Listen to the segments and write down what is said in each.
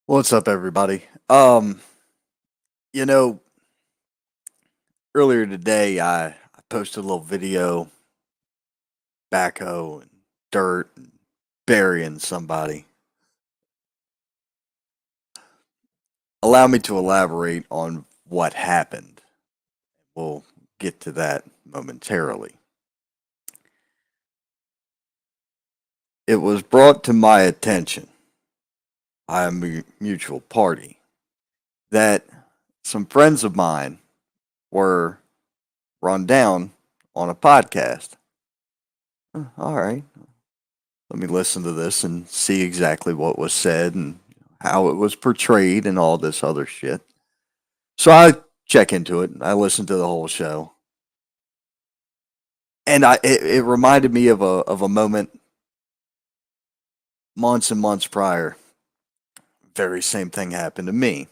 What's up, everybody? You know, earlier today I posted a little video, backhoe and dirt and burying somebody. Allow me to elaborate on what happened. We'll get to that momentarily. It was brought to my attention by a mutual party that some friends of mine were run down on a podcast. All right, let me listen to this and see exactly what was said and how it was portrayed and all this other shit. So I check into it. I listen to the whole show, and it reminded me of a moment months and months prior. Very same thing happened to me.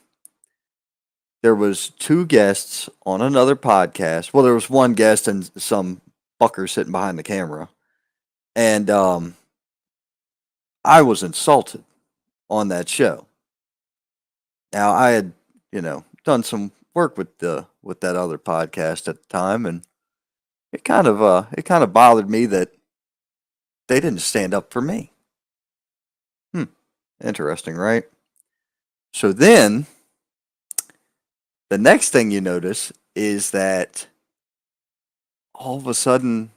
There was two guests on another podcast. Well, there was one guest and some fucker sitting behind the camera, and I was insulted on that show. Now I had, done some work with that other podcast at the time, and it kind of bothered me that they didn't stand up for me. Hmm, interesting, right? So then the next thing you notice is that all of a sudden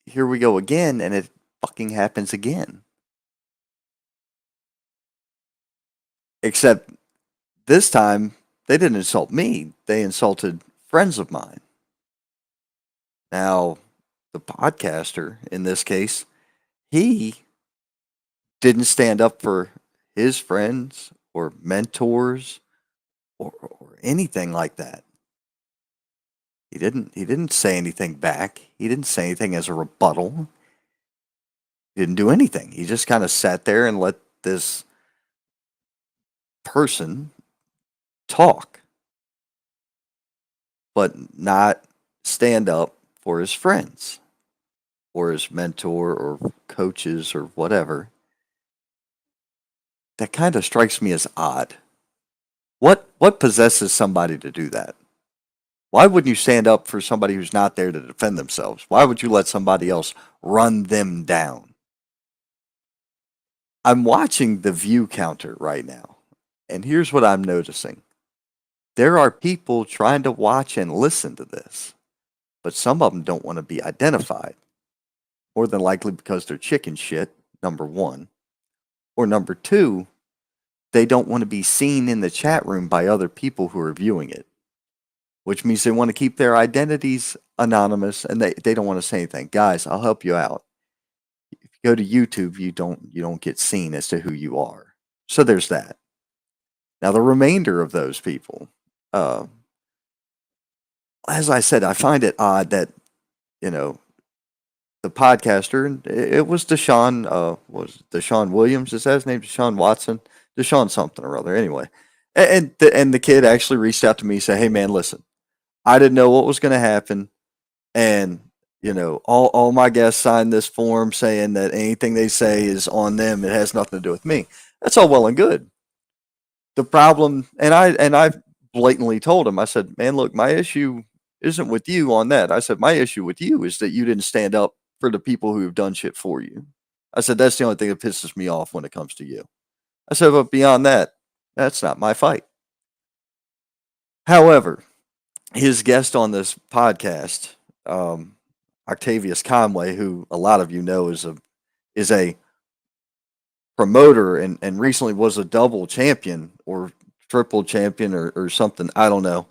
here we go again, and it fucking happens again. Except this time they didn't insult me; they insulted friends of mine. Now, the podcaster in this case, he didn't stand up for his friends or mentors or anything like that. He didn't say anything back. He didn't say anything as a rebuttal. He didn't do anything. He just kind of sat there and let this person talk, but not stand up for his friends or his mentor or coaches or whatever. That kind of strikes me as odd. What possesses somebody to do that? Why wouldn't you stand up for somebody who's not there to defend themselves? Why would you let somebody else run them down? I'm watching the view counter right now, and here's what I'm noticing. There are people trying to watch and listen to this, but some of them don't want to be identified. More than likely because they're chicken shit, number one. Or number two, they don't want to be seen in the chat room by other people who are viewing it, which means they want to keep their identities anonymous and they don't want to say anything. Guys, I'll help you out. If you go to YouTube, you don't get seen as to who you are. So there's that. Now the remainder of those people, uh, as I said, I find it odd that you know the podcaster. It was Deshaun. Was Deshaun Williams? Is that his name? Deshaun Watson. Deshaun something or other. Anyway, and the kid actually reached out to me and said, "Hey man, listen, I didn't know what was going to happen, and all my guests signed this form saying that anything they say is on them. It has nothing to do with me. That's all well and good. The problem, and I blatantly told him, I said, man, look, my issue isn't with you on that. I said, my issue with you is that you didn't stand up for the people who have done shit for you. I said, that's the only thing that pisses me off when it comes to you. I said, but beyond that, that's not my fight. However, his guest on this podcast, um, Octavius Conway, who a lot of you know is a promoter and recently was a double champion or triple champion or something. I don't know.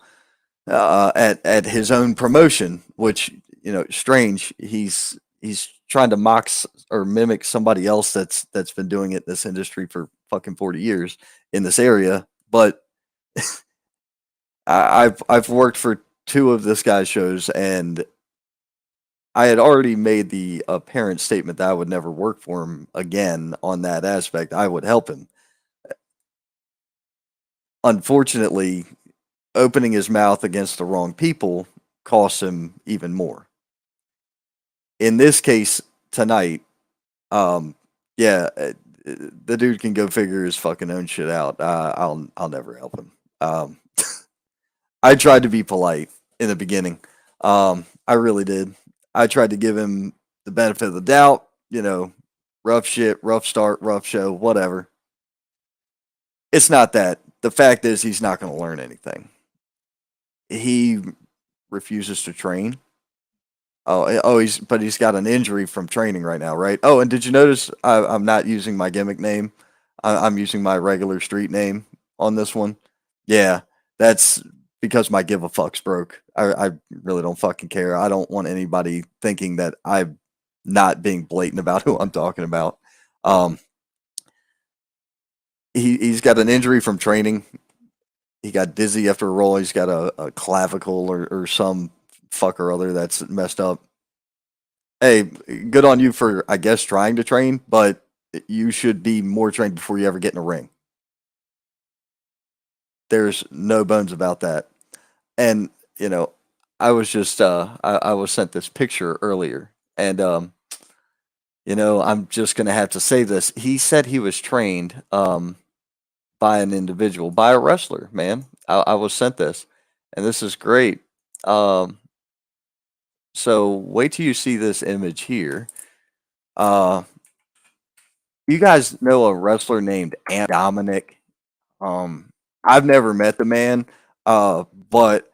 At his own promotion, which strange. He's trying to or mimic somebody else that's been doing it in this industry for fucking 40 years in this area. But I've worked for two of this guy's shows, and I had already made the apparent statement that I would never work for him again on that aspect. I would help him. Unfortunately, opening his mouth against the wrong people costs him even more. In this case tonight, um, yeah, The dude can go figure his fucking own shit out. I'll never help him. Um, I tried to be polite in the beginning. I really did. I tried to give him the benefit of the doubt. Rough shit, rough start, rough show, whatever. It's not that. The fact is, he's not going to learn anything. He refuses to train. He's got an injury from training right now, right? Oh, and did you notice I'm not using my gimmick name? I'm using my regular street name on this one. Yeah, that's because my give a fuck's broke. I really don't fucking care. I don't want anybody thinking that I'm not being blatant about who I'm talking about. Um, he's got an injury from training. He got dizzy after a roll. He's got a clavicle or some fuck or other that's messed up. Hey, good on you for, I guess, trying to train, but you should be more trained before you ever get in a ring. There's no bones about that. And, I was just, I was sent this picture earlier, and, I'm just going to have to say this. He said he was trained by an individual, by a wrestler, man. I was sent this, and this is great. Um, so wait till you see this image here. Uh, you guys know a wrestler named Ant Dominic? Um, I've never met the man, but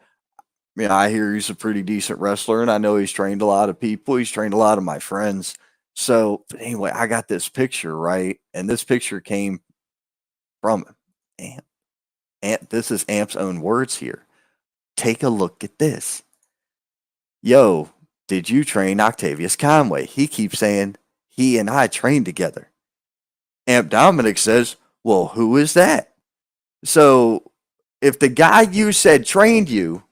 I hear he's a pretty decent wrestler, and I know he's trained a lot of people. He's trained a lot of my friends. So, but anyway, I got this picture right, and this picture came from Amp. This is Amp's own words here. Take a look at this. Yo, did you train Octavius Conway? He keeps saying he and I trained together. Amp Dominic says, well, who is that? So if the guy you said trained you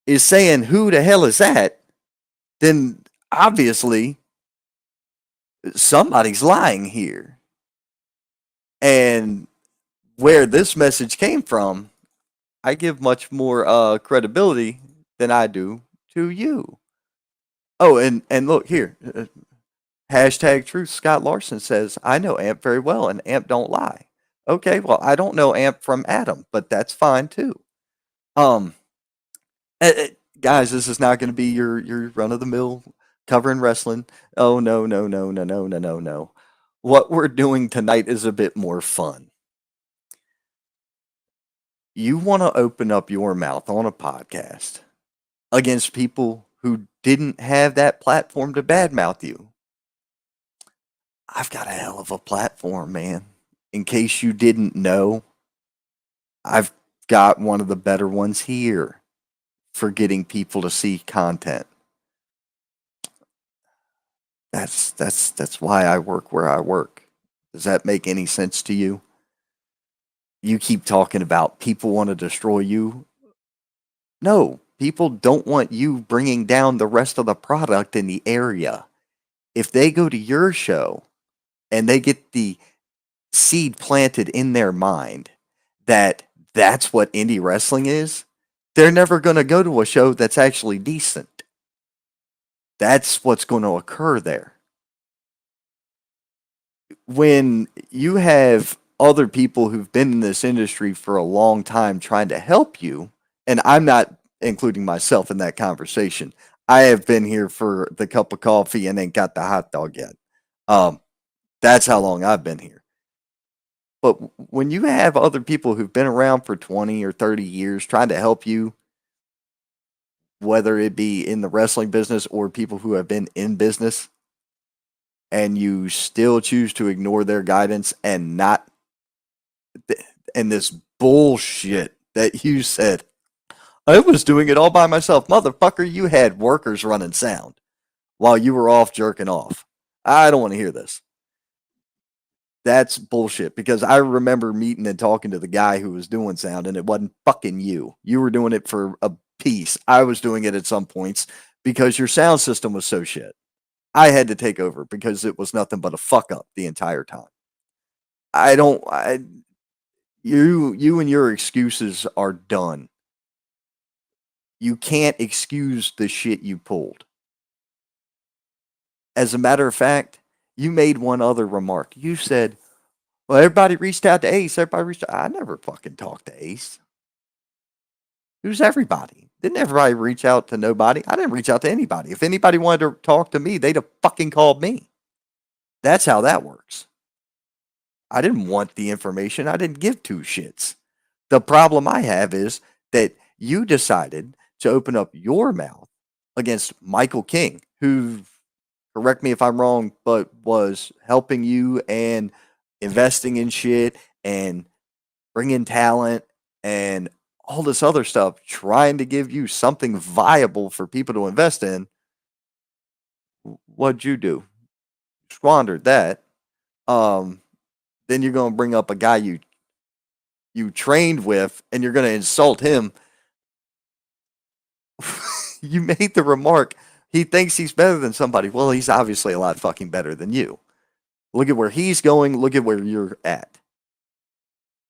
is saying, who the hell is that? Then obviously somebody's lying here. And where this message came from, I give much more credibility than I do to you. Oh, and look here. Hashtag truth. Scott Larson says, I know Amp very well, and Amp don't lie. Okay, well, I don't know Amp from Adam, but that's fine too. Um, guys, this is not going to be your run of the mill covering wrestling. Oh no, no, no, no, no, no, no, no. What we're doing tonight is a bit more fun. You want to open up your mouth on a podcast against people who didn't have that platform to badmouth you. I've got a hell of a platform, man. In case you didn't know, I've got one of the better ones here for getting people to see content. That's why I work where I work. Does that make any sense to you? You keep talking about people want to destroy you. No, people don't want you bringing down the rest of the product in the area. If they go to your show and they get the seed planted in their mind that that's what indie wrestling is, they're never going to go to a show that's actually decent. That's what's going to occur there. When you have other people who've been in this industry for a long time trying to help you, and I'm not including myself in that conversation. I have been here for the cup of coffee and ain't got the hot dog yet. Um, that's how long I've been here. But when you have other people who've been around for 20 or 30 years trying to help you, whether it be in the wrestling business or people who have been in business, and you still choose to ignore their guidance and not, and this bullshit that you said, I was doing it all by myself. Motherfucker, you had workers running sound while you were off jerking off. I don't want to hear this. That's bullshit because I remember meeting and talking to the guy who was doing sound, and it wasn't fucking you. You were doing it for a piece. I was doing it at some points because your sound system was so shit. I had to take over because it was nothing but a fuck up the entire time. I don't I you and your excuses are done. You can't excuse the shit you pulled. As a matter of fact, you made one other remark. You said, Well, everybody reached out to Ace. I never fucking talked to Ace. Who's everybody? Didn't everybody reach out to nobody? I didn't reach out to anybody. If anybody wanted to talk to me, they'd have fucking called me. That's how that works. I didn't want the information. I didn't give two shits. The problem I have is that you decided to open up your mouth against Michael King, who, correct me if I'm wrong, but was helping you and investing in shit and bringing talent and all this other stuff, trying to give you something viable for people to invest in. What'd you do? Squandered that. Then you're going to bring up a guy you trained with and you're going to insult him. You made the remark, he thinks he's better than somebody. Well, he's obviously a lot fucking better than you. Look at where he's going. Look at where you're at.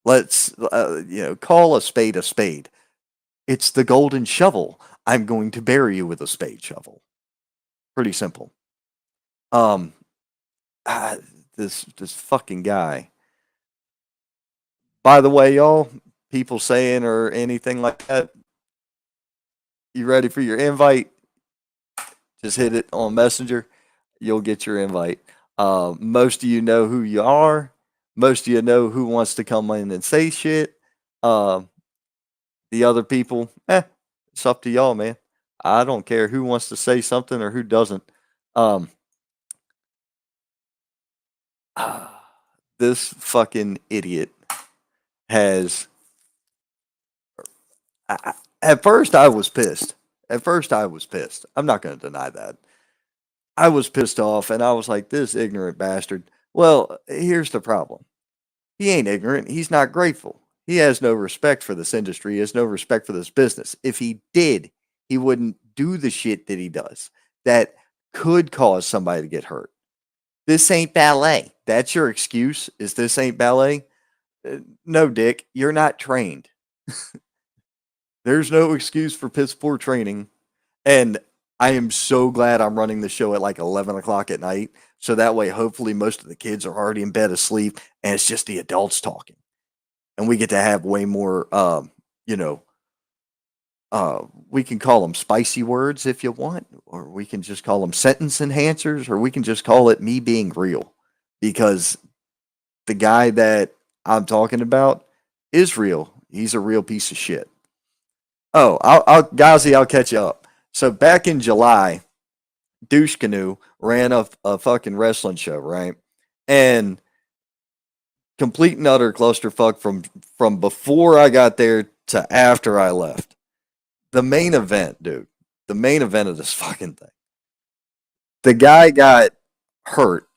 Let's, call a spade a spade. It's the golden shovel. I'm going to bury you with a spade shovel. Pretty simple. This fucking guy. By the way, y'all, people saying or anything like that, you ready for your invite? Just hit it on Messenger. You'll get your invite. Most of you know who you are. Most of you know who wants to come in and say shit. The other people, it's up to y'all, man. I don't care who wants to say something or who doesn't. This fucking idiot has. At first, I was pissed. I'm not going to deny that. I was pissed off and I was like, this ignorant bastard. Well, here's the problem. He ain't ignorant. He's not grateful. He has no respect for this industry. He has no respect for this business. If he did, he wouldn't do the shit that he does that could cause somebody to get hurt. This ain't ballet. That's your excuse, is this ain't ballet? No, Dick, you're not trained. There's no excuse for piss poor training. And I am so glad I'm running the show at like 11 o'clock at night. So that way, hopefully, most of the kids are already in bed asleep and it's just the adults talking. And we get to have way more, we can call them spicy words if you want, or we can just call them sentence enhancers, or we can just call it me being real. Because the guy that I'm talking about is real. He's a real piece of shit. Oh, I'll catch you up. So back in July, Douche Canoe ran a fucking wrestling show, right? And complete and utter clusterfuck from before I got there to after I left. The main event, dude. The main event of this fucking thing. The guy got hurt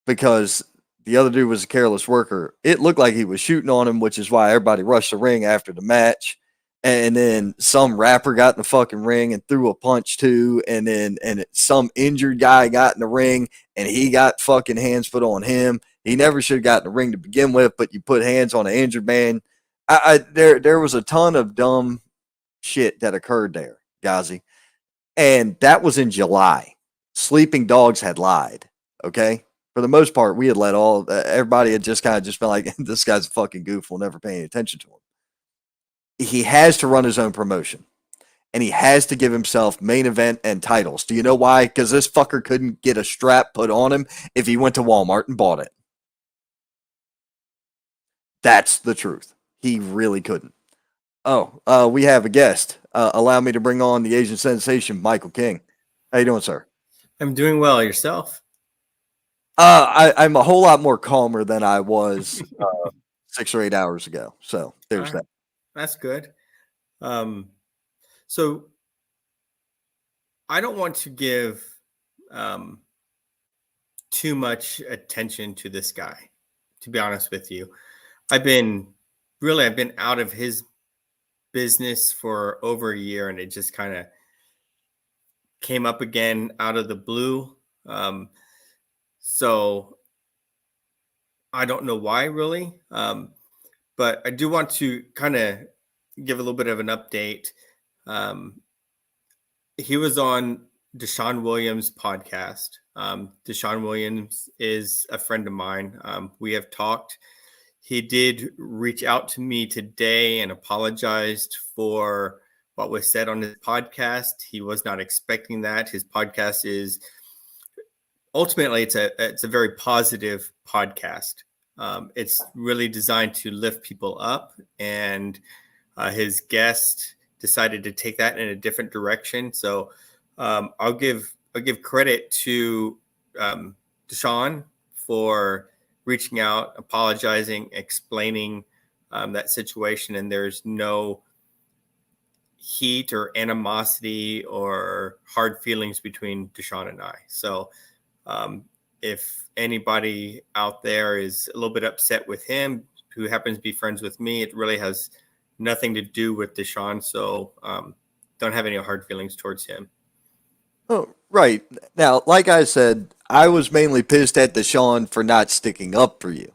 because the other dude was a careless worker. It looked like he was shooting on him, which is why everybody rushed the ring after the match. And then some rapper got in the fucking ring and threw a punch too. And then some injured guy got in the ring and he got fucking hands put on him. He never should have gotten in the ring to begin with, but you put hands on an injured man. There was a ton of dumb shit that occurred there, Ghazi. And that was in July. Sleeping Dogs had lied. Okay. For the most part, we had let everybody had just kind of just been like, this guy's a fucking goof. We'll never pay any attention to him. He has to run his own promotion and he has to give himself main event and titles. Do you know why? Because this fucker couldn't get a strap put on him if he went to Walmart and bought it. That's the truth. He really couldn't. Oh, we have a guest. Allow me to bring on the Asian sensation, Michael King. How you doing, sir? I'm doing well. Yourself? I'm a whole lot more calmer than I was 6 or 8 hours ago. So there's that. That's good. So I don't want to give too much attention to this guy, to be honest with you. I've been out of his business for over a year, and it just kind of came up again out of the blue. So I don't know why really. But I do want to kind of give a little bit of an update. He was on Deshaun Williams podcast. Deshaun Williams is a friend of mine. We have talked. He did reach out to me today and apologized for what was said on his podcast. He was not expecting that. His podcast is ultimately it's a very positive podcast. It's really designed to lift people up, and his guest decided to take that in a different direction. So I'll give credit to Deshaun for reaching out, apologizing, explaining that situation, and there's no heat or animosity or hard feelings between Deshaun and I. So if anybody out there is a little bit upset with him, who happens to be friends with me, it really has nothing to do with Deshaun. So don't have any hard feelings towards him. Oh, right. Now, like I said, I was mainly pissed at Deshaun for not sticking up for you.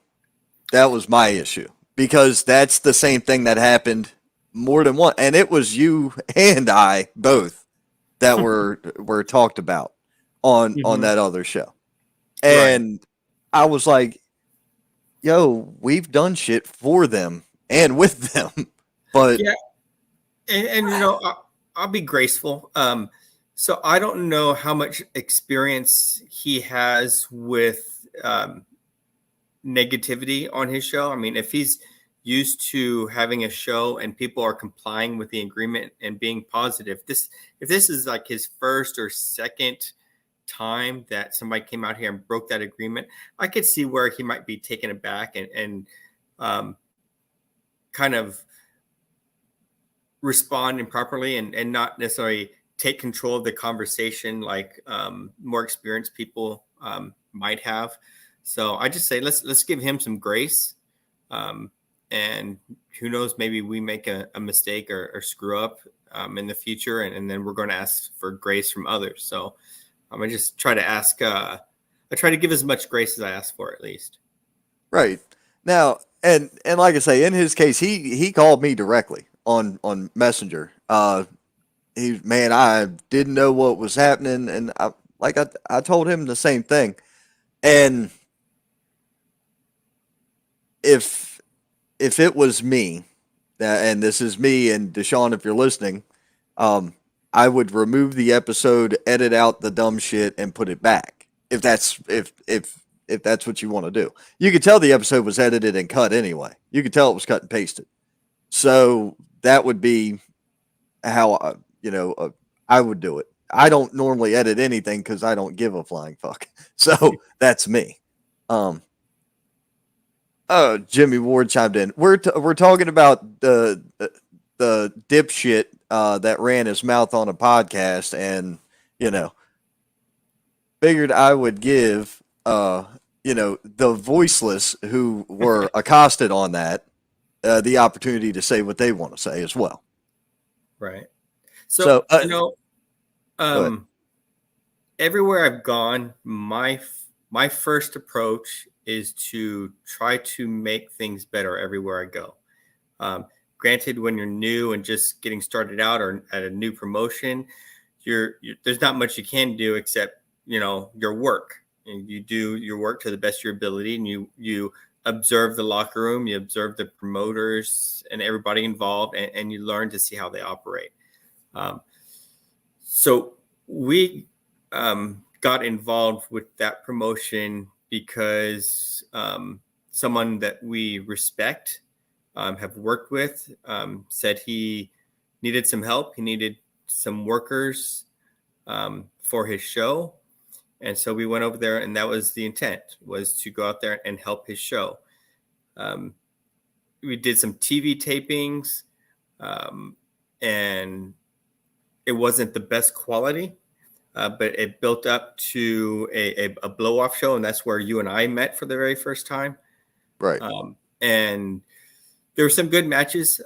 That was my issue because that's the same thing that happened more than one, and it was you and I both that were talked about on that other show. And I was like, yo, we've done shit for them and with them. But yeah, and you know, I'll be graceful. So I don't know how much experience he has with negativity on his show. I mean, if he's used to having a show and people are complying with the agreement and being positive, if this is like his first or second time that somebody came out here and broke that agreement, I could see where he might be taken aback and kind of respond improperly and not necessarily take control of the conversation like more experienced people might have. So I just say let's give him some grace, and who knows, maybe we make a mistake or screw up in the future, and then we're going to ask for grace from others. So I just try to ask. I try to give as much grace as I ask for, at least. right now, and like I say, in his case, he called me directly on Messenger. I didn't know what was happening, and I told him the same thing. And if it was me, and this is me and Deshaun, if you're listening, I would remove the episode, edit out the dumb shit, and put it back. If that's what you want to do, you could tell the episode was edited and cut anyway. You could tell it was cut and pasted. So that would be how I would do it. I don't normally edit anything because I don't give a flying fuck. So that's me. Jimmy Ward chimed in. We're talking about the dipshit that ran his mouth on a podcast, and figured I would give the voiceless who were accosted on that the opportunity to say what they want to say as well. Right. So everywhere I've gone, my first approach is to try to make things better everywhere I go. Granted, when you're new and just getting started out or at a new promotion, there's not much you can do except your work. And you do your work to the best of your ability, and you observe the locker room, you observe the promoters and everybody involved, and you learn to see how they operate. So we got involved with that promotion because someone that we respect, have worked with, said he needed some help. He needed some workers for his show. And so we went over there, and that was the intent, was to go out there and help his show. We did some TV tapings, and it wasn't the best quality, but it built up to a blow-off show, and that's where you and I met for the very first time. Right. And there were some good matches.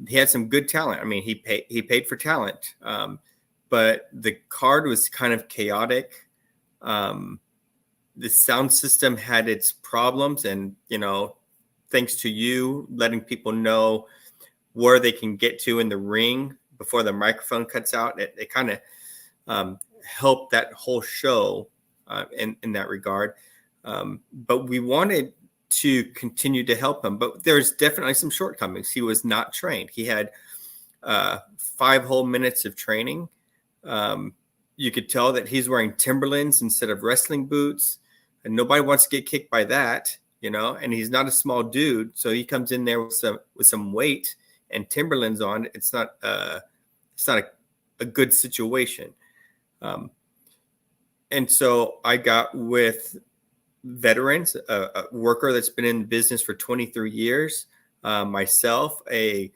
He had some good talent. I mean, he paid for talent, but the card was kind of chaotic. The sound system had its problems, and thanks to you letting people know where they can get to in the ring before the microphone cuts out, it kind of help that whole show in that regard. But we wanted to continue to help him. But there's definitely some shortcomings. He was not trained. He had 5 whole minutes of training. You could tell that he's wearing Timberlands instead of wrestling boots, and nobody wants to get kicked by that, and he's not a small dude. So he comes in there with some weight and Timberlands on. It's not a good situation. And so I got with veterans, a worker that's been in the business for 23 years, myself, a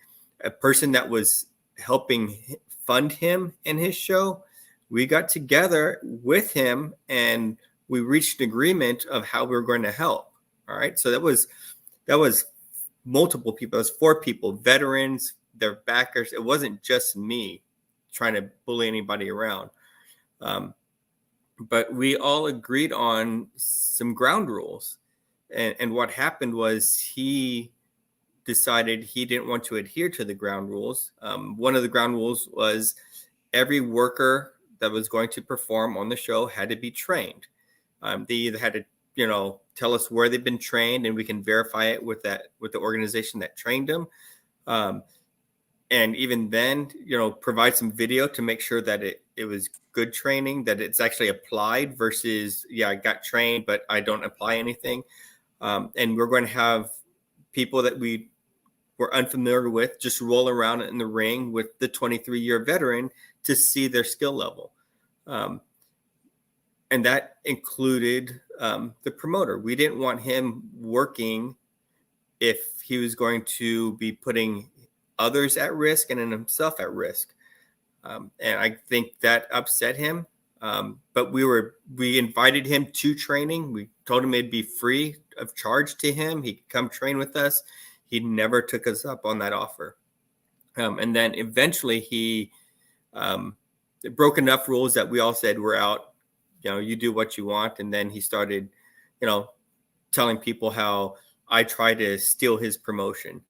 person that was helping fund him in his show. We got together with him and we reached an agreement of how we were going to help. All right. So that was multiple people. It was 4 people, veterans, their backers. It wasn't just me trying to bully anybody around. But we all agreed on some ground rules. And what happened was he decided he didn't want to adhere to the ground rules. One of the ground rules was every worker that was going to perform on the show had to be trained. They either had to, tell us where they've been trained, and we can verify it with the organization that trained them. And even then, provide some video to make sure that it was good training, that it's actually applied versus, I got trained, but I don't apply anything. And we're going to have people that we were unfamiliar with just roll around in the ring with the 23-year veteran to see their skill level. And that included the promoter. We didn't want him working if he was going to be putting others at risk and in himself at risk. And I think that upset him. But we invited him to training. We told him it'd be free of charge to him. He could come train with us. He never took us up on that offer. And then eventually he broke enough rules that we all said, we're out. You do what you want. And then he started, telling people how I tried to steal his promotion.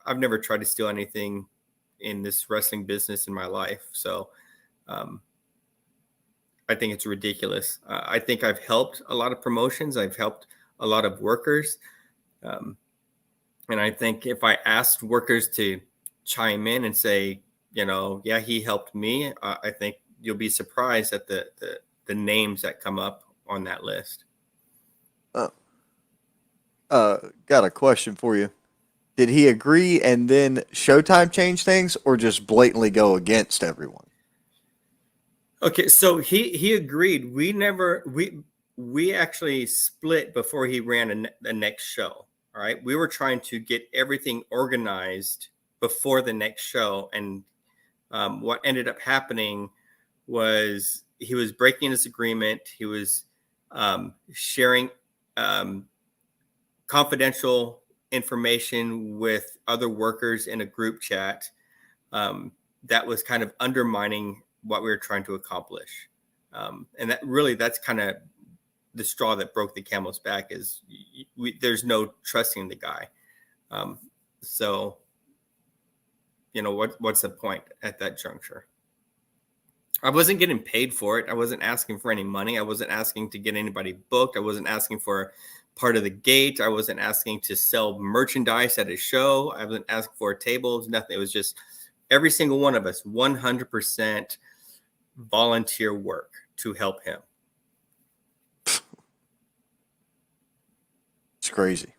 I've never tried to steal anything in this wrestling business in my life. So I think it's ridiculous. I think I've helped a lot of promotions. I've helped a lot of workers. And I think if I asked workers to chime in and say, yeah, he helped me, I think you'll be surprised at the names that come up on that list. Got a question for you. Did he agree and then Showtime change things, or just blatantly go against everyone? Okay, so he agreed. We actually split before he ran the next show. All right, we were trying to get everything organized before the next show, and what ended up happening was he was breaking his agreement. He was sharing confidential information with other workers in a group chat that was kind of undermining what we were trying to accomplish. And that's kind of the straw that broke the camel's back, is there's no trusting the guy. So, what's the point at that juncture? I wasn't getting paid for it. I wasn't asking for any money. I wasn't asking to get anybody booked. I wasn't asking for part of the gate. I wasn't asking to sell merchandise at a show. I wasn't asking for tables, nothing. It was just every single one of us, 100% volunteer work to help him. It's crazy.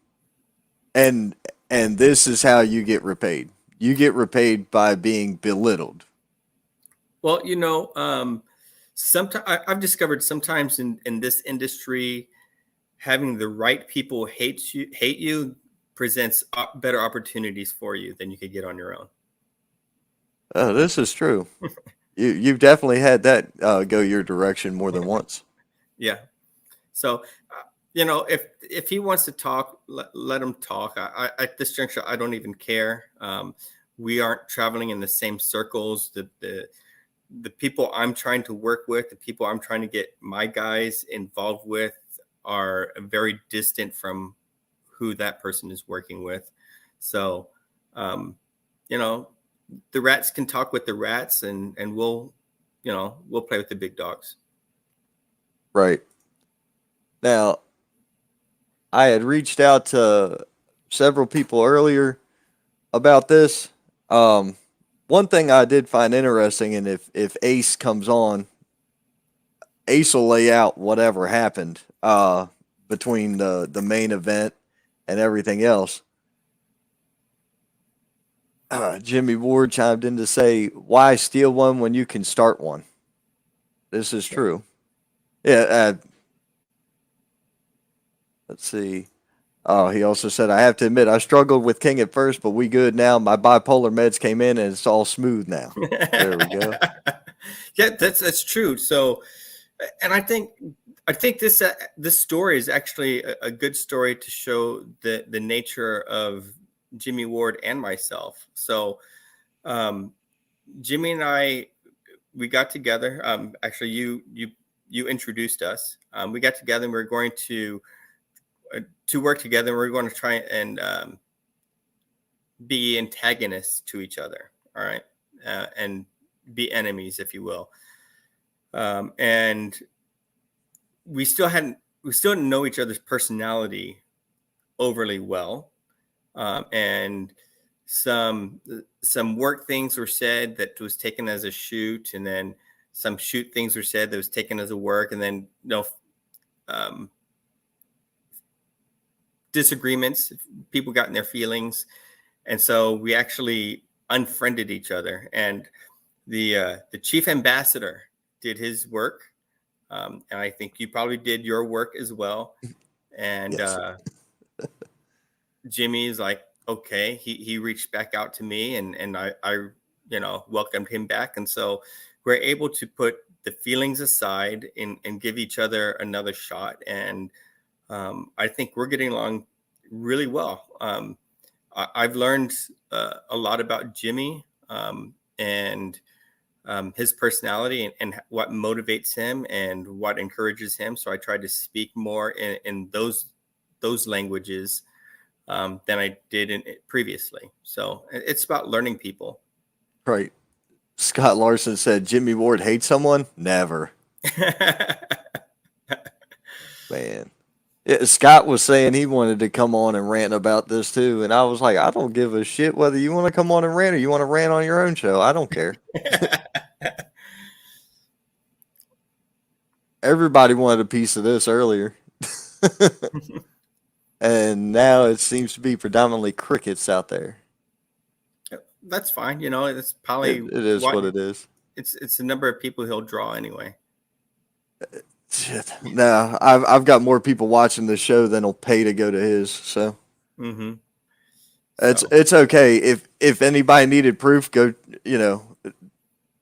And this is how you get repaid. You get repaid by being belittled. Well, sometimes I've discovered sometimes in this industry, having the right people hate you presents better opportunities for you than you could get on your own. Oh, this is true. You've definitely had that go your direction more than once. Yeah. So, if he wants to talk, let him talk. At this juncture, I don't even care. We aren't traveling in the same circles. The people I'm trying to work with, the people I'm trying to get my guys involved with, are very distant from who that person is working with. So, the rats can talk with the rats, and we'll, we'll play with the big dogs. Right. Now, I had reached out to several people earlier about this. One thing I did find interesting, and if Ace comes on, Ace will lay out whatever happened between the main event and everything else. Jimmy Ward chimed in to say, "Why steal one when you can start one?" This is true. Yeah. Let's see. Oh, he also said, "I have to admit, I struggled with King at first, but we good now. My bipolar meds came in, and it's all smooth now." There we go. Yeah, that's true. So, and I think this story is actually a good story to show the nature of Jimmy Ward and myself. So, Jimmy and I, we got together. Actually, you introduced us. We got together and we are going to work together. We're going to try and be antagonists to each other. All right, and be enemies, if you will. And we still didn't know each other's personality overly well, and some work things were said that was taken as a shoot, and then some shoot things were said that was taken as a work, and then disagreements, people got in their feelings, and so we actually unfriended each other. And the chief ambassador did his work, and I think you probably did your work as well. And Yes. Jimmy's like, okay, he reached back out to me, and I welcomed him back, and so we're able to put the feelings aside and give each other another shot. And I think we're getting along really well. I've learned a lot about Jimmy, and his personality, and what motivates him and what encourages him. So I try to speak more in those languages than I did previously. So it's about learning people. Right. Scott Larson said, "Jimmy Ward hates someone? Never." Man. Yeah, Scott was saying he wanted to come on and rant about this too, and I was like, I don't give a shit whether you want to come on and rant or you want to rant on your own show. I don't care. Everybody wanted a piece of this earlier. And now it seems to be predominantly crickets out there. That's fine. It's probably It is what it is. It's the number of people he'll draw anyway. Shit. No, I've got more people watching the show than will pay to go to his. So Mm-hmm. it's okay. If anybody needed proof, go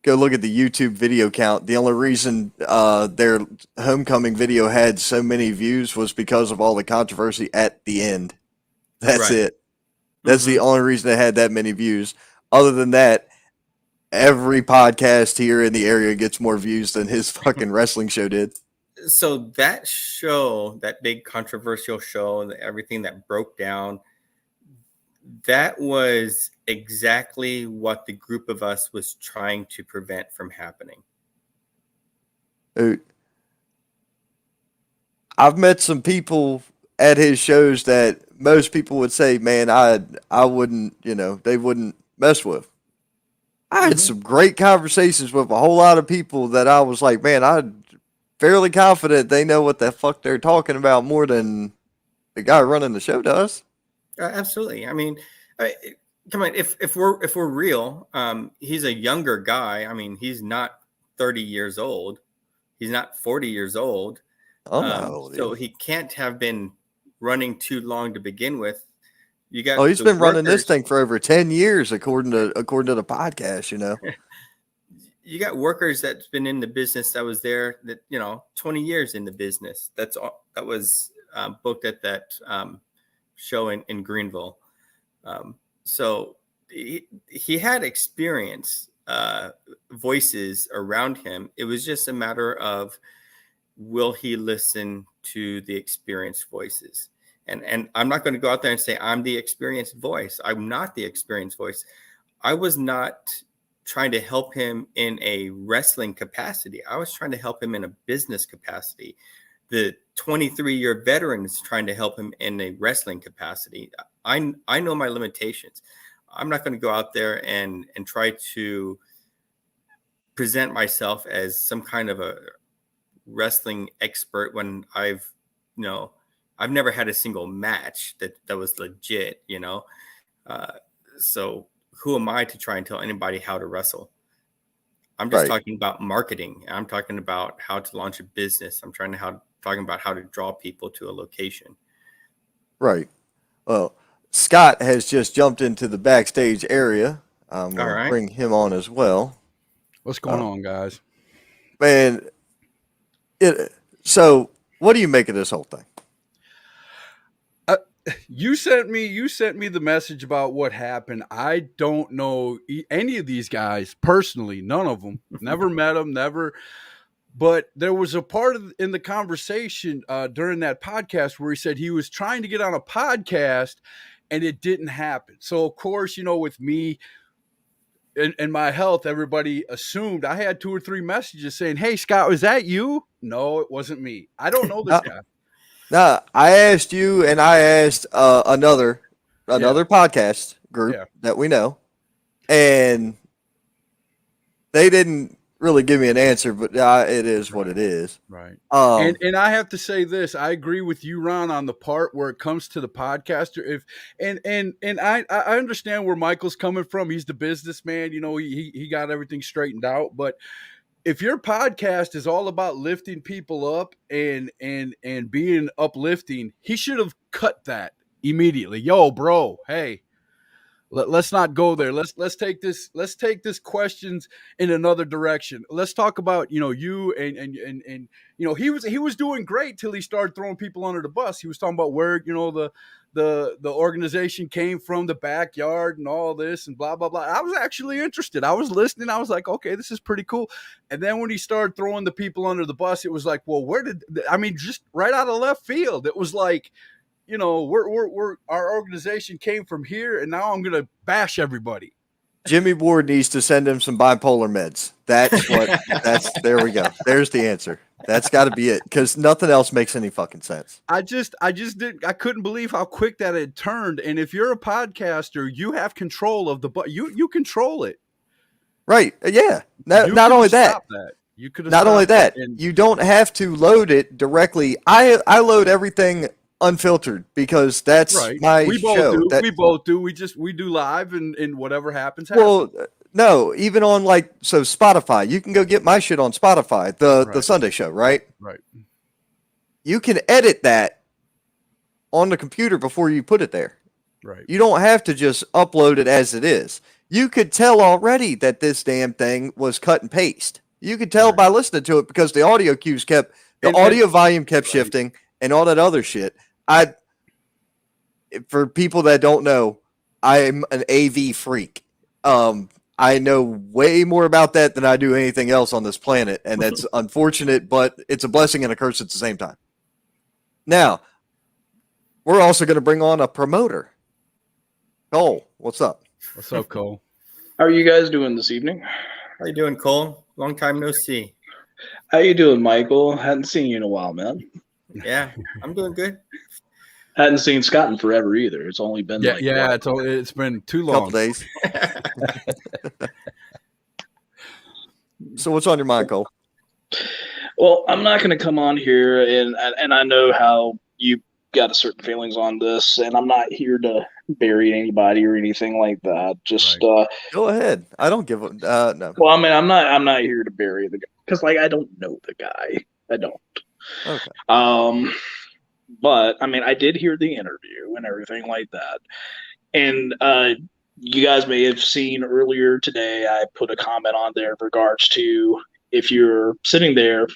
look at the YouTube video count. The only reason their homecoming video had so many views was because of all the controversy at the end. That's Right. it. That's the only reason it had that many views. Other than that, every podcast here in the area gets more views than his fucking wrestling show did. So that show, that big controversial show, and everything that broke down, that was exactly what the group of us was trying to prevent from happening. I've met some people at his shows that most people would say, man, I wouldn't, they wouldn't mess with. I had some great conversations with a whole lot of people that I was like, man, I'm fairly confident they know what the fuck they're talking about more than the guy running the show does. Absolutely. I mean, come on. If we're real, he's a younger guy. I mean, he's not 30 years old. He's not 40 years old. So he can't have been running too long to begin with. You got he's been running this thing for over 10 years, according to the podcast. You got workers that's been in the business that was there 20 years in the business. That's all that was booked at that show in Greenville. So he had experience, voices around him. It was just a matter of, will he listen to the experienced voices? And I'm not going to go out there and say I'm the experienced voice. I'm not the experienced voice. I was not trying to help him in a wrestling capacity. I was trying to help him in a business capacity. The 23-year veteran is trying to help him in a wrestling capacity. I know my limitations. I'm not going to go out there and try to present myself as some kind of a wrestling expert when I've never had a single match that was legit, so who am I to try and tell anybody how to wrestle? I'm just talking about marketing. I'm talking about how to launch a business. I'm talking about how to draw people to a location. Right. Well, Scott has just jumped into the backstage area. I'm going to bring him on as well. What's going on, guys? Man, so what do you make of this whole thing? You sent me the message about what happened. I don't know any of these guys personally, none of them. Never met them, never. But there was a part in the conversation during that podcast where he said he was trying to get on a podcast and it didn't happen. So of course, with me and my health, everybody assumed I had 2 or 3 messages saying, "Hey, Scott, was that you?" No, it wasn't me. I don't know this guy. No, I asked you, and I asked another podcast group that we know, and they didn't really give me an answer. But it is what it is. Right. And I have to say this: I agree with you, Ron, on the part where it comes to the podcaster. I understand where Michael's coming from. He's the businessman. He got everything straightened out, but if your podcast is all about lifting people up and being uplifting, he should have cut that immediately. Yo, bro, hey, let's not go there. Let's take this questions in another direction. Let's talk about you and he was doing great till he started throwing people under the bus. He was talking about where the organization came from, the backyard and all this and blah, blah, blah. I was actually interested. I was listening. I was like, okay, this is pretty cool. And then when he started throwing the people under the bus, it was like, well, just right out of left field. It was like, we're our organization came from here and now I'm going to bash everybody. Jimmy Ward needs to send him some bipolar meds. There we go. There's the answer. That's got to be it, because nothing else makes any fucking sense. I couldn't believe how quick that had turned. And if you're a podcaster, you have control of you control it. Right. Yeah. Not only that. You could not only that, you don't have to load it directly. I load everything unfiltered because that's my show. We both do. We do live and whatever happens. Well, no, even on Spotify, you can go get my shit on Spotify, the Sunday show, right? Right. You can edit that on the computer before you put it there. Right. You don't have to just upload it as it is. You could tell already that this damn thing was cut and paste. You could tell by listening to it because the audio cues audio volume kept shifting and all that other shit. For people that don't know, I'm an AV freak. I know way more about that than I do anything else on this planet, and that's unfortunate, but it's a blessing and a curse at the same time. Now, we're also going to bring on a promoter. Cole, what's up? What's up, Cole? How are you guys doing this evening? How you doing, Cole? Long time no see. How you doing, Michael? Hadn't seen you in a while, man. Yeah, I'm doing good. Hadn't seen Scott in forever either. It's only been it's been too long. Couple days. So what's on your mind, Cole? Well, I'm not going to come on here, and I know how you got a certain feelings on this, and I'm not here to bury anybody or anything like that. Just go ahead. I don't give a no. Well, I mean, I'm not here to bury the guy because I don't know the guy. I don't. Okay. But I mean, I did hear the interview and everything like that, and you guys may have seen earlier today. I put a comment on there in regards to if you're sitting there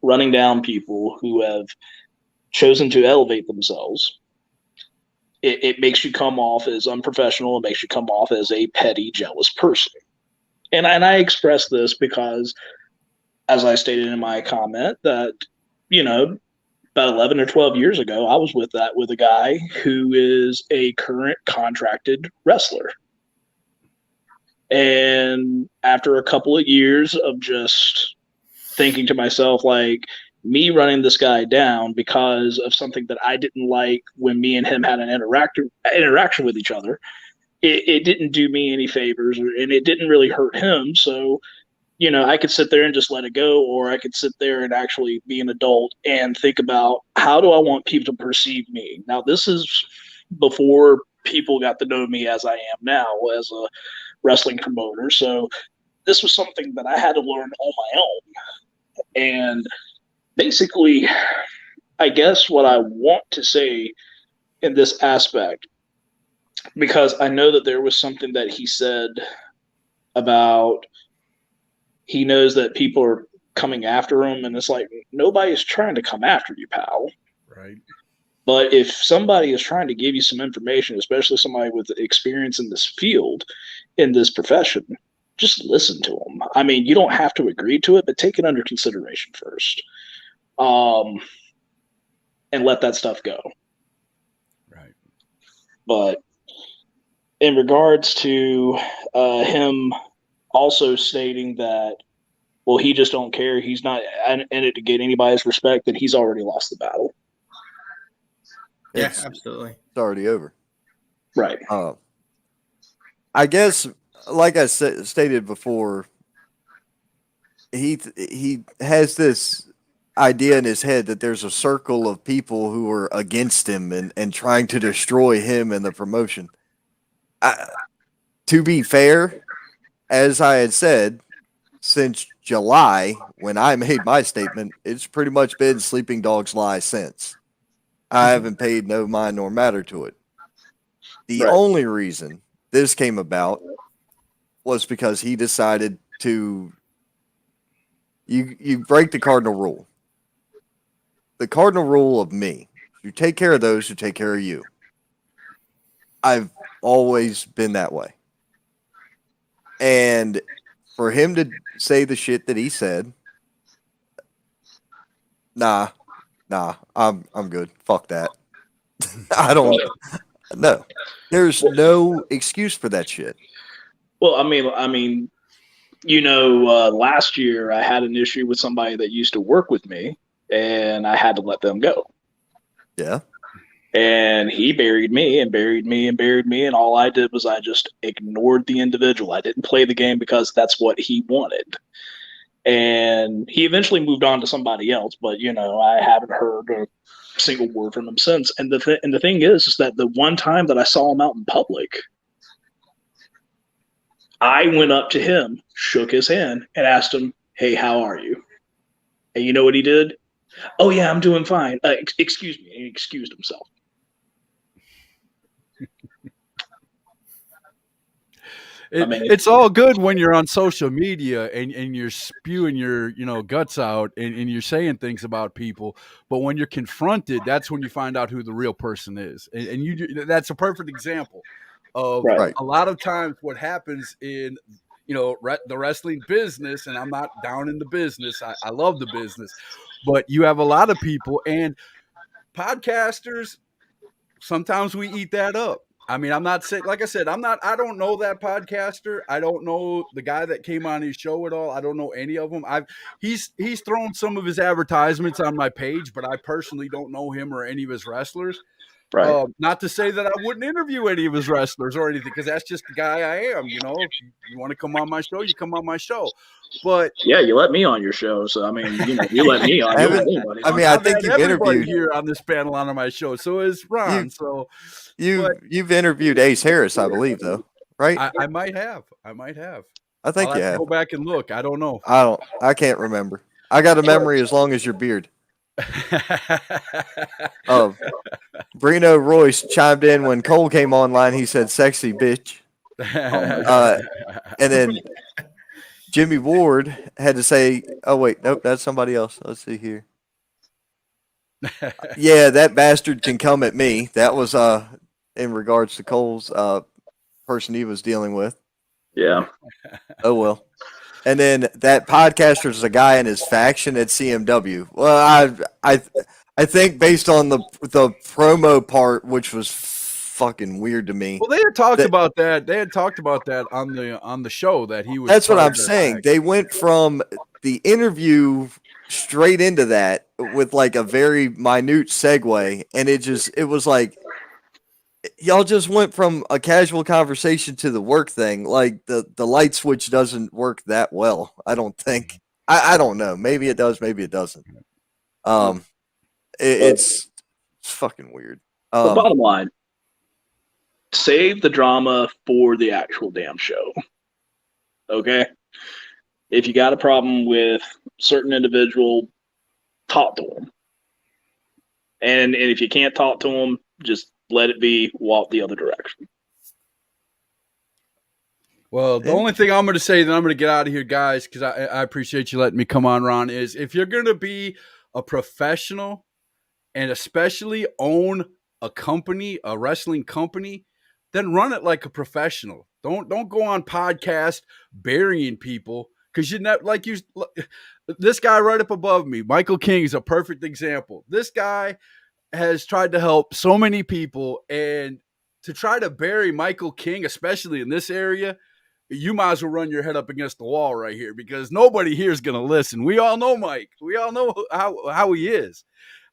running down people who have chosen to elevate themselves, it makes you come off as unprofessional. It makes you come off as a petty, jealous person. And I express this because, as I stated in my comment, that about 11 or 12 years ago, I was with a guy who is a current contracted wrestler. And after a couple of years of just thinking to myself, like, me running this guy down because of something that I didn't like when me and him had an interaction with each other, it didn't do me any favors, and it didn't really hurt him. So, I could sit there and just let it go, or I could sit there and actually be an adult and think about, how do I want people to perceive me? Now, this is before people got to know me as I am now as a wrestling promoter. So this was something that I had to learn on my own. And basically, I guess what I want to say in this aspect, because I know that there was something that he said about he knows that people are coming after him, and it's like, nobody's trying to come after you, pal. Right. But if somebody is trying to give you some information, especially somebody with experience in this field, in this profession, just listen to them. I mean, you don't have to agree to it, but take it under consideration first. And let that stuff go. Right. But in regards to him also stating that, well, he just don't care, he's not in it to get anybody's respect, that he's already lost the battle. Yeah, It's absolutely. already over. Right. I guess, like I stated before, he has this idea in his head that there's a circle of people who are against him and trying to destroy him and the promotion. To be fair, as I had said, since July, when I made my statement, it's pretty much been sleeping dogs lie since. I haven't paid no mind nor matter to it. The Right. only reason this came about was because he decided to you break the cardinal rule. The cardinal rule of me. You take care of those who take care of you. I've always been that way. And for him to say the shit that he said, nah, I'm good. Fuck that. I don't no. There's no excuse for that shit. Well, I mean, last year I had an issue with somebody that used to work with me, and I had to let them go. Yeah. And he buried me and buried me and buried me, and all I did was I just ignored the individual. I didn't play the game because that's what he wanted. And he eventually moved on to somebody else, but I haven't heard a single word from him since. And the thing is that the one time that I saw him out in public, I went up to him, shook his hand, and asked him, "Hey, how are you?" And you know what he did? "Oh yeah, I'm doing fine. Excuse me." And he excused himself. It's all good when you're on social media and you're spewing your guts out and you're saying things about people, but when you're confronted, that's when you find out who the real person is. And that's a perfect example of Right. a lot of times what happens in the wrestling business. And I'm not down in the business. I love the business, but you have a lot of people and podcasters. Sometimes we eat that up. I mean, I'm not saying, like I said, I don't know that podcaster. I don't know the guy that came on his show at all. I don't know any of them. He's thrown some of his advertisements on my page, but I personally don't know him or any of his wrestlers. Right. Not to say that I wouldn't interview any of his wrestlers or anything, because that's just the guy I am. If you want to come on my show, you come on my show. But yeah, you let me on your show, so I mean, you let me on. I think you've interviewed here on this panel on my show. So is Ron. You've interviewed Ace Harris, I believe, though, right? I might have. I think I'll you have have. to go back and look. I don't know. I can't remember. I got a memory as long as your beard. Brino Royce chimed in when Cole came online. He said, "Sexy bitch," and then Jimmy Ward had to say, "Oh wait, nope, that's somebody else." Let's see here. Yeah, that bastard can come at me. That was in regards to Cole's person he was dealing with. Yeah. Oh well. And then that podcaster is a guy in his faction at CMW. Well, I think based on the promo part, which was fucking weird to me. Well, they had talked That- about that. They had talked about that on the show that he was. That's what part I'm of that saying. pack. They went from the interview straight into that with like a very minute segue, and it was like y'all just went from a casual conversation to the work thing. Like the light switch doesn't work that well, I don't think. I don't know. Maybe it does, maybe it doesn't. It's fucking weird. But bottom line, save the drama for the actual damn show. Okay? If you got a problem with certain individual, talk to them. And if you can't talk to them, just let it be, walk the other direction. Well, the Yeah. only thing I'm going to say, then I'm going to get out of here, guys, because I appreciate you letting me come on, Ron, is if you're going to be a professional and especially own a company, a wrestling company, then run it like a professional. Don't go on podcast burying people because this guy right up above me, Michael King, is a perfect example. This guy has tried to help so many people, and to try to bury Michael King, especially in this area, you might as well run your head up against the wall right here because nobody here is going to listen. We all know Mike. We all know how he is.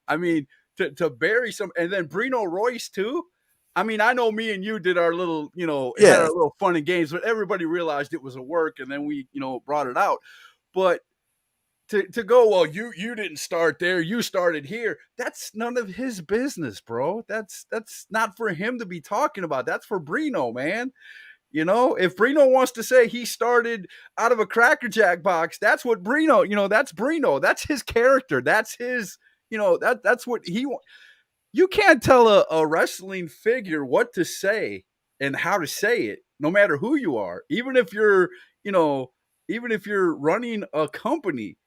I mean, to bury some, and then Brino Royce too. I mean, I know me and you did our little, had our little fun and games, but everybody realized it was a work, and then we, brought it out. But to go, well, you didn't start there, you started here. That's none of his business, bro. That's not for him to be talking about. That's for Brino, man. If Brino wants to say he started out of a Cracker Jack box, that's what Brino, that's Brino. That's his character. That's his, that's what he wants. You can't tell a wrestling figure what to say and how to say it, no matter who you are. Even if you're running a company.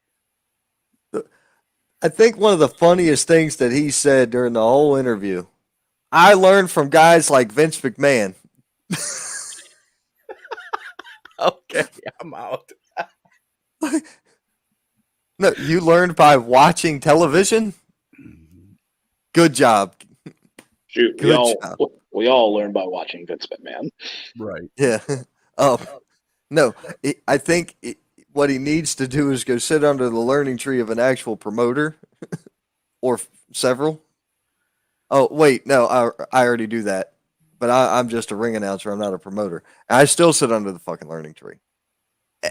I think one of the funniest things that he said during the whole interview, I learned from guys like Vince McMahon. Okay, I'm out. No, you learned by watching television? Good job. Shoot, Good job. we all learn by watching Vince McMahon. Right. Yeah. No, I think what he needs to do is go sit under the learning tree of an actual promoter or several. Oh, wait, no, I already do that. But I'm just a ring announcer. I'm not a promoter. I still sit under the fucking learning tree.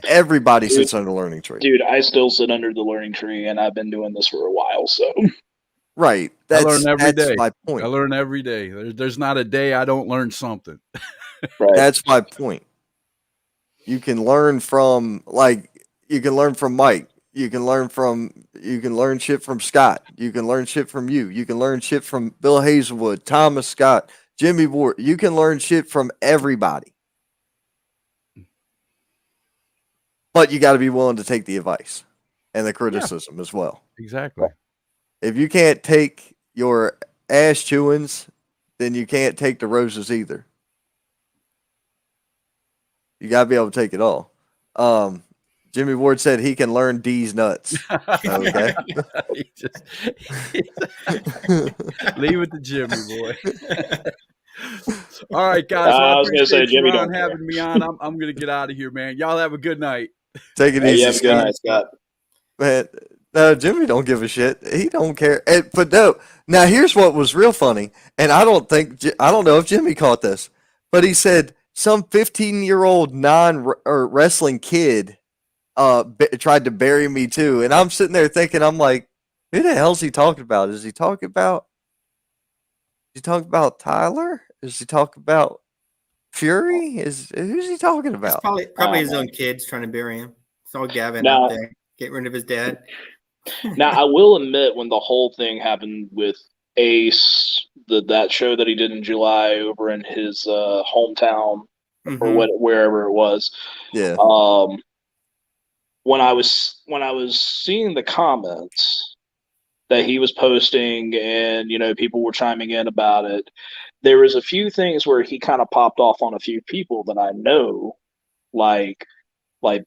Everybody sits under the learning tree. Dude, I still sit under the learning tree, and I've been doing this for a while, so. Right. I learn every that's day. my point. I learn every day. There's not a day I don't learn something. Right. That's my point. You can learn from Mike. You can learn shit from Scott. You can learn shit from you. You can learn shit from Bill Hazelwood, Thomas Scott, Jimmy Ward. You can learn shit from everybody. But you got to be willing to take the advice and the criticism as well. Exactly. If you can't take your ass chewings, then you can't take the roses either. You got to be able to take it all. Jimmy Ward said he can learn D's nuts. Okay. Leave it to Jimmy, boy. All right, guys. Well, I was going to say, Jimmy, Ron don't having me on. I'm going to get out of here, man. Y'all have a good night. Take it Hey, easy, you have a good Scott. night, Scott. Man, no, Jimmy don't give a shit. He don't care. But no, now here's what was real funny, and I don't know if Jimmy caught this, but he said some 15-year-old non-wrestling kid tried to bury me too, and I'm sitting there thinking, I'm like, who the hell's he talking about? Is he talking about Tyler? Is he talking about Fury? Who's he talking It's about? probably his own kids trying to bury him. Saw Gavin Now- out there get rid of his dad. Now, I will admit, when the whole thing happened with Ace, that show that he did in July over in his hometown or Mhm. wherever it was, Yeah. when I was seeing the comments that he was posting, and people were chiming in about it, there was a few things where he kind of popped off on a few people that I know, like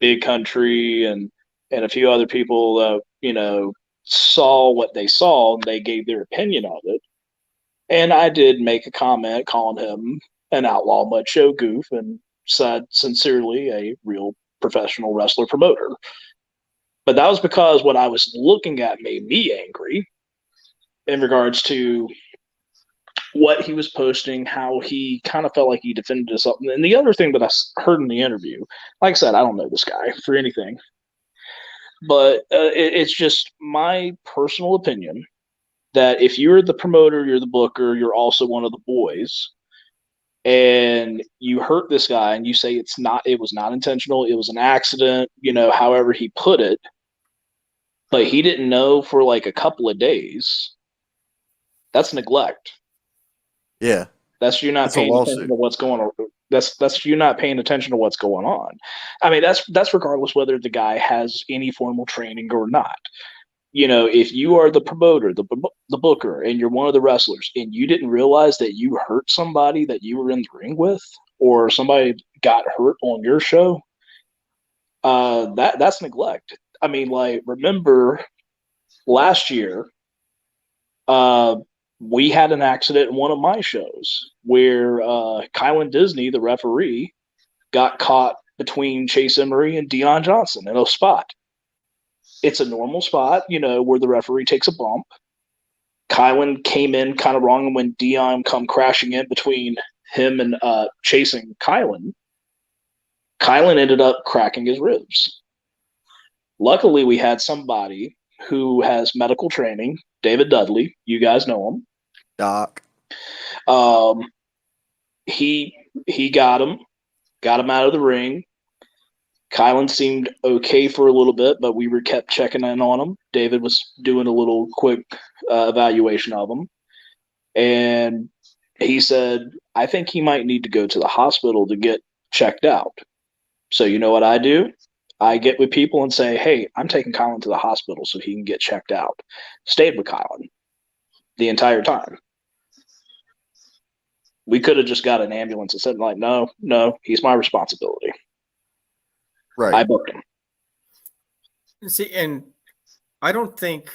Big Country and a few other people that saw what they saw and they gave their opinion of it. And I did make a comment calling him an outlaw mud show goof and said sincerely a real professional wrestler promoter. But that was because what I was looking at made me angry in regards to what he was posting, how he kind of felt like he defended something. And the other thing that I heard in the interview, like I said, I don't know this guy for anything, but it's just my personal opinion that if you're the promoter, you're the booker, you're also one of the boys, and you hurt this guy and you say it was not intentional, it was an accident, however he put it, but he didn't know for like a couple of days, that's neglect. Yeah. That's you not That's a paying lawsuit. attention to what's going on. That's you not paying attention to what's going on. I mean, that's regardless whether the guy has any formal training or not. If you are the promoter, the booker, and you're one of the wrestlers, and you didn't realize that you hurt somebody that you were in the ring with, or somebody got hurt on your show, that's neglect. I mean, like, remember last year, we had an accident in one of my shows where Kylan Disney, the referee, got caught between Chase Emery and Dion Johnson in a spot. It's a normal spot, where the referee takes a bump. Kylan came in kind of wrong, and when Dion come crashing in between him and chasing Kylan ended up cracking his ribs. Luckily, we had somebody who has medical training, David Dudley. You guys know him. Doc. He got him out of the ring. Kylan seemed okay for a little bit, but we were kept checking in on him. David was doing a little quick evaluation of him, and he said, I think he might need to go to the hospital to get checked out. So you know what I do? I get with people and say, hey, I'm taking Kylan to the hospital so he can get checked out. Stayed with Kylan the entire time. We could have just got an ambulance and said, like, no, he's my responsibility. Right. I booked him. See, and I don't think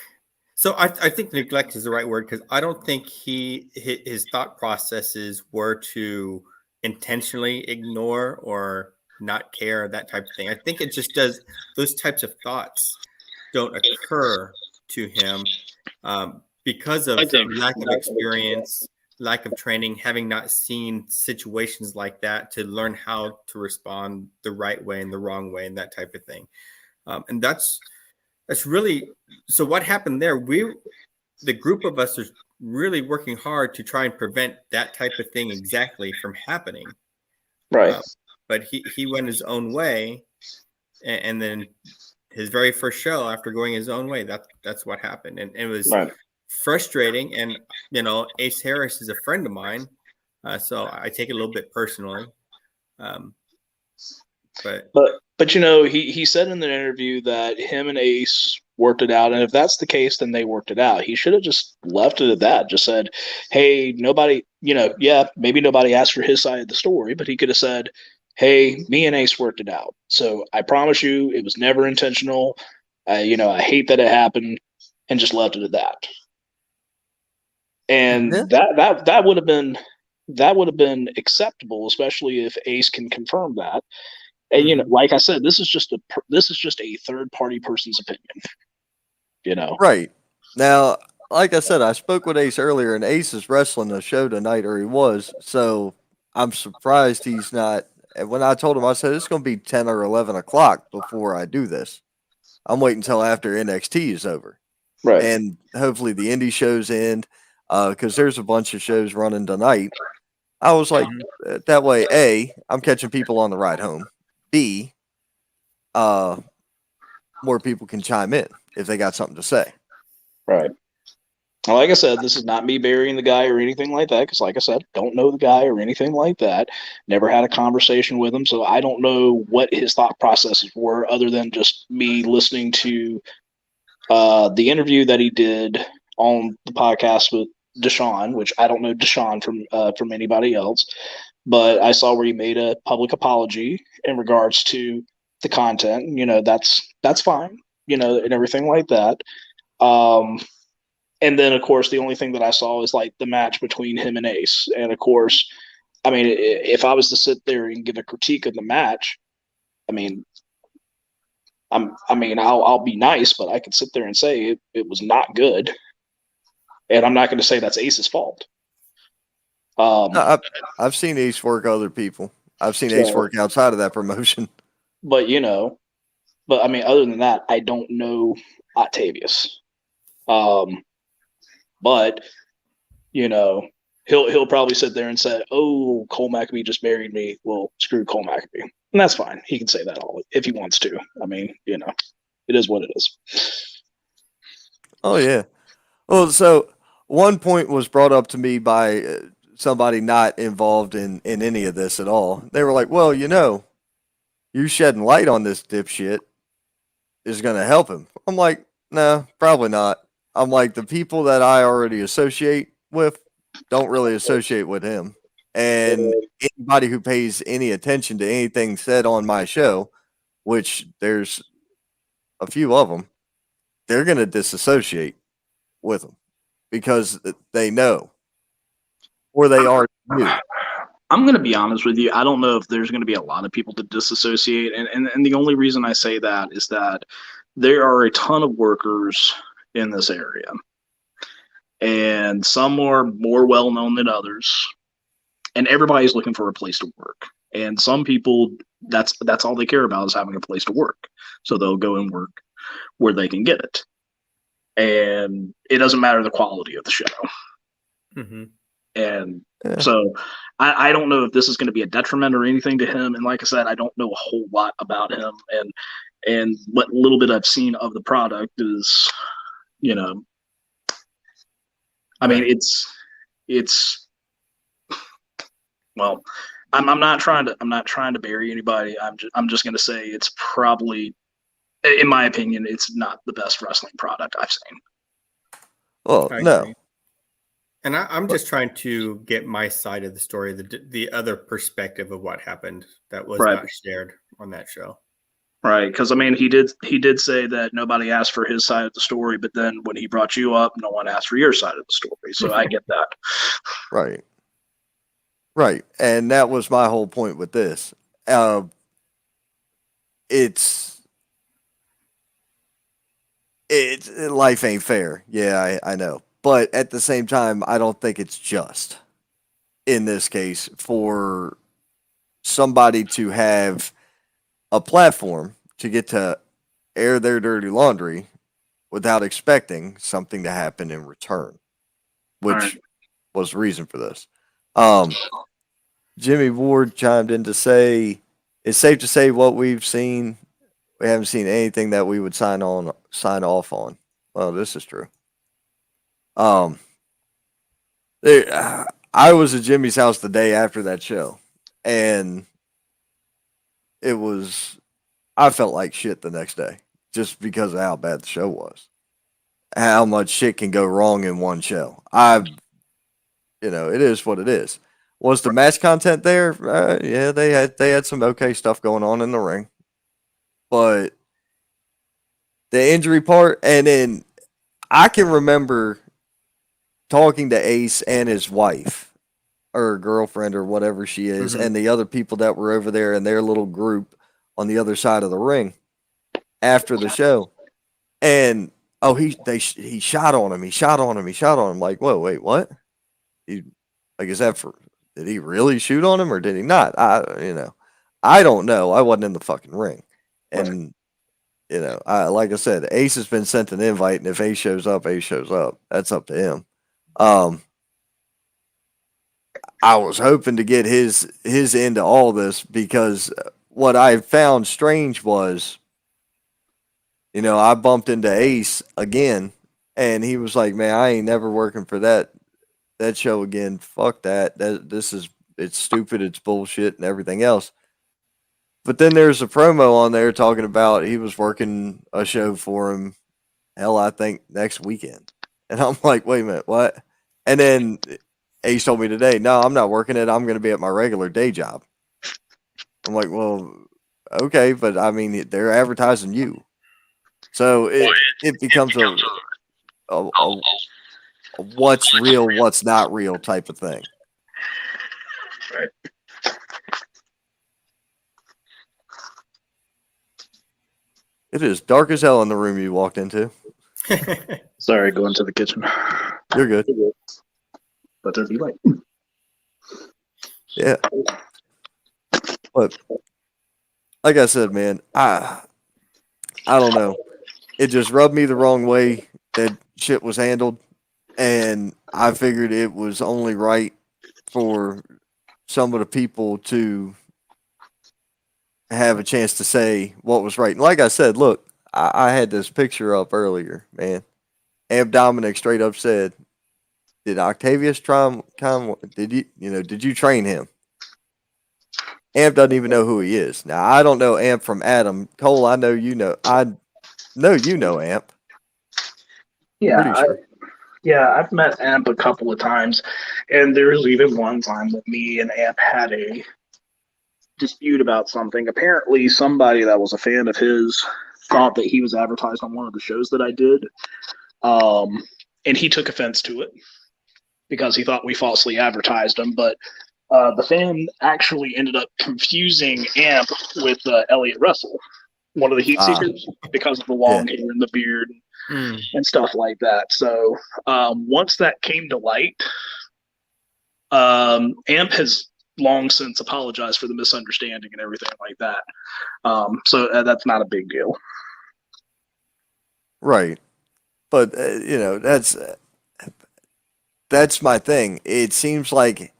so. I think neglect is the right word, because I don't think his thought processes were to intentionally ignore or not care, that type of thing. I think it just does. Those types of thoughts don't occur to him because of lack of experience, lack of training, having not seen situations like that to learn how to respond the right way and the wrong way and that type of thing. And that's really, so what happened there, the group of us is really working hard to try and prevent that type of thing exactly from happening. Right. But he went his own way, and then his very first show after going his own way, that's what happened. And it was frustrating. And, Ace Harris is a friend of mine, so I take it a little bit personally. But he said in the interview that him and Ace worked it out, and if that's the case, then they worked it out. He should have just left it at that. Just said, hey, nobody, maybe nobody asked for his side of the story, but he could have said, hey, me and Ace worked it out. So I promise you, it was never intentional. I hate that it happened, and just left it at that. And that would have been acceptable, especially if Ace can confirm that. And like I said, this is just a third party person's opinion. Right. Now, like I said, I spoke with Ace earlier, and Ace is wrestling the show tonight, or he was. So I'm surprised he's not. And when I told him, I said it's going to be 10 or 11 o'clock before I do this. I'm waiting until after NXT is over, right? And hopefully the indie shows end, because there's a bunch of shows running tonight. I was like, that way, A, I'm catching people on the ride home. B, more people can chime in if they got something to say. Right. Well, like I said, this is not me burying the guy or anything like that, because like I said, don't know the guy or anything like that. Never had a conversation with him, so I don't know what his thought processes were other than just me listening to the interview that he did on the podcast with Deshaun, which I don't know Deshaun from anybody else, but I saw where he made a public apology in regards to the content. That's fine, and everything like that. And then, of course, the only thing that I saw is like the match between him and Ace. And of course, I mean, if I was to sit there and give a critique of the match, I mean, I'll be nice, but I could sit there and say it was not good, and I'm not going to say that's Ace's fault. No, I've seen Ace work other people. I've seen Ace work outside of that promotion. But I mean, other than that, I don't know Octavius. But he'll probably sit there and say, "Oh, Cole McAfee just buried me." Well, screw Cole McAfee, and that's fine. He can say that all if he wants to. I mean, it is what it is. Oh yeah. Well, so one point was brought up to me by somebody not involved in any of this at all. They were like, "Well, you shedding light on this dipshit is going to help him." I'm like, "No, probably not." I'm like, the people that I already associate with don't really associate with him. And anybody who pays any attention to anything said on my show, which there's a few of them, they're going to disassociate with him because they know, or they are new. I'm going to be honest with you. I don't know if there's going to be a lot of people to disassociate. And the only reason I say that is that there are a ton of workers in this area. And some are more well known than others. And everybody's looking for a place to work. And some people, that's all they care about is having a place to work. So they'll go and work where they can get it. And it doesn't matter the quality of the show. Mm-hmm. And so I don't know if this is going to be a detriment or anything to him. And like I said, I don't know a whole lot about him. And what little bit I've seen of the product is, I mean, it's well, I'm not trying to bury anybody. I'm just going to say it's probably, in my opinion, it's not the best wrestling product I've seen. Well, no. And I'm just trying to get my side of the story, the other perspective of what happened that was not shared on that show. Right, because I mean, he did say that nobody asked for his side of the story, but then when he brought you up, no one asked for your side of the story. So I get that. Right, and that was my whole point with this. It's life ain't fair. Yeah, I know. But at the same time, I don't think it's just in this case for somebody to have a platform to get to air their dirty laundry without expecting something to happen in return, which was the reason for this. Jimmy Ward chimed in to say, it's safe to say what we've seen, we haven't seen anything that we would sign off on. Well, this is true. I was at Jimmy's house the day after that show, and I felt like shit the next day just because of how bad the show was. How much shit can go wrong in one show. It is what it is. Was the match content there? Yeah, they had some okay stuff going on in the ring. But the injury part, and then I can remember talking to Ace and his wife or girlfriend or whatever she is, and the other people that were over there in their little group on the other side of the ring after the show. And he shot on him. He shot on him. Like, whoa, wait, what? Did he really shoot on him or did he not? I don't know. I wasn't in the fucking ring. And like I said, Ace has been sent an invite, and if Ace shows up, Ace shows up. That's up to him. I was hoping to get his into all this because what I found strange was, I bumped into Ace again, and he was like, "Man, I ain't never working for that show again. Fuck that. It's stupid. It's bullshit and everything else." But then there's a promo on there talking about he was working a show for him. Hell, I think next weekend. And I'm like, wait a minute, what? And then Ace told me today, no, I'm not working it. I'm going to be at my regular day job. I'm like, well, okay, but I mean, they're advertising you. So it becomes what's real, what's not real type of thing. Right. It is dark as hell in the room you walked into. Sorry, going to the kitchen. You're good. But there'd be light. Yeah. But like I said, man, I don't know. It just rubbed me the wrong way that shit was handled. And I figured it was only right for some of the people to have a chance to say what was right. And like I said, look, I had this picture up earlier, man. Amp Dominic straight up said, "Did Octavius did you train him?" Amp doesn't even know who he is. Now I don't know Amp from Adam. Cole, I know you know. I know you know Amp. Yeah, Pretty sure. I've met Amp a couple of times, and there was even one time that me and Amp had a dispute about something. Apparently, somebody that was a fan of his thought that he was advertised on one of the shows that I did, and he took offense to it because he thought we falsely advertised him. But the fan actually ended up confusing Amp with Elliot Russell, one of the Heat Seekers, because of the long hair and the beard and stuff like that. So once that came to light, Amp has long since apologized for the misunderstanding and everything like that. So that's not a big deal. Right. But that's my thing. It seems like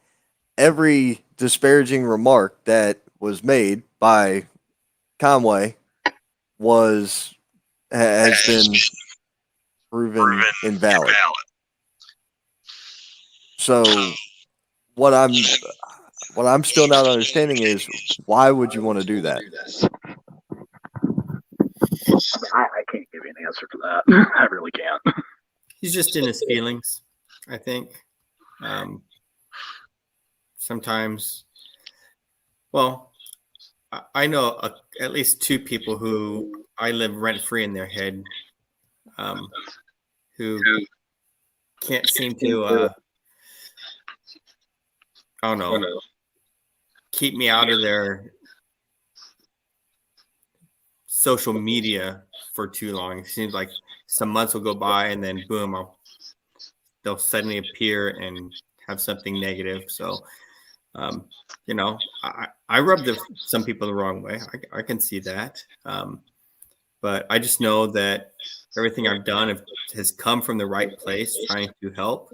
every disparaging remark that was made by Conway has been proven invalid. So what I'm still not understanding is, why would you want to do that? I can't give you an answer for that. I really can't. He's just in his feelings, I think. Sometimes, well, I know at least two people who I live rent-free in their head, who can't seem to, I don't know, keep me out of their social media for too long. It seems like some months will go by and then boom, they'll suddenly appear and have something negative. So, I rub some people the wrong way. I can see that. But I just know that everything I've done has come from the right place, trying to help.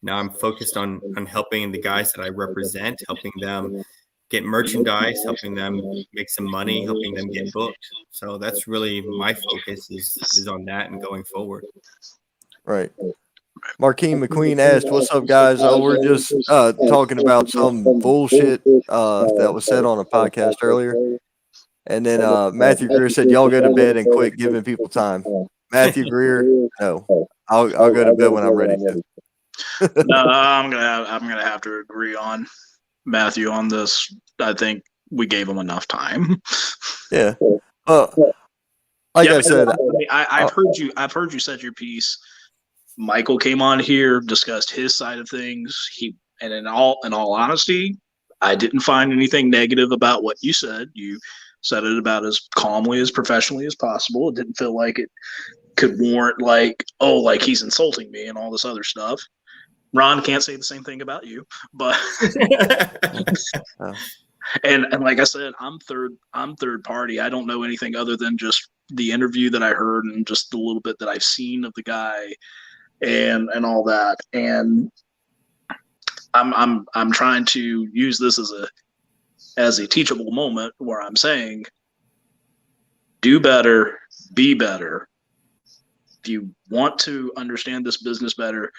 Now I'm focused on helping the guys that I represent, helping them get merchandise, helping them make some money, helping them get booked. So that's really my focus is on that and going forward. Right. Marquine McQueen asked, "What's up, guys? Oh, we're just talking about some bullshit that was said on a podcast earlier." And then Matthew Greer said, "Y'all go to bed and quit giving people time." Matthew Greer, no, I'll go to bed when I'm ready to. No, I'm gonna have to agree on Matthew on this. I think we gave him enough time. Yeah. I said, I've heard you said your piece. Michael came on here, discussed his side of things. And in all honesty, I didn't find anything negative about what you said. You said it about as calmly, as professionally as possible. It didn't feel like it could warrant like he's insulting me and all this other stuff. Ron can't say the same thing about you, but and like I said, I'm third party. I don't know anything other than just the interview that I heard and just the little bit that I've seen of the guy and all that. And I'm trying to use this as a teachable moment where I'm saying, do better, be better. If you want to understand this business better,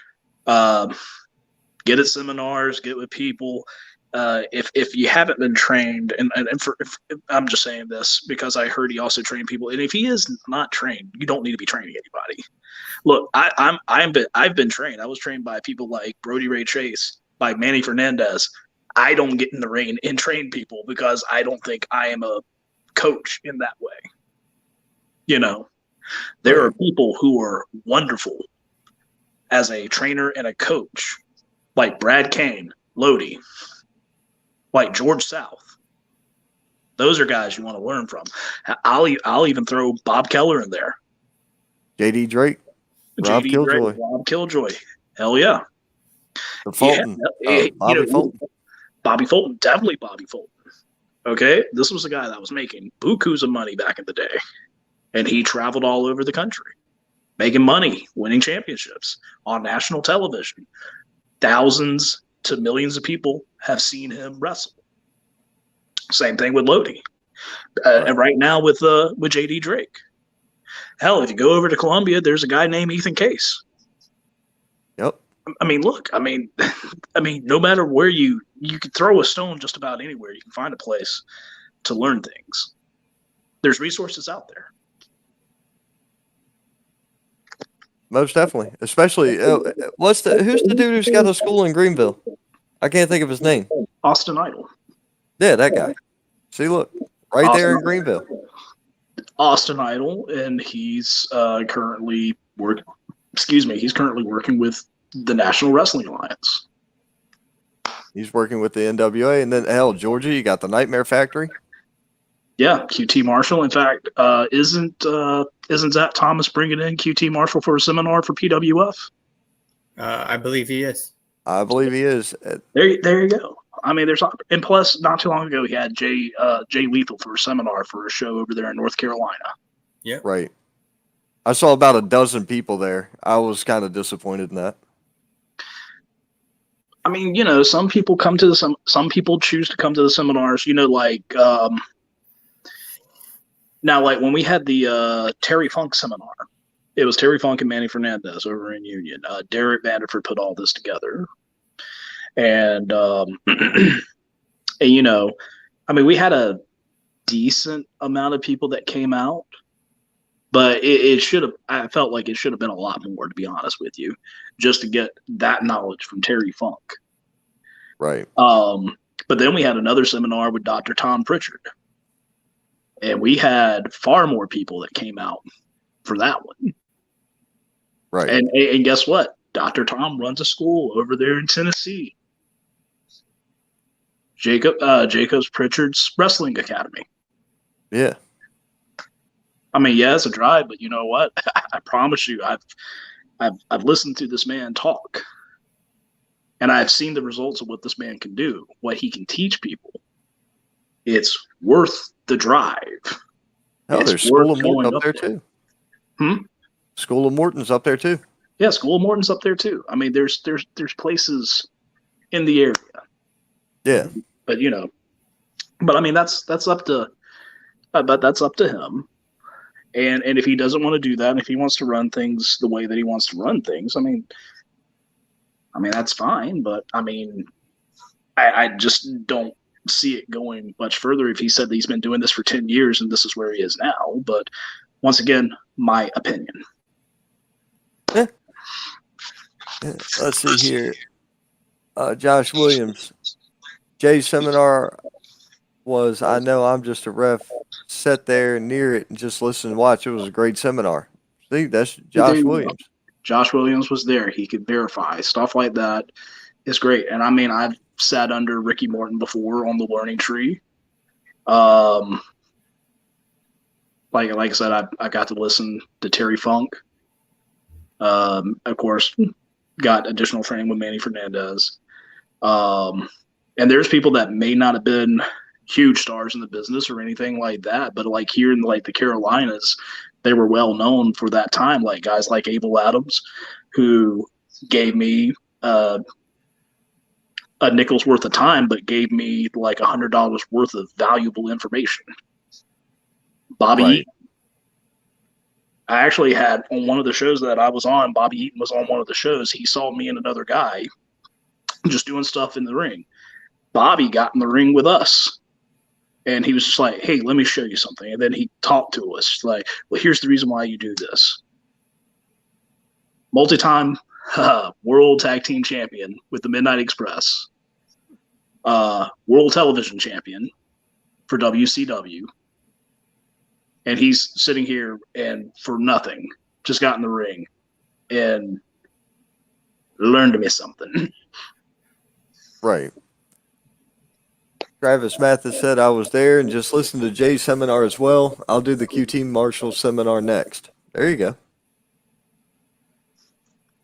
get at seminars, get with people. If you haven't been trained, and if I'm just saying this because I heard he also trained people, and if he is not trained, you don't need to be training anybody. Look, I've been trained. I was trained by people like Brody Ray Chase, by Manny Fernandez. I don't get in the ring and train people because I don't think I am a coach in that way. There are people who are wonderful as a trainer and a coach, like Brad Kane, Lodi, like George South. Those are guys you want to learn from. I'll even throw Bob Keller in there. JD Drake, Rob JD Killjoy, Drake, Rob Killjoy. Hell yeah. the Fulton, Bobby Fulton. Bobby Fulton, definitely Bobby Fulton. Okay, this was a guy that was making bukus of money back in the day, and he traveled all over the country, making money, winning championships on national television. Thousands to millions of people have seen him wrestle. Same thing with Lodi, and right now with JD Drake. Hell, if you go over to Columbia, there's a guy named Ethan Case. Yep. I mean, look, I mean, no matter where you can throw a stone just about anywhere, you can find a place to learn things. There's resources out there. Most definitely. Especially, who's the dude who's got a school in Greenville? I can't think of his name. Austin Idol. Yeah, that guy. See, look, right Austin there in Idol. Greenville. Austin Idol, and he's currently working with the National Wrestling Alliance. He's working with the NWA, and then hell, Georgia, you got the Nightmare Factory. Yeah, QT Marshall. In fact, isn't Zach Thomas bringing in QT Marshall for a seminar for PWF? I believe he is. I believe he is. There you go. I mean, and plus, not too long ago, he had Jay Lethal for a seminar for a show over there in North Carolina. Yeah. Right. I saw about a dozen people there. I was kind of disappointed in that. I mean, some people some people choose to come to the seminars. Now, like when we had the Terry Funk seminar, it was Terry Funk and Manny Fernandez over in Union. Derek Vanderford put all this together. And, I mean, we had a decent amount of people that came out, but I felt like it should have been a lot more, to be honest with you, just to get that knowledge from Terry Funk. Right. But then we had another seminar with Dr. Tom Pritchard, and we had far more people that came out for that one. Right. And guess what? Dr. Tom runs a school over there in Tennessee. Jacobs Pritchard's Wrestling Academy. Yeah. I mean, yeah, it's a drive, but you know what? I promise you, I've listened to this man talk, and I've seen the results of what this man can do, what he can teach people. It's worth the drive. Hell, there's School of Morton up there too. School of Morton's up there too. Yeah, School of Morton's up there too. I mean, there's places in the area. Yeah. But I mean that's up to him. And if he doesn't want to do that, and if he wants to run things the way that he wants to run things, I mean that's fine. But I mean, I just don't see it going much further if he said that he's been doing this for 10 years and this is where he is now. But once again, my opinion. Yeah. Let's see here. Josh Williams. Jay's seminar was, I know I'm just a ref, sat there near it and just listen and watch. It was a great seminar. See, that's Josh Williams. Josh Williams was there. He could verify. Stuff like that is great. And I mean, I've sat under Ricky Morton before on the learning tree. Like I said, I got to listen to Terry Funk. Of course, got additional training with Manny Fernandez. And there's people that may not have been huge stars in the business or anything like that, but like here in like the Carolinas, they were well known for that time. Like guys like Abel Adams, who gave me a nickel's worth of time, but gave me like $100 worth of valuable information. Bobby Right. Eaton. I actually had on one of the shows that I was on, Bobby Eaton was on one of the shows. He saw me and another guy just doing stuff in the ring. Bobby got in the ring with us, and he was just like, hey, let me show you something. And then he talked to us like, well, here's the reason why you do this. Multi-time world tag team champion with the Midnight Express, world television champion for WCW. And he's sitting here and for nothing, just got in the ring and learned me something. Right. Travis Mathis said I was there and just listened to Jay's seminar as well. I'll do the QT Marshall seminar next. There you go.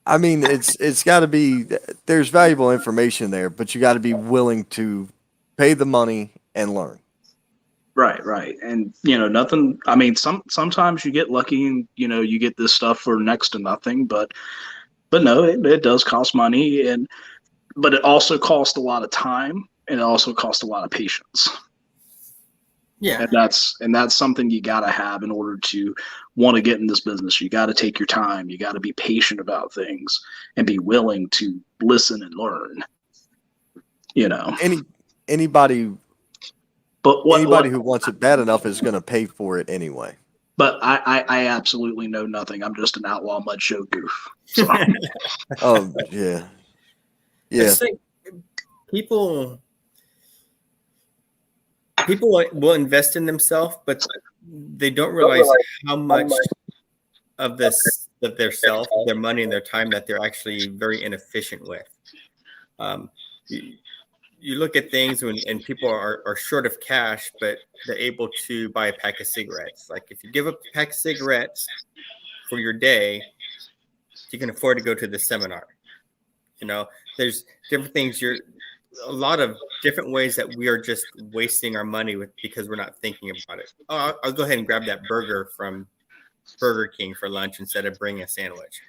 I mean, it's got to be, there's valuable information there, but you got to be willing to pay the money and learn. Right. And nothing. I mean, sometimes you get lucky and you get this stuff for next to nothing, but no, it does cost money, but it also costs a lot of time, and it also costs a lot of patience. Yeah. And that's something you got to have in order to want to get in this business. You got to take your time. You got to be patient about things and be willing to listen and learn. Anybody But anybody who wants it bad enough is going to pay for it anyway. But I absolutely know nothing. I'm just an outlaw mud show goof. So. Oh yeah, I yeah. just think people will invest in themselves, but they don't realize how much of their self, their money, and their time that they're actually very inefficient with. You look at things and people are short of cash, but they're able to buy a pack of cigarettes. Like if you give up a pack of cigarettes for your day, you can afford to go to the seminar. There's different things. A lot of different ways that we are just wasting our money with because we're not thinking about it. Oh, I'll go ahead and grab that burger from Burger King for lunch instead of bringing a sandwich.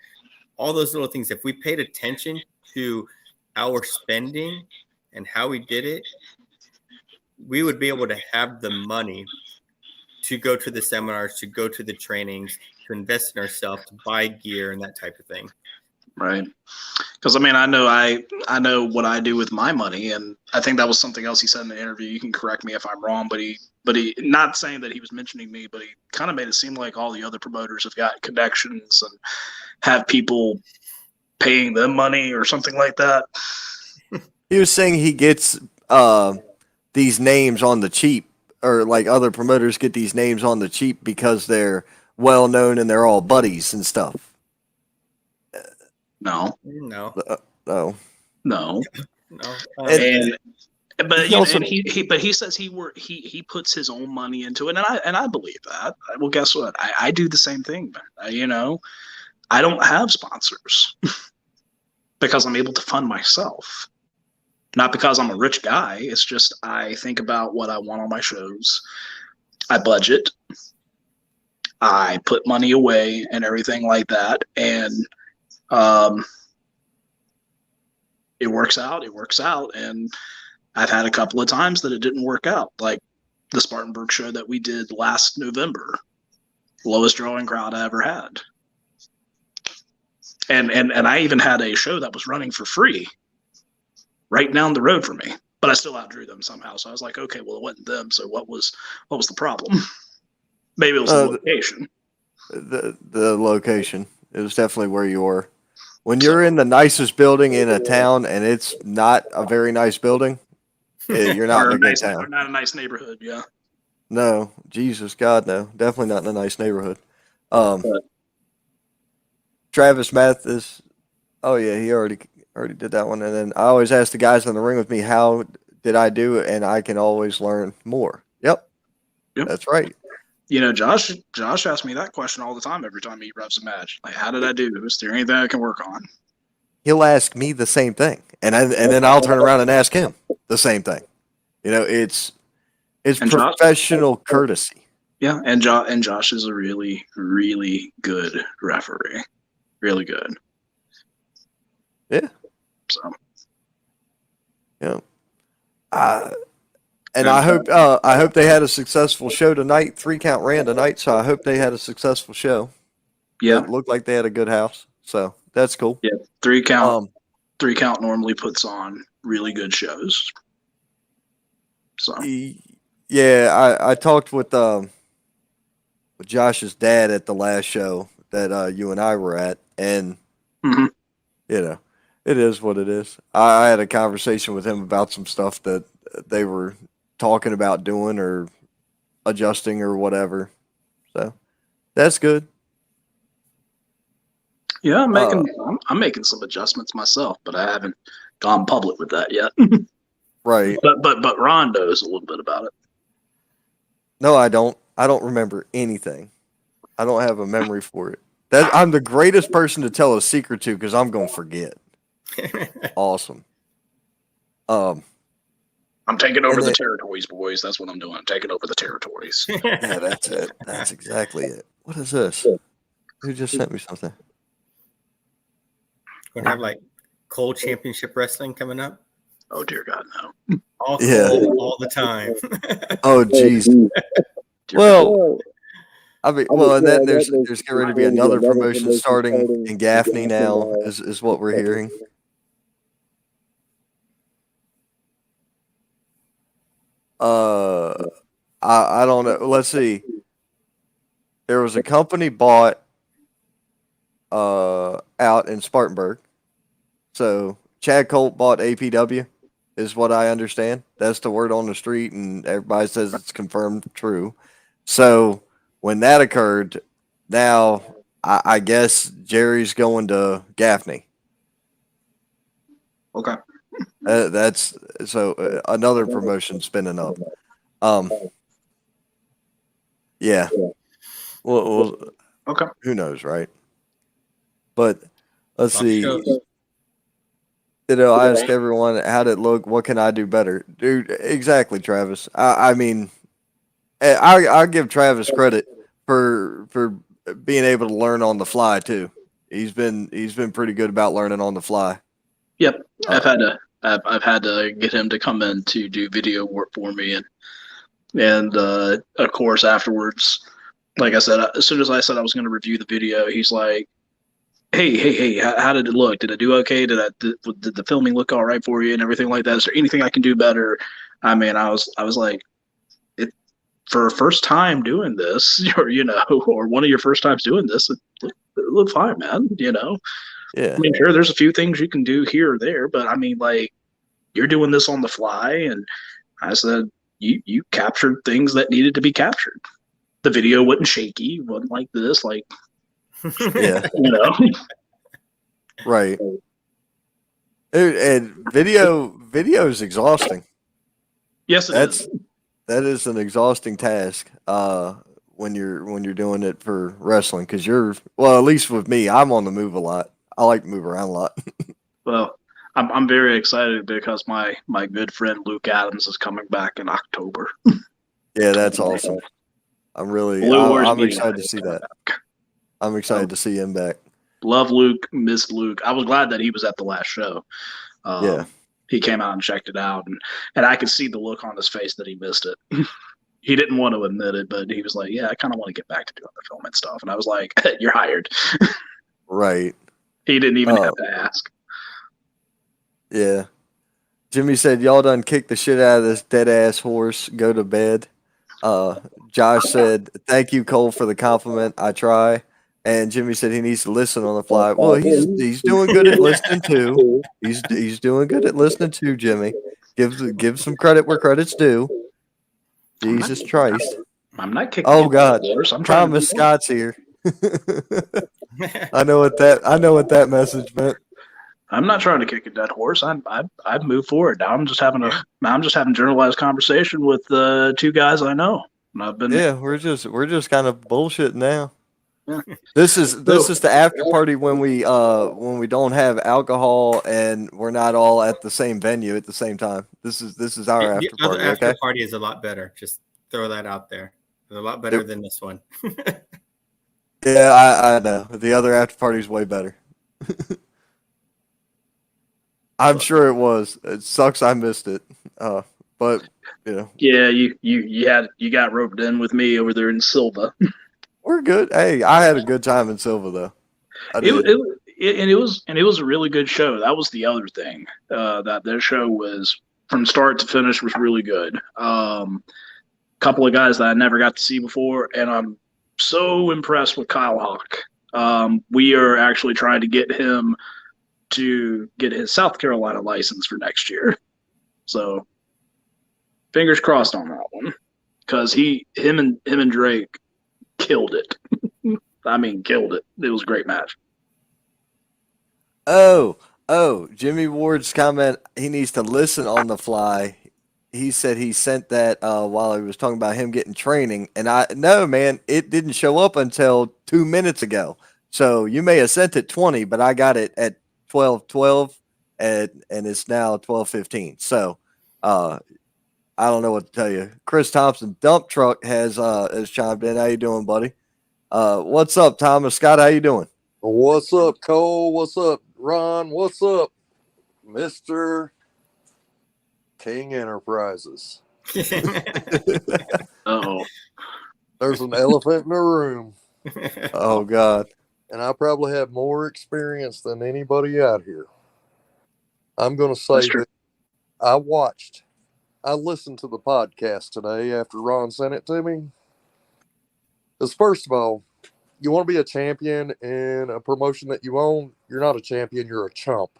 All those little things. If we paid attention to our spending and how we did it, we would be able to have the money to go to the seminars, to go to the trainings, to invest in ourselves, to buy gear and that type of thing. Right. Because I know what I do with my money, and I think that was something else he said in the interview. You can correct me if I'm wrong, but he not saying that he was mentioning me, but he kind of made it seem like all the other promoters have got connections and have people paying them money or something like that. He was saying he gets these names on the cheap, or like other promoters get these names on the cheap because they're well known and they're all buddies and stuff. No. No. No. And he also, but he says he puts his own money into it, and I believe that. Well, guess what? I do the same thing. I don't have sponsors because I'm able to fund myself. Not because I'm a rich guy. It's just I think about what I want on my shows. I budget. I put money away and everything like that, and it works out. And I've had a couple of times that it didn't work out, like the Spartanburg show that we did last November, lowest drawing crowd I ever had. And I even had a show that was running for free right down the road from me, but I still outdrew them somehow. So I was like, okay, well, it wasn't them. So what was the problem? Maybe it was the location. The location. It was definitely where you were. When you're in the nicest building in a town and it's not a very nice building, you're not in a good town. Or not a nice neighborhood, yeah. No, Jesus, God, no. Definitely not in a nice neighborhood. Travis Mathis, oh yeah, he already did that one. And then I always ask the guys in the ring with me, how did I do it? And I can always learn more. Yep. That's right. Josh asks me that question all the time every time he revs a match. Like, how did I do? Is there anything I can work on? He'll ask me the same thing, and then I'll turn around and ask him the same thing. It's professional courtesy. Yeah, and Josh is a really, really good referee. Really good. Yeah. So. Yeah. And I hope they had a successful show tonight. 3 count ran tonight, so I hope they had a successful show. Yeah, it looked like they had a good house, so that's cool. Yeah, 3 count. 3 count normally puts on really good shows. So yeah, I talked with Josh's dad at the last show that you and I were at, and it is what it is. I had a conversation with him about some stuff that they were talking about doing or adjusting or whatever. So that's good. Yeah, I'm making some adjustments myself, but I haven't gone public with that yet. Right. But Ron knows a little bit about it. No, I don't. I don't remember anything. I don't have a memory for it. That I'm the greatest person to tell a secret to because I'm gonna forget. Awesome. I'm taking over And the then- territories, boys. That's what I'm doing. I'm taking over the territories. Yeah, that's it. That's exactly it. What is this? Who just sent me something? We're gonna have like Cold Championship Wrestling coming up. Oh dear God, no. All Yeah. cold, all the time. Oh, jeez. Well, I mean, well, and then there's getting ready to be another promotion starting in Gaffney now, is what we're hearing. I don't know. Let's see. There was a company bought out in Spartanburg. So Chad Colt bought APW, is what I understand. That's the word on the street, and everybody says it's confirmed true. So when that occurred, now I guess Jerry's going to Gaffney. Okay. That's so another promotion spinning up. Yeah. Well, Okay. who knows, right? But let's see. You know, I ask everyone, how did it look? What can I do better? Dude, exactly, Travis. I mean, I give Travis credit for being able to learn on the fly too. He's been pretty good about learning on the fly. Yep. I've had to get him to come in to do video work for me, and of course afterwards, like I said, as soon as I said I was going to review the video, he's like, hey, how did it look? Did I do okay? Did the filming look all right for you and everything like that? Is there anything I can do better? I mean, I was like, it for a first time doing this, or one of your first times doing this, it looked fine, man. Yeah. I mean, sure, there's a few things you can do here or there, but I mean, like, you're doing this on the fly, and I said you captured things that needed to be captured. The video wasn't shaky, wasn't like this, like, Yeah. Right. And video is exhausting. Yes, it is. That is an exhausting task when you're doing it for wrestling, because at least with me, I'm on the move a lot. I like to move around a lot. Well, I'm very excited because my good friend Luke Adams is coming back in October. Yeah, that's awesome. I'm excited to see that. I'm excited to see him back. Love Luke, miss Luke. I was glad that he was at the last show. Yeah. He came out and checked it out, and I could see the look on his face that he missed it. He didn't want to admit it, but he was like, yeah, I kind of want to get back to doing the film and stuff. And I was like, you're hired. Right. He didn't even have to ask. Yeah. Jimmy said, y'all done kicked the shit out of this dead ass horse. Go to bed. Josh said, thank you, Cole, for the compliment. I try. And Jimmy said he needs to listen on the fly. Well, he's doing good at listening too. He's doing good at listening too, Jimmy. Give some credit where credit's due. Jesus Christ. I'm not kicking. Oh God. Horse. I'm trying Thomas Scott's here. I know what that message meant. I'm not trying to kick a dead horse. I've moved forward. Now I'm just having generalized conversation with two guys I know. And I've been we're just kind of bullshitting now. Yeah. This is the after party when we don't have alcohol and we're not all at the same venue at the same time. This is our after The other party. after Okay. party is a lot better. Just throw that out there. It's a lot better than this one. Yeah, I know. The other after party is way better. I'm sure it was. It sucks I missed it. But Yeah, you got roped in with me over there in Silva. we're good. Hey, I had a good time in Silva though. It was a really good show. That was the other thing. That their show was from start to finish was really good. Couple of guys that I never got to see before, and I'm so impressed with Kyle Hawk. We are actually trying to get him to get his South Carolina license for next year. So fingers crossed on that one, because him and Drake killed it. I mean, killed it. It was a great match. Jimmy Ward's comment, he needs to listen on the fly. He said he sent that while he was talking about him getting training. And no, man, it didn't show up until 2 minutes ago. So you may have sent it 20, but I got it at 12:12 and it's now 12:15. So I don't know what to tell you. Chris Thompson, dump truck has chimed in. How you doing, buddy? What's up, Thomas Scott? How you doing? What's up, Cole? What's up, Ron? What's up, Mr. King Enterprises? Oh, There's an elephant in the room, Oh God. and I probably have more experience than anybody out here. I'm going to say That's true. that I listened to the podcast today after Ron sent it to me. Because first of all, you want to be a champion in a promotion that you own, you're not a champion, you're a chump.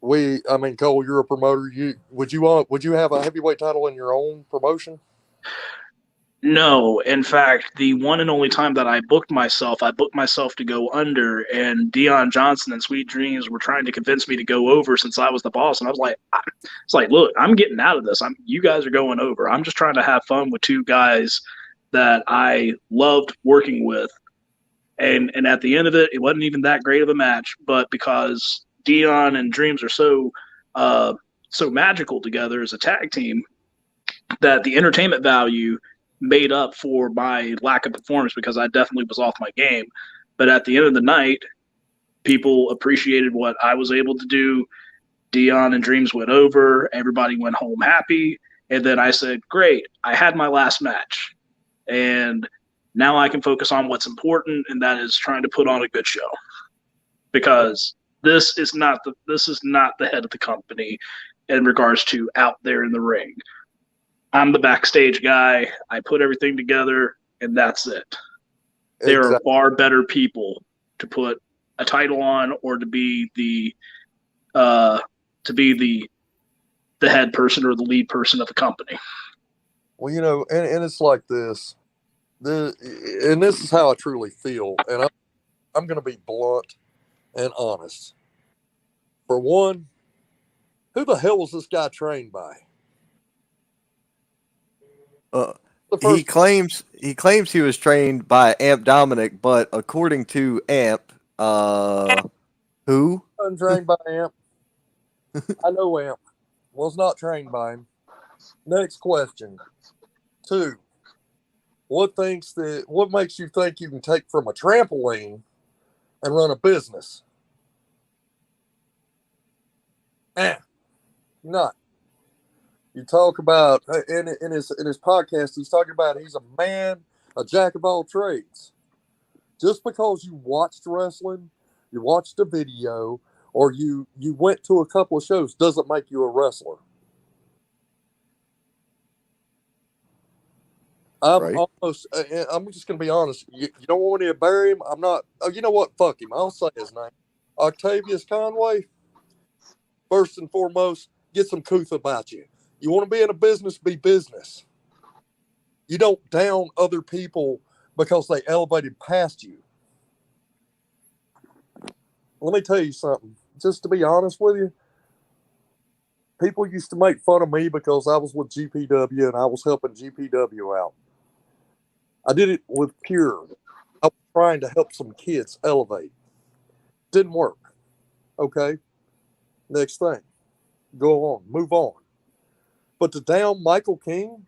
Cole, you're a promoter. Would you have a heavyweight title in your own promotion? No, in fact, the one and only time that I booked myself to go under, and Dion Johnson and Sweet Dreams were trying to convince me to go over since I was the boss, and I was like, look, I'm getting out of this. You guys are going over. I'm just trying to have fun with two guys that I loved working with, and at the end of it, it wasn't even that great of a match, but because Dion and Dreams are so magical together as a tag team, that the entertainment value made up for my lack of performance, because I definitely was off my game. But at the end of the night, people appreciated what I was able to do. Dion and Dreams went over. Everybody went home happy. And then I said, great, I had my last match. And now I can focus on what's important, and that is trying to put on a good show. Because this is not the head of the company in regards to out there in the ring. I'm the backstage guy. I put everything together, and that's it. There are far better people to put a title on, or to be the head person or the lead person of the company. Well, and it's like this. And this is how I truly feel, and I'm going to be blunt and honest. For one, who the hell was this guy trained by? He claims he was trained by Amp Dominic, but according to Amp, who? Untrained by Amp. I know Amp was not trained by him. Next question. 2. What makes you think you can take from a trampoline and run a business? Not. You talk about in his podcast, he's talking about he's a man, a jack of all trades. Just because you watched wrestling, you watched a video, or you went to a couple of shows doesn't make you a wrestler. I'm just going to be honest. You don't want me to bury him? I'm not. Oh, you know what? Fuck him. I'll say his name. Octavius Conway. First and foremost, get some couth about you. You want to be in a business, be business. You don't down other people because they elevated past you. Let me tell you something. Just to be honest with you, people used to make fun of me because I was with GPW and I was helping GPW out. I did it with pure. I was trying to help some kids elevate. Didn't work. Okay. Next thing. Go on. Move on. But to down Michael King,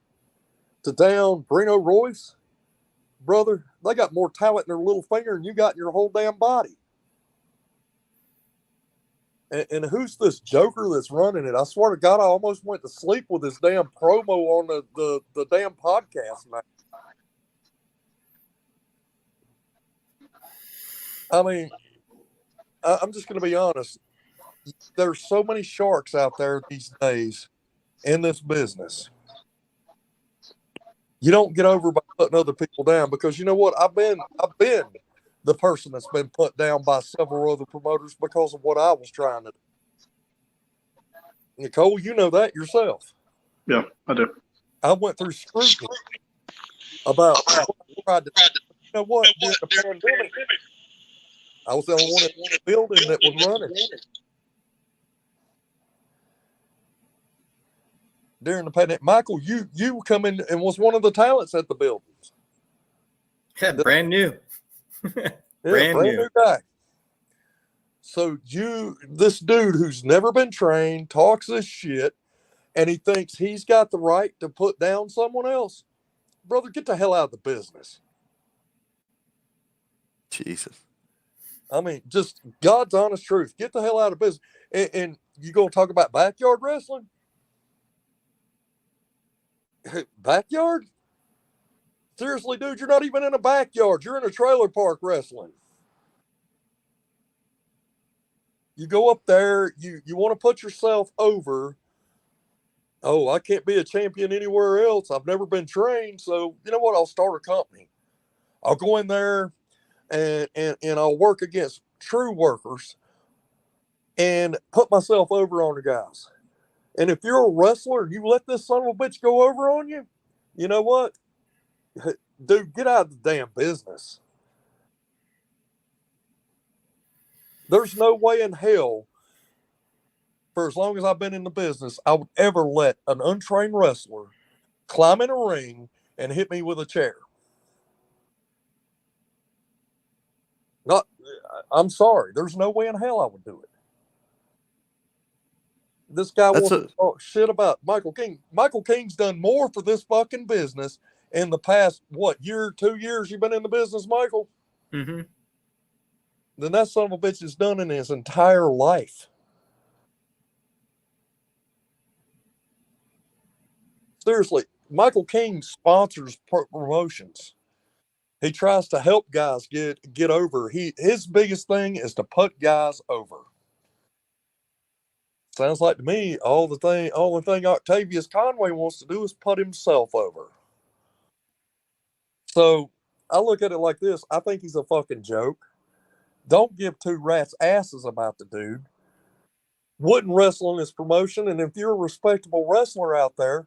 to down Brino Royce, brother, they got more talent in their little finger than you got in your whole damn body. And who's this joker that's running it? I swear to God, I almost went to sleep with this damn promo on the damn podcast, man. I mean, I'm just going to be honest. There's so many sharks out there these days in this business. You don't get over by putting other people down, because you know what? I've been the person that's been put down by several other promoters because of what I was trying to do. Nicole, you know that yourself. Yeah, I do. I went through scrutiny about what I tried to do. know what? During the pandemic, I was the only one in the building that was running. During the pandemic, Michael, you come in and was one of the talents at the buildings. Yeah, brand new. Yeah, Brand new. new guy. So this dude who's never been trained, talks this shit, and he thinks he's got the right to put down someone else. Brother, get the hell out of the business. Jesus. I mean, just God's honest truth. Get the hell out of business. And you gonna talk about backyard wrestling? Backyard? Seriously, dude, you're not even in a backyard. You're in a trailer park wrestling. You go up there, you want to put yourself over. Oh, I can't be a champion anywhere else. I've never been trained. So you know what? I'll start a company. I'll go in there and I'll work against true workers and put myself over on the guys. And if you're a wrestler, you let this son of a bitch go over on you, you know what? Dude, get out of the damn business. There's no way in hell, for as long as I've been in the business, I would ever let an untrained wrestler climb in a ring and hit me with a chair. I'm sorry. There's no way in hell I would do it. This guy wants to talk shit about Michael King. Michael King's done more for this fucking business in the past, 2 years you've been in the business, Michael? Mm-hmm. Then that son of a bitch has done in his entire life. Seriously, Michael King sponsors promotions. He tries to help guys get over. His biggest thing is to put guys over. Sounds like to me, only thing Octavius Conway wants to do is put himself over. So I look at it like this. I think he's a fucking joke. Don't give two rats' asses about the dude. Wouldn't wrestle in his promotion. And if you're a respectable wrestler out there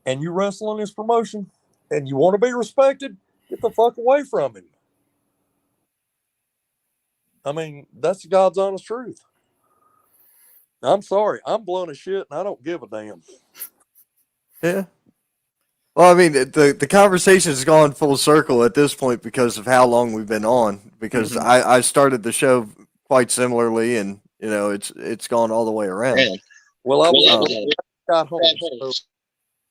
and you wrestle in his promotion and you want to be respected, get the fuck away from him. I mean, that's God's honest truth. I'm sorry. I'm blowing a shit and I don't give a damn. Yeah. Well, I mean, the conversation has gone full circle at this point because of how long we've been on. Because I started the show quite similarly, and you know, it's gone all the way around. Well, I got home. So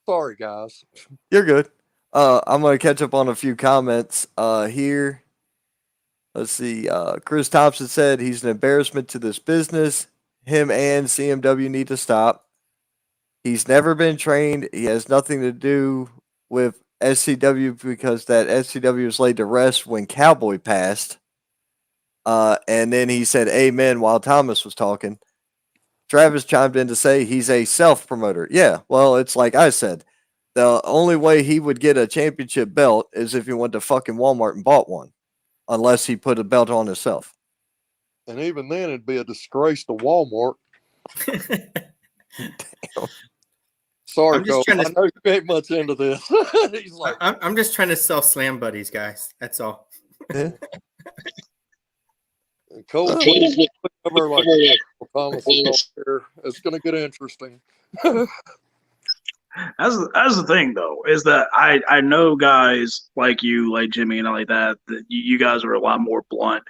sorry, guys. You're good. I'm gonna catch up on a few comments here. Let's see. Chris Thompson said he's an embarrassment to this business. Him and CMW need to stop. He's never been trained. He has nothing to do with SCW because that SCW was laid to rest when Cowboy passed. And then he said amen while Thomas was talking. Travis chimed in to say he's a self-promoter. Yeah, well, it's like I said. The only way he would get a championship belt is if he went to fucking Walmart and bought one. Unless he put a belt on himself. And even then, it'd be a disgrace to Walmart. Damn. Sorry, Cole. I know you ain't much into this. He's like, I'm just trying to sell Slam Buddies, guys. That's all. Yeah. Cole, over like Thomas here. It's going to get interesting. That's the thing, though, is that I know guys like you, like Jimmy, and like that you guys are a lot more blunt,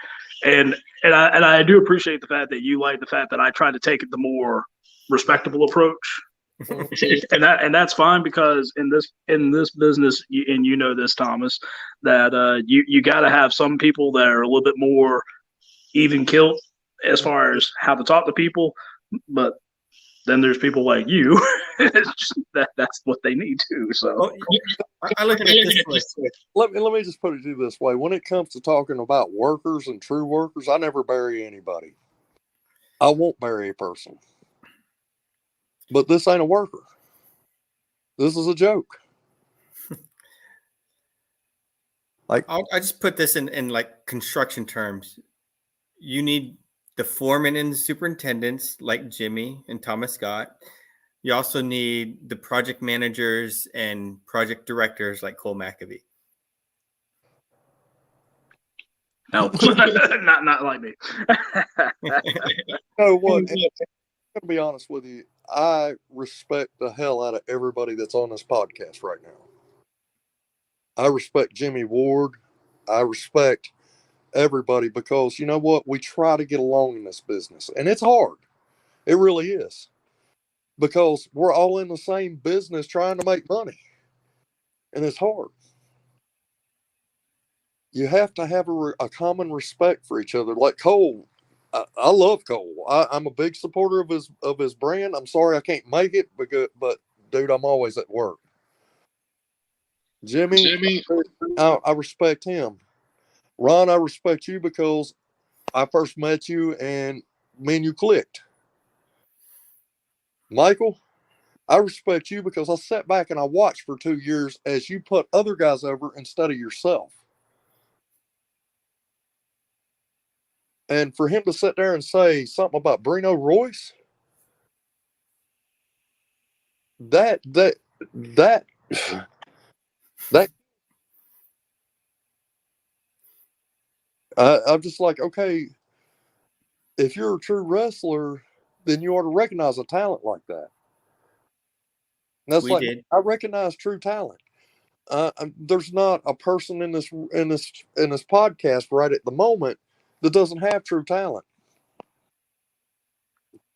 and I do appreciate the fact that you like the fact that I try to take the more respectable approach, and that's fine because in this business, and you know this, Thomas, that you got to have some people that are a little bit more even killed as far as how to talk to people, but then there's people like you. That's what they need too. So I look at it this way. Let me just put it to you this way. When it comes to talking about workers and true workers, I never bury anybody. I won't bury a person. But this ain't a worker. This is a joke. I just put this in like construction terms. You need the foreman and the superintendents like Jimmy and Thomas Scott. You also need the project managers and project directors like Cole McAvee. No, not like me. You know what? And I'm gonna be honest with you. I respect the hell out of everybody that's on this podcast right now. I respect Jimmy Ward. I respect everybody because you know what? We try to get along in this business, and it's hard. It really is because we're all in the same business trying to make money, and it's hard. You have to have a common respect for each other. Like Cole, I love Cole. I'm a big supporter of his brand. I'm sorry I can't make it, but dude, I'm always at work. Jimmy, I respect him. Ron, I respect you because I first met you and me and you clicked. Michael, I respect you because I sat back and I watched for 2 years as you put other guys over instead of yourself. And for him to sit there and say something about Brino Royce, that I'm just like, okay, if you're a true wrestler, then you ought to recognize a talent like that. And that's We like did. I recognize true talent. There's not a person in this podcast right at the moment that doesn't have true talent.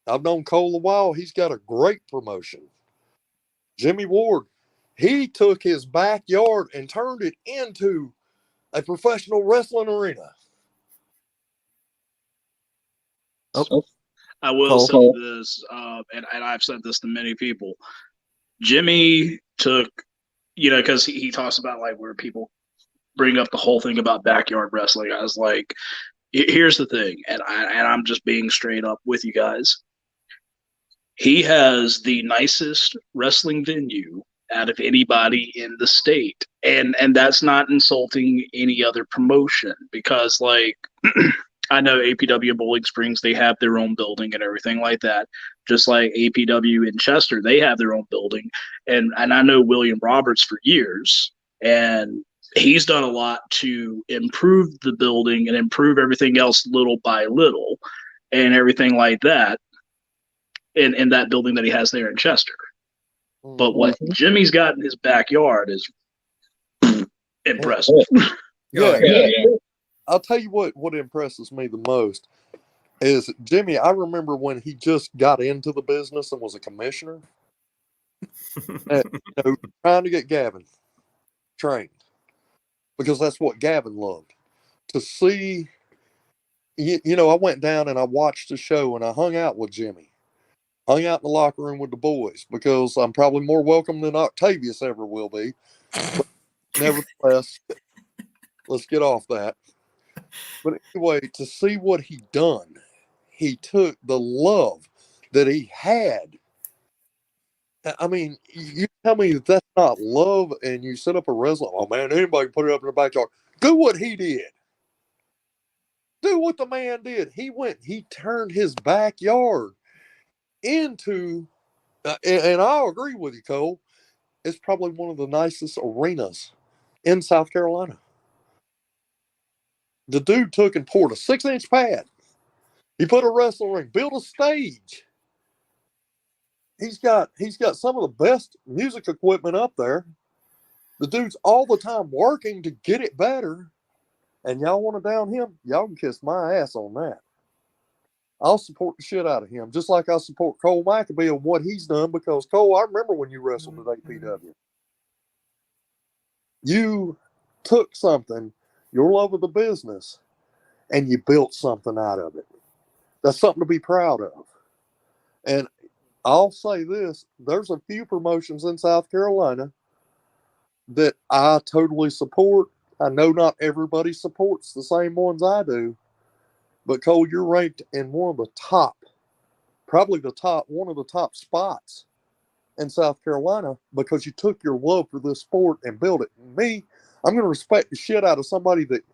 I've known Cole a while. He's got a great promotion. Jimmy Ward, he took his backyard and turned it into a professional wrestling arena. Oh, I will say this, and I've said this to many people. Jimmy took, because he talks about like where people bring up the whole thing about backyard wrestling. I was like, here's the thing, and I'm just being straight up with you guys. He has the nicest wrestling venue out of anybody in the state, and that's not insulting any other promotion because like I know APW Bowling Springs, they have their own building and everything like that. Just like APW in Chester, they have their own building. And I know William Roberts for years, and he's done a lot to improve the building and improve everything else little by little and everything like that in that building that he has there in Chester. But what Jimmy's got in his backyard is impressive. Yeah. I'll tell you what impresses me the most is Jimmy. I remember when he just got into the business and was a commissioner, and, trying to get Gavin trained because that's what Gavin loved to see. I went down and I watched the show and I hung out with Jimmy, hung out in the locker room with the boys because I'm probably more welcome than Octavius ever will be. But nevertheless, let's get off that. But anyway, to see what he done, he took the love that he had. I mean, you tell me that that's not love, and you set up a wrestling. Oh man, anybody can put it up in the backyard. Do what he did. Do what the man did. He turned his backyard into, and I'll agree with you, Cole. It's probably one of the nicest arenas in South Carolina. The dude took and poured a 6-inch pad. He put a wrestling ring, built a stage. He's got some of the best music equipment up there. The dude's all the time working to get it better. And y'all want to down him? Y'all can kiss my ass on that. I'll support the shit out of him, just like I support Cole McAbee and what he's done because, Cole, I remember when you wrestled at APW. You took something, your love of the business, and you built something out of it. That's something to be proud of. And I'll say this, there's a few promotions in South Carolina that I totally support. I know not everybody supports the same ones I do, but Cole, you're ranked in one of the top, probably one of the top spots in South Carolina because you took your love for this sport and built it. Me, I'm going to respect the shit out of somebody that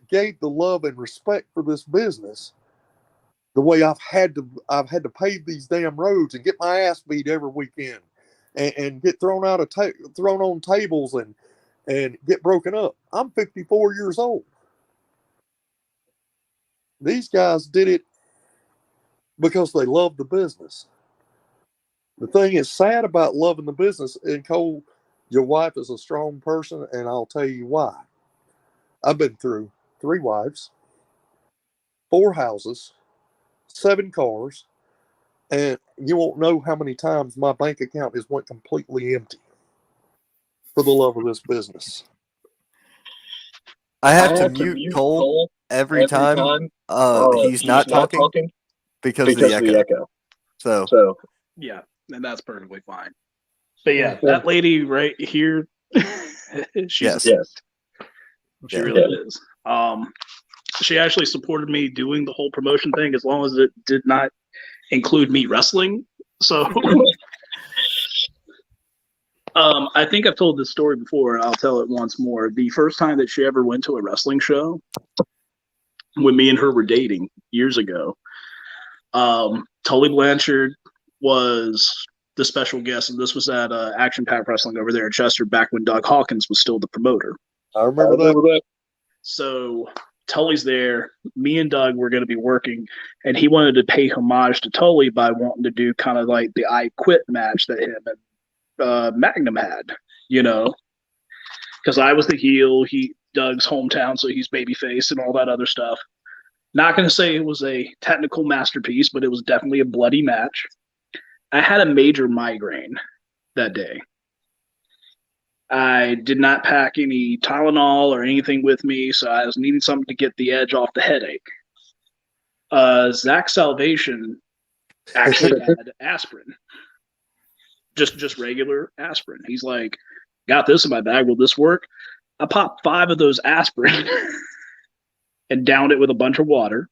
gave the love and respect for this business the way I've had to pave these damn roads and get my ass beat every weekend and get thrown on tables and get broken up. I'm 54 years old. These guys did it because they love the business. The thing is sad about loving the business, and Cole, your wife is a strong person, and I'll tell you why. I've been through 3 wives, 4 houses, 7 cars, and you won't know how many times my bank account has went completely empty for the love of this business. I have to mute Cole every time he's not talking because of the echo. So yeah, and that's perfectly fine. But yeah, that lady right here, she's yes. She really is. She actually supported me doing the whole promotion thing as long as it did not include me wrestling. So I think I've told this story before, and I'll tell it once more. The first time that she ever went to a wrestling show, when me and her were dating years ago, Tully Blanchard was the special guest, and this was at Action Pack Wrestling over there in Chester back when Doug Hawkins was still the promoter. I remember that. So Tully's there. Me and Doug were going to be working, and he wanted to pay homage to Tully by wanting to do kind of like the I Quit match that him and Magnum had, because I was the heel, Doug's hometown, so he's babyface and all that other stuff. Not going to say it was a technical masterpiece, but it was definitely a bloody match. I had a major migraine that day. I did not pack any Tylenol or anything with me, so I was needing something to get the edge off the headache. Zach Salvation actually had aspirin, just regular aspirin. He's like, got this in my bag. Will this work? I popped 5 of those aspirin and downed it with a bunch of water.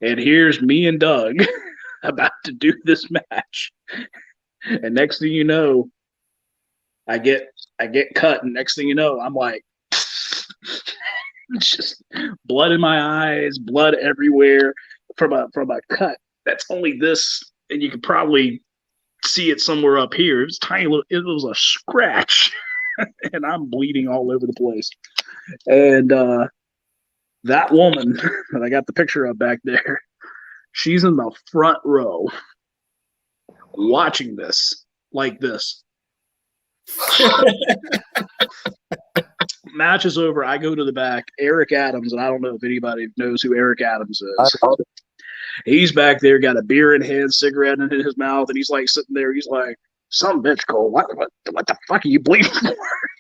And here's me and Doug about to do this match. And next thing you know, I get cut, and next thing you know, I'm like, just blood in my eyes, blood everywhere from a cut that's only this, and you could probably see it somewhere up here. It was tiny little. It was a scratch, and I'm bleeding all over the place. And that woman that I got the picture of back there, she's in the front row watching this like this. Match is over. I go to the back. Eric Adams, and I don't know if anybody knows who Eric Adams is. He's back there, got a beer in hand, cigarette in his mouth, and he's like sitting there. He's like, "Some bitch, Cole. What the fuck are you bleeding for?"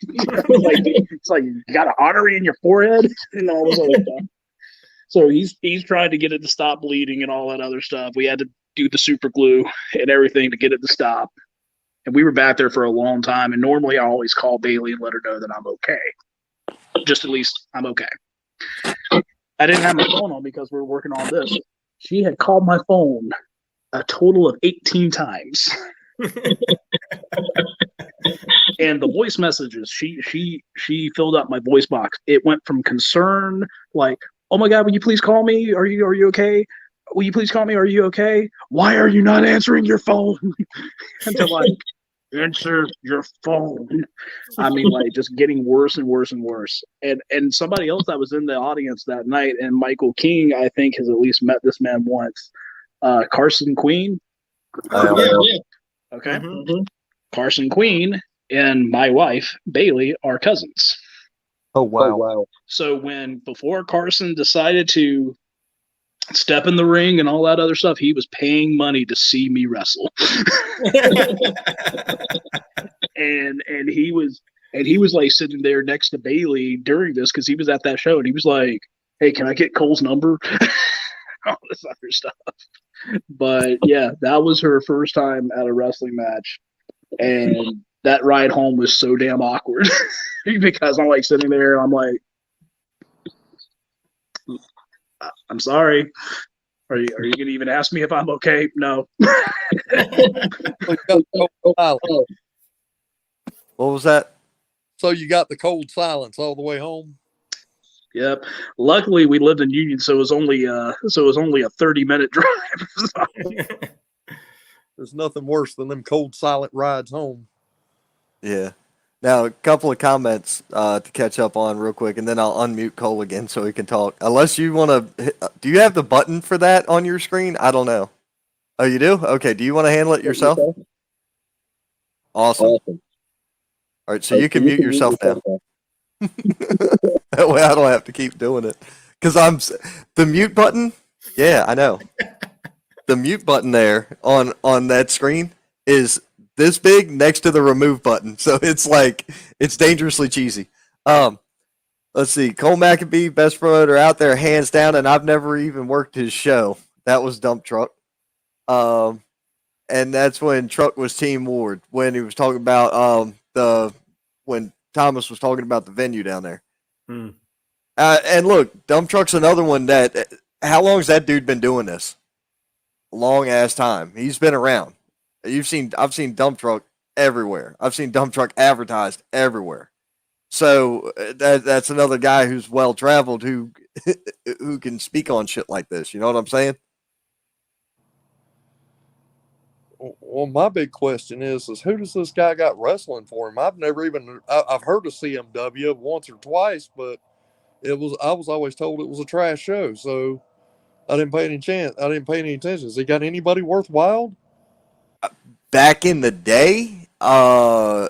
It's like you got an artery in your forehead and all this other stuff. So he's trying to get it to stop bleeding and all that other stuff. We had to do the super glue and everything to get it to stop. And we were back there for a long time. And normally I always call Bailey and let her know that I'm okay. Just at least I'm okay. I didn't have my phone on because we were working on this. She had called my phone a total of 18 times. And the voice messages, she filled up my voice box. It went from concern, like, "Oh my God, will you please call me? Are you okay? Will you please call me? Are you okay? Why are you not answering your phone?" And to like, answer your phone. I mean, like, just getting worse and worse and worse. And somebody else that was in the audience that night, and Michael King, I think, has at least met this man once. Carson Queen. Yeah. Okay. Mm-hmm. Carson Queen and my wife, Bailey, are cousins. Oh, wow. So before Carson decided to step in the ring and all that other stuff, he was paying money to see me wrestle. and he was like sitting there next to Bailey during this because he was at that show, and he was like, "Hey, can I get Cole's number?" All this other stuff. But yeah, that was her first time at a wrestling match, and that ride home was so damn awkward because I'm like sitting there and I'm like, "I'm sorry. Are you gonna even ask me if I'm okay?" No. What was that? So you got the cold silence all the way home? Yep. Luckily, we lived in Union, so it was only a 30-minute drive. There's nothing worse than them cold silent rides home. Yeah. Now, a couple of comments to catch up on real quick, and then I'll unmute Cole again so he can talk. Unless you want to, do you have the button for that on your screen? I don't know. Oh, you do? Okay. Do you want to handle it yourself? Awesome. All right, so you can mute yourself now. That way I don't have to keep doing it. Because the mute button, yeah, I know. The mute button there on that screen is this big next to the remove button. So it's dangerously cheesy. Let's see. Cole McAbee, best promoter out there, hands down, and I've never even worked his show. That was Dump Truck. And that's when Truck was Team Ward, when he was talking about when Thomas was talking about the venue down there. And look, Dump Truck's another one that, how long has that dude been doing this? Long ass time. He's been around. I've seen Dump Truck everywhere. I've seen Dump Truck advertised everywhere. So that's another guy who's well traveled who can speak on shit like this. You know what I'm saying? Well, my big question is who does this guy got wrestling for him? I've heard of CMW once or twice, but I was always told it was a trash show, so I didn't pay any attention. Has he got anybody worthwhile? Back in the day, I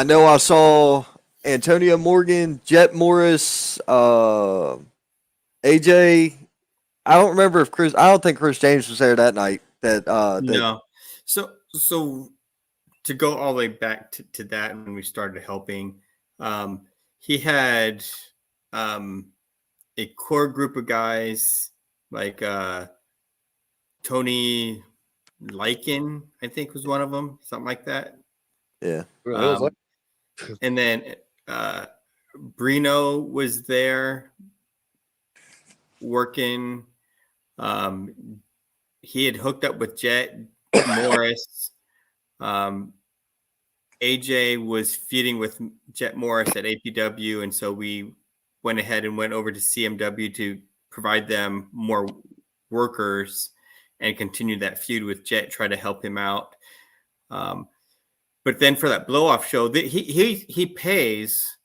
know I saw Antonio Morgan, Jet Morris, AJ. I don't remember if I don't think Chris James was there that night. No. So to go all the way back to that when we started helping, he had a core group of guys like Tony Lycan, I think was one of them, something like that. Yeah. And then Brino was there working. He had hooked up with Jet Morris. AJ was feuding with Jet Morris at APW, and so we went ahead and went over to CMW to provide them more workers and continue that feud with Jet, try to help him out. But then for that blow-off show, he pays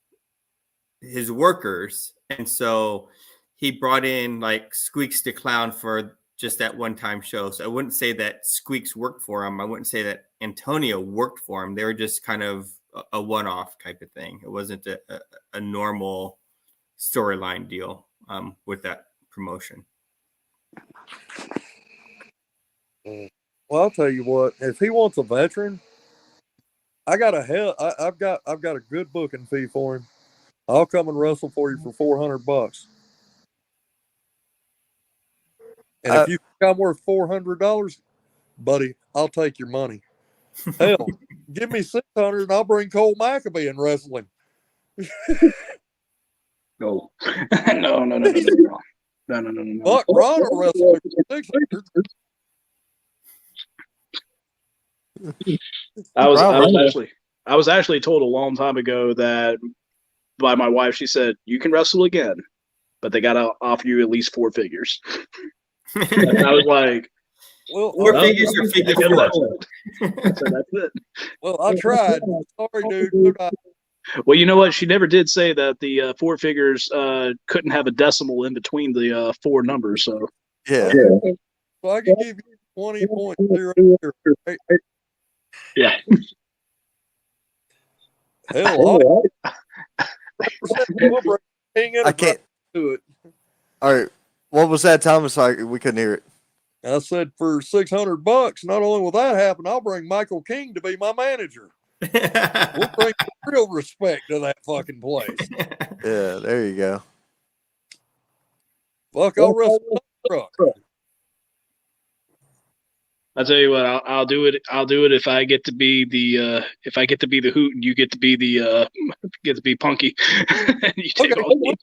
his workers, and so he brought in like Squeaks the Clown for just that one-time show. So I wouldn't say that Squeaks worked for him. I wouldn't say that Antonio worked for him. They were just kind of a one-off type of thing. It wasn't a normal storyline deal with that promotion. Well, I'll tell you what. If he wants a veteran, I've got a good booking fee for him. I'll come and wrestle for you for $400. And if you think I'm worth $400, buddy, I'll take your money. Hell, give me $600 and I'll bring Cole McAbee and wrestle him. No. No. Fuck, Ron will wrestle him for $600. I was actually told a long time ago that by my wife, she said, you can wrestle again, but they got to offer you at least 4 figures. And I was like, well, 4 figures or figure 4? So that's it. Well, I tried. Sorry, dude. Well, you know what? She never did say that the 4 figures couldn't have a decimal in between the 4 numbers. So yeah. So I can give you 20.00. Right? Yeah. Hell, I can't do it. All right. What was that, Thomas? We couldn't hear it. I said for $600, not only will that happen, I'll bring Michael King to be my manager. We'll bring real respect to that fucking place. Yeah, there you go. Fuck, I'll wrestle truck. I'll tell you what, I'll do it. I'll do it if I get to be the hoot and you get to be the punky. You take all the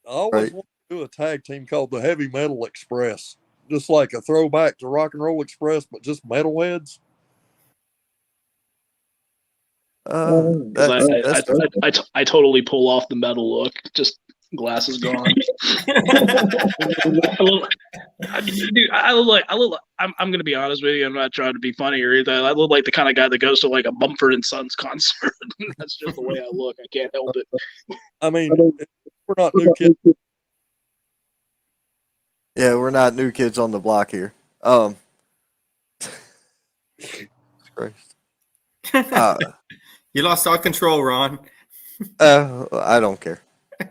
I always want to do a tag team called the Heavy Metal Express. Just like a throwback to Rock and Roll Express, but just metalheads. I totally pull off the metal look, just glasses gone. Dude, I look like I'm gonna be honest with you. I'm not trying to be funny or anything. I look like the kind of guy that goes to like a Mumford and Sons concert. That's just the way I look. I can't help it. I mean, we're not new kids. Yeah, we're not new kids on the block here. Christ. You lost all control, Ron. I don't care.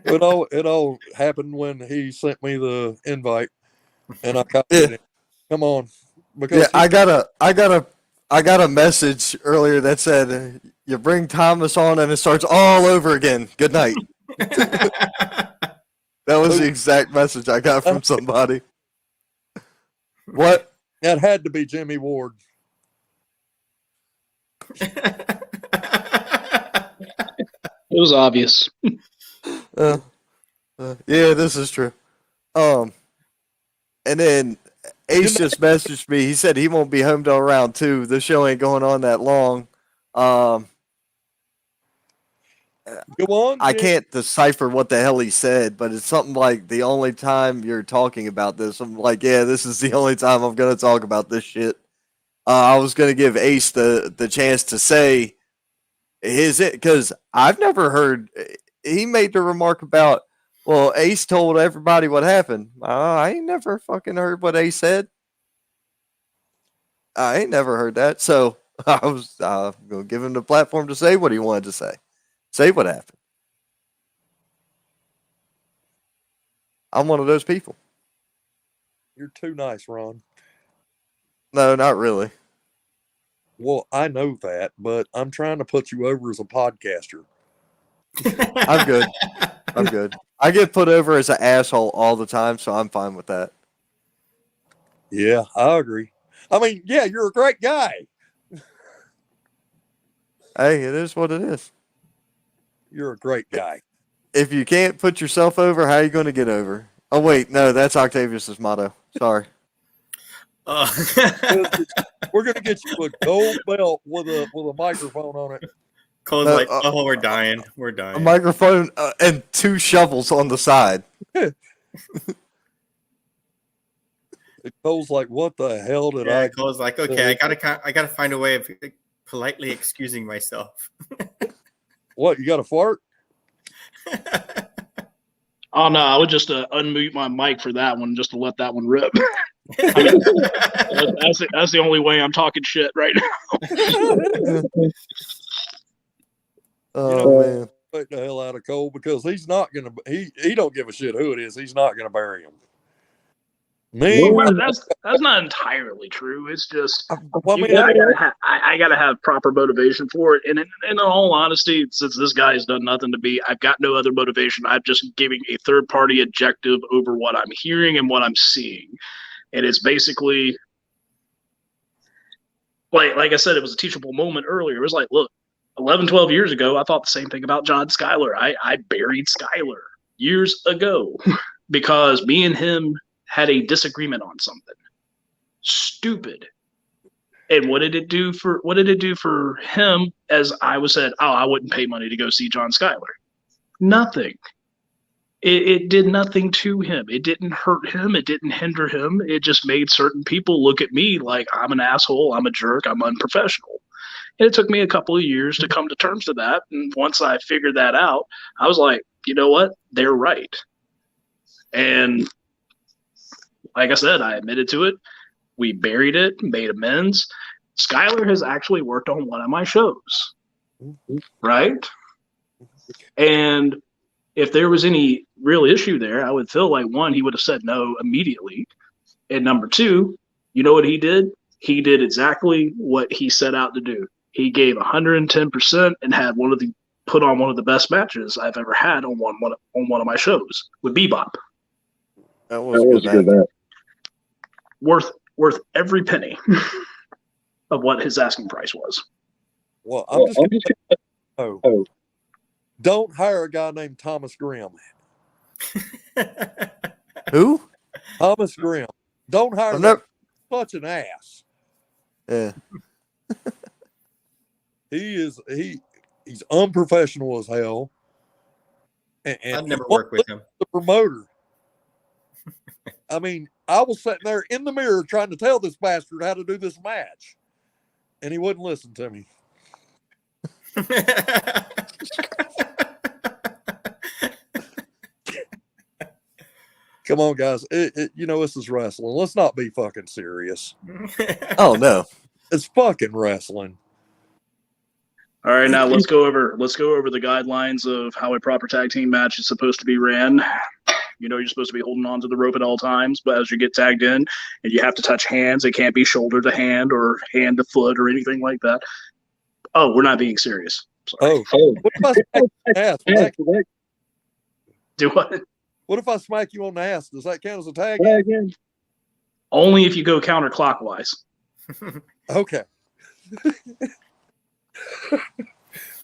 It all happened when he sent me the invite, and I copied it. Come on, because Yeah, I got a message earlier that said you bring Thomas on and it starts all over again. Good night. That was the exact message I got from somebody. What? that had to be Jimmy Ward. It was obvious. Yeah, this is true. And then Ace just messaged me. He said he won't be home till around 2. The show ain't going on that long. Go on. I Jim. can't decipher what the hell he said, but it's something like the only time you're talking about this. I'm like, yeah, this is the only time I'm going to talk about this shit. I was going to give Ace the chance to say his it because I've never heard. He made the remark about, well, Ace told everybody what happened. I ain't never fucking heard what Ace said. I ain't never heard that. So I was going to give him the platform to say what he wanted to say. Say what happened. I'm one of those people. You're too nice, Ron. No, not really. Well, I know that, but I'm trying to put you over as a podcaster. I'm good. I'm good. I get put over as an asshole all the time, so I'm fine with that. Yeah, I agree. I mean, yeah, you're a great guy. Hey, it is what it is. You're a great guy. If you can't put yourself over, how are you going to get over? Oh, wait. No, that's Octavius's motto. Sorry. We're gonna get you a gold belt with a microphone on it. Cole's like, oh, we're dying. We're A dying. microphone and 2 shovels on the side. Cole's like, what the hell did Yeah, I? Cole's like, okay, I gotta find a way of politely excusing myself. What, you got a fart? Oh no, I would just unmute my mic for that one, just to let that one rip. I mean, that's the only way I'm talking shit right now. Oh, man. Take the hell out of Cole because he's not gonna. He don't give a shit who it is. He's not gonna bury him. Me, Well, that's not entirely true. It's just well, I gotta have proper motivation for it. And in all honesty, since this guy has done nothing to me, I've got no other motivation. I'm just giving a third party objective over what I'm hearing and what I'm seeing. And it's basically like I said, it was a teachable moment earlier. It was like, look, 11, 12 years ago, I thought the same thing about John Schuyler. I buried Schuyler years ago because me and him had a disagreement on something stupid. And what did it do for him? As I was said, oh, I wouldn't pay money to go see John Schuyler. Nothing. It did nothing to him. It didn't hurt him. It didn't hinder him. It just made certain people look at me like I'm an asshole. I'm a jerk. I'm unprofessional. And it took me a couple of years to come to terms with that. And once I figured that out, I was like, you know what? They're right. And like I said, I admitted to it. We buried it, made amends. Schuyler has actually worked on one of my shows, right? And if there was any real issue there, I would feel like, one, he would have said no immediately. And number two, you know what he did? He did exactly what he set out to do. He gave 110% and had put on one of the best matches I've ever had on one of my shows with Bebop. That was a good match. Worth every penny of what his asking price was. Well, I'm just gonna say, don't hire a guy named Thomas Grimm. Who? Thomas Grimm. Don't hire him. Such an ass. Yeah. He's unprofessional as hell. And I'd never work with him. The promoter. I mean, I was sitting there in the mirror trying to tell this bastard how to do this match, and he wouldn't listen to me. Come on, guys. This is wrestling. Let's not be fucking serious. Oh no. It's fucking wrestling. All right, now let's go over the guidelines of how a proper tag team match is supposed to be ran. You're supposed to be holding on to the rope at all times, but as you get tagged in, and you have to touch hands, it can't be shoulder to hand or hand to foot or anything like that. Oh, we're not being serious. Sorry. Oh, what if I smack you on the ass? Do what? What if I smack you on the ass? Does that count as a tag? Only if you go counterclockwise. Okay.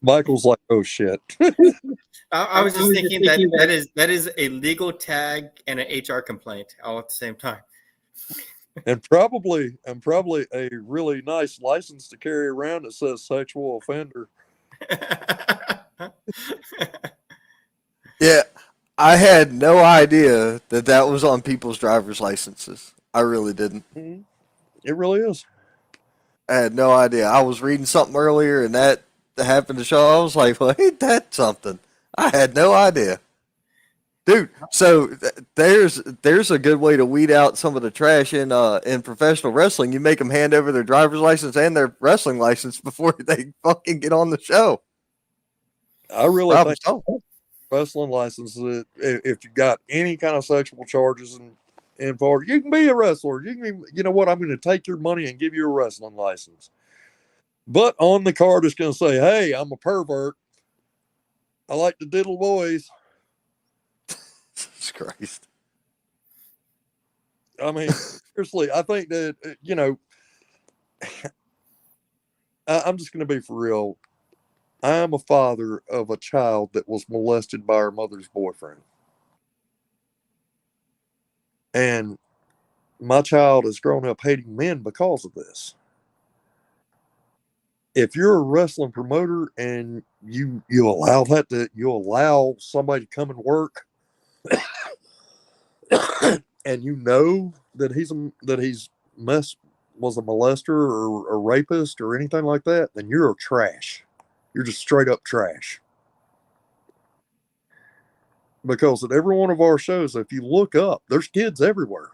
Michael's like, oh shit. I was just thinking that is a legal tag and an HR complaint all at the same time. and probably a really nice license to carry around that says sexual offender. Yeah, I had no idea that was on people's driver's licenses. I really didn't. Mm-hmm. It really is. I had no idea. I was reading something earlier, and that happened to show. I was like, well, ain't that something? I had no idea. Dude, so there's a good way to weed out some of the trash in professional wrestling. You make them hand over their driver's license and their wrestling license before they fucking get on the show. I really Problem think wrestling licenses, if you got any kind of sexual charges involved, you can be a wrestler. You can, you know what? I'm going to take your money and give you a wrestling license. But on the card, it's going to say, "Hey, I'm a pervert. I like to diddle boys." Jesus Christ. I mean, seriously, I think that, I'm just going to be for real. I am a father of a child that was molested by her mother's boyfriend. And my child has grown up hating men because of this. If you're a wrestling promoter and you allow allow somebody to come and work and you know that he's was a molester or a rapist or anything like that, then you're trash. You're just straight up trash. Because at every one of our shows, if you look up, there's kids everywhere.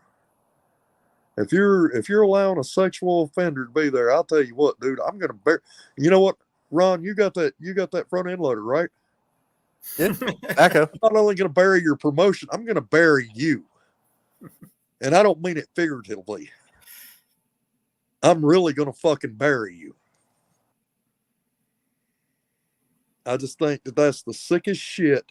If you're allowing a sexual offender to be there, I'll tell you what, dude, I'm gonna bear. You know what, Ron, you got that front end loader, right? Yeah, Echo. I'm not only gonna bury your promotion, I'm gonna bury you. And I don't mean it figuratively. I'm really gonna fucking bury you. I just think that that's the sickest shit.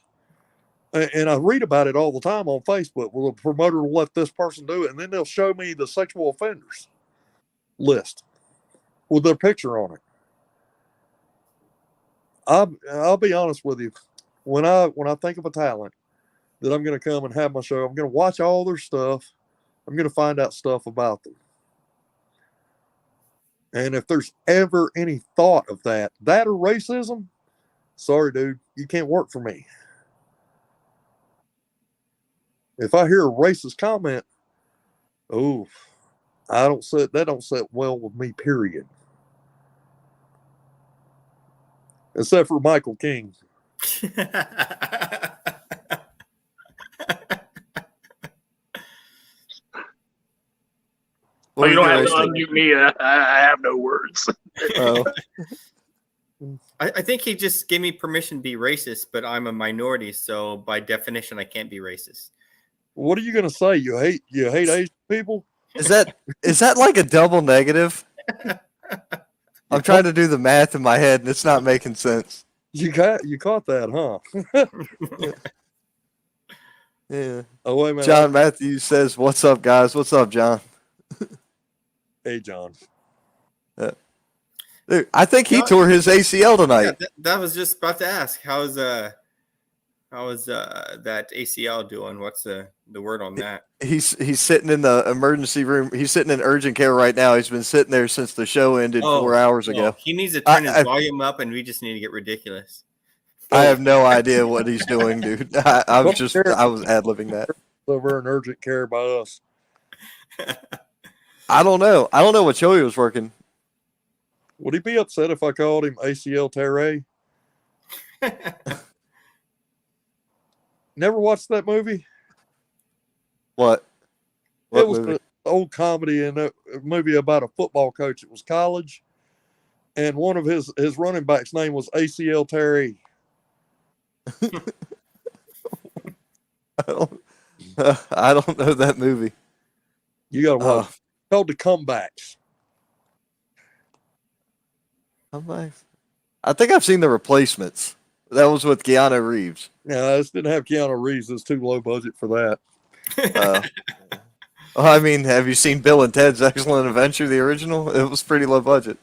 And I read about it all the time on Facebook. Well, the promoter will let this person do it, and then they'll show me the sexual offenders list with their picture on it. I'll be honest with you. When I think of a talent that I'm going to come and have my show, I'm going to watch all their stuff. I'm going to find out stuff about them. And if there's ever any thought of that or racism, sorry, dude, you can't work for me. If I hear a racist comment, that don't sit well with me, period. Except for Michael King. Well, you don't have to unmute me. I have no words. Oh. I think he just gave me permission to be racist, but I'm a minority, so by definition, I can't be racist. What are you going to say? You hate Asian people? Is that like a double negative? I'm trying to do the math in my head and it's not making sense. You caught that, huh? Yeah. Oh, wait a minute. John Matthews says, "What's up, guys? What's up, John?" Hey, John. Dude, I think he tore his ACL tonight. Yeah, that was just about to ask. How is that ACL doing? What's the word on that? He's sitting in the emergency room. He's sitting in urgent care right now. He's been sitting there since the show ended 4 hours ago. He needs to turn his volume up, and we just need to get ridiculous. I have no idea what he's doing, dude. I was ad-libbing that. Over in urgent care by us. I don't know. I don't know what show he was working. Would he be upset if I called him ACL Terre? Never watched that movie? What? What It was movie? an old comedy and a movie about a football coach. It was college, and one of his running backs' name was ACL Terry. I don't know that movie. You got to watch. It's called The Comebacks. I think I've seen The Replacements. That was with Keanu Reeves. Yeah, this didn't have Keanu Reeves. It's too low budget for that. I mean, have you seen Bill and Ted's Excellent Adventure, the original? It was pretty low budget.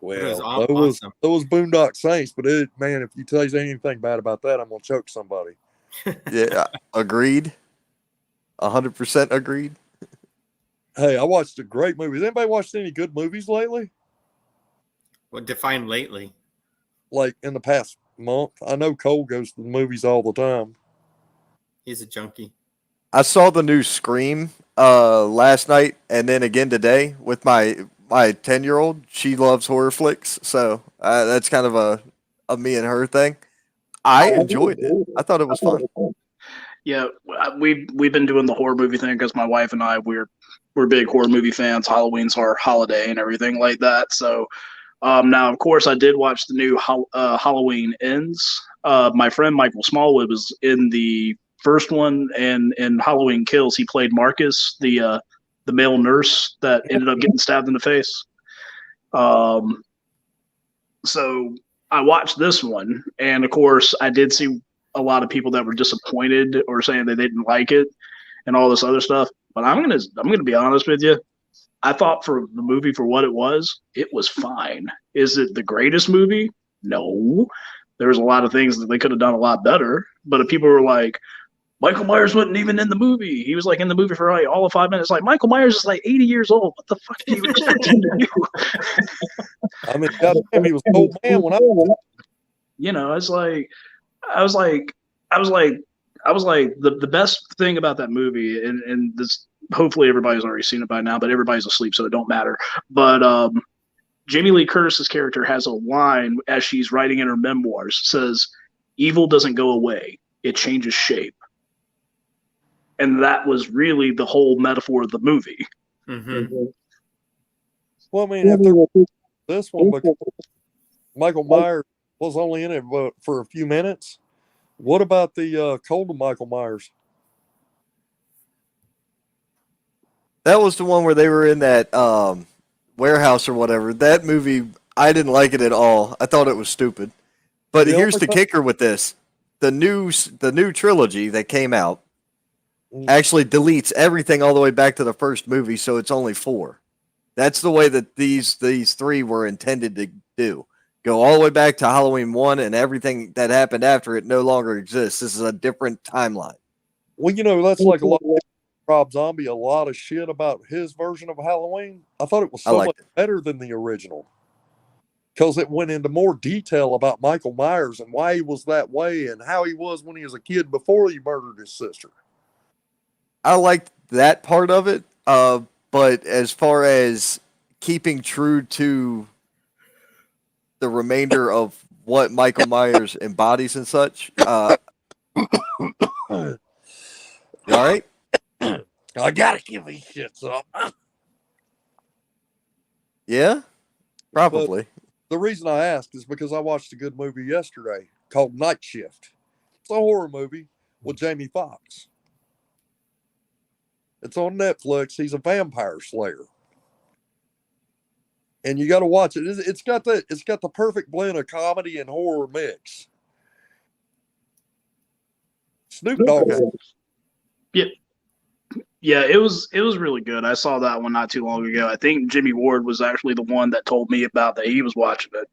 Well, those Boondock Saints, but man, if you tell us anything bad about that, I'm gonna choke somebody. Yeah, agreed. 100% agreed. Hey, I watched a great movie. Has anybody watched any good movies lately? What define lately? Like in the past month? I know Cole goes to the movies all the time. He's a junkie. I saw the new Scream last night and then again today with my 10-year-old. She loves horror flicks, so that's kind of a me and her thing. I enjoyed it. I thought it was fun. Yeah, we've been doing the horror movie thing because my wife and I we're big horror movie fans. Halloween's our holiday and everything like that. So now, of course, I did watch the new Halloween Ends. My friend Michael Smallwood was in the first one, and in Halloween Kills, he played Marcus, the male nurse that ended up getting stabbed in the face. So I watched this one, and of course, I did see a lot of people that were disappointed or saying that they didn't like it and all this other stuff. But I'm gonna be honest with you. I thought for the movie, for what it was fine. Is it the greatest movie? No. There was a lot of things that they could have done a lot better. But if people were like, Michael Myers wasn't even in the movie. He was like in the movie for like all of 5 minutes. Like, Michael Myers is like 80 years old. What the fuck do you expect him to do? I mean, goddamn, he was an old man when I was. You know, it's like I was like the best thing about that movie, and this, hopefully everybody's already seen it by now, but everybody's asleep, so it don't matter. But Jamie Lee Curtis's character has a line as she's writing in her memoirs, says, "Evil doesn't go away; it changes shape." And that was really the whole metaphor of the movie. Mm-hmm. Well, I mean, if there was this one, because Michael Myers was only in it for a few minutes. What about the Colton Michael Myers? That was the one where they were in that warehouse or whatever. That movie, I didn't like it at all. I thought it was stupid. But here's the kicker with this: the new trilogy that came out actually deletes everything all the way back to the first movie, so it's only 4. That's the way that these 3 were intended to do. Go all the way back to Halloween 1, and everything that happened after it no longer exists. This is a different timeline. Well, you know, that's like a lot of Rob Zombie, a lot of shit about his version of Halloween. I thought it was so much better than the original because it went into more detail about Michael Myers and why he was that way and how he was when he was a kid before he murdered his sister. I liked that part of it, but as far as keeping true to the remainder of what Michael Myers embodies and such, you all right? I gotta give these shits up. Yeah, probably. But the reason I asked is because I watched a good movie yesterday called Night Shift. It's a horror movie with Jamie Foxx. It's on Netflix. He's a vampire slayer, and you got to watch it. It's got the perfect blend of comedy and horror mix. Snoop Dogg. Yeah, it was really good. I saw that one not too long ago. I think Jimmy Ward was actually the one that told me about that. He was watching it.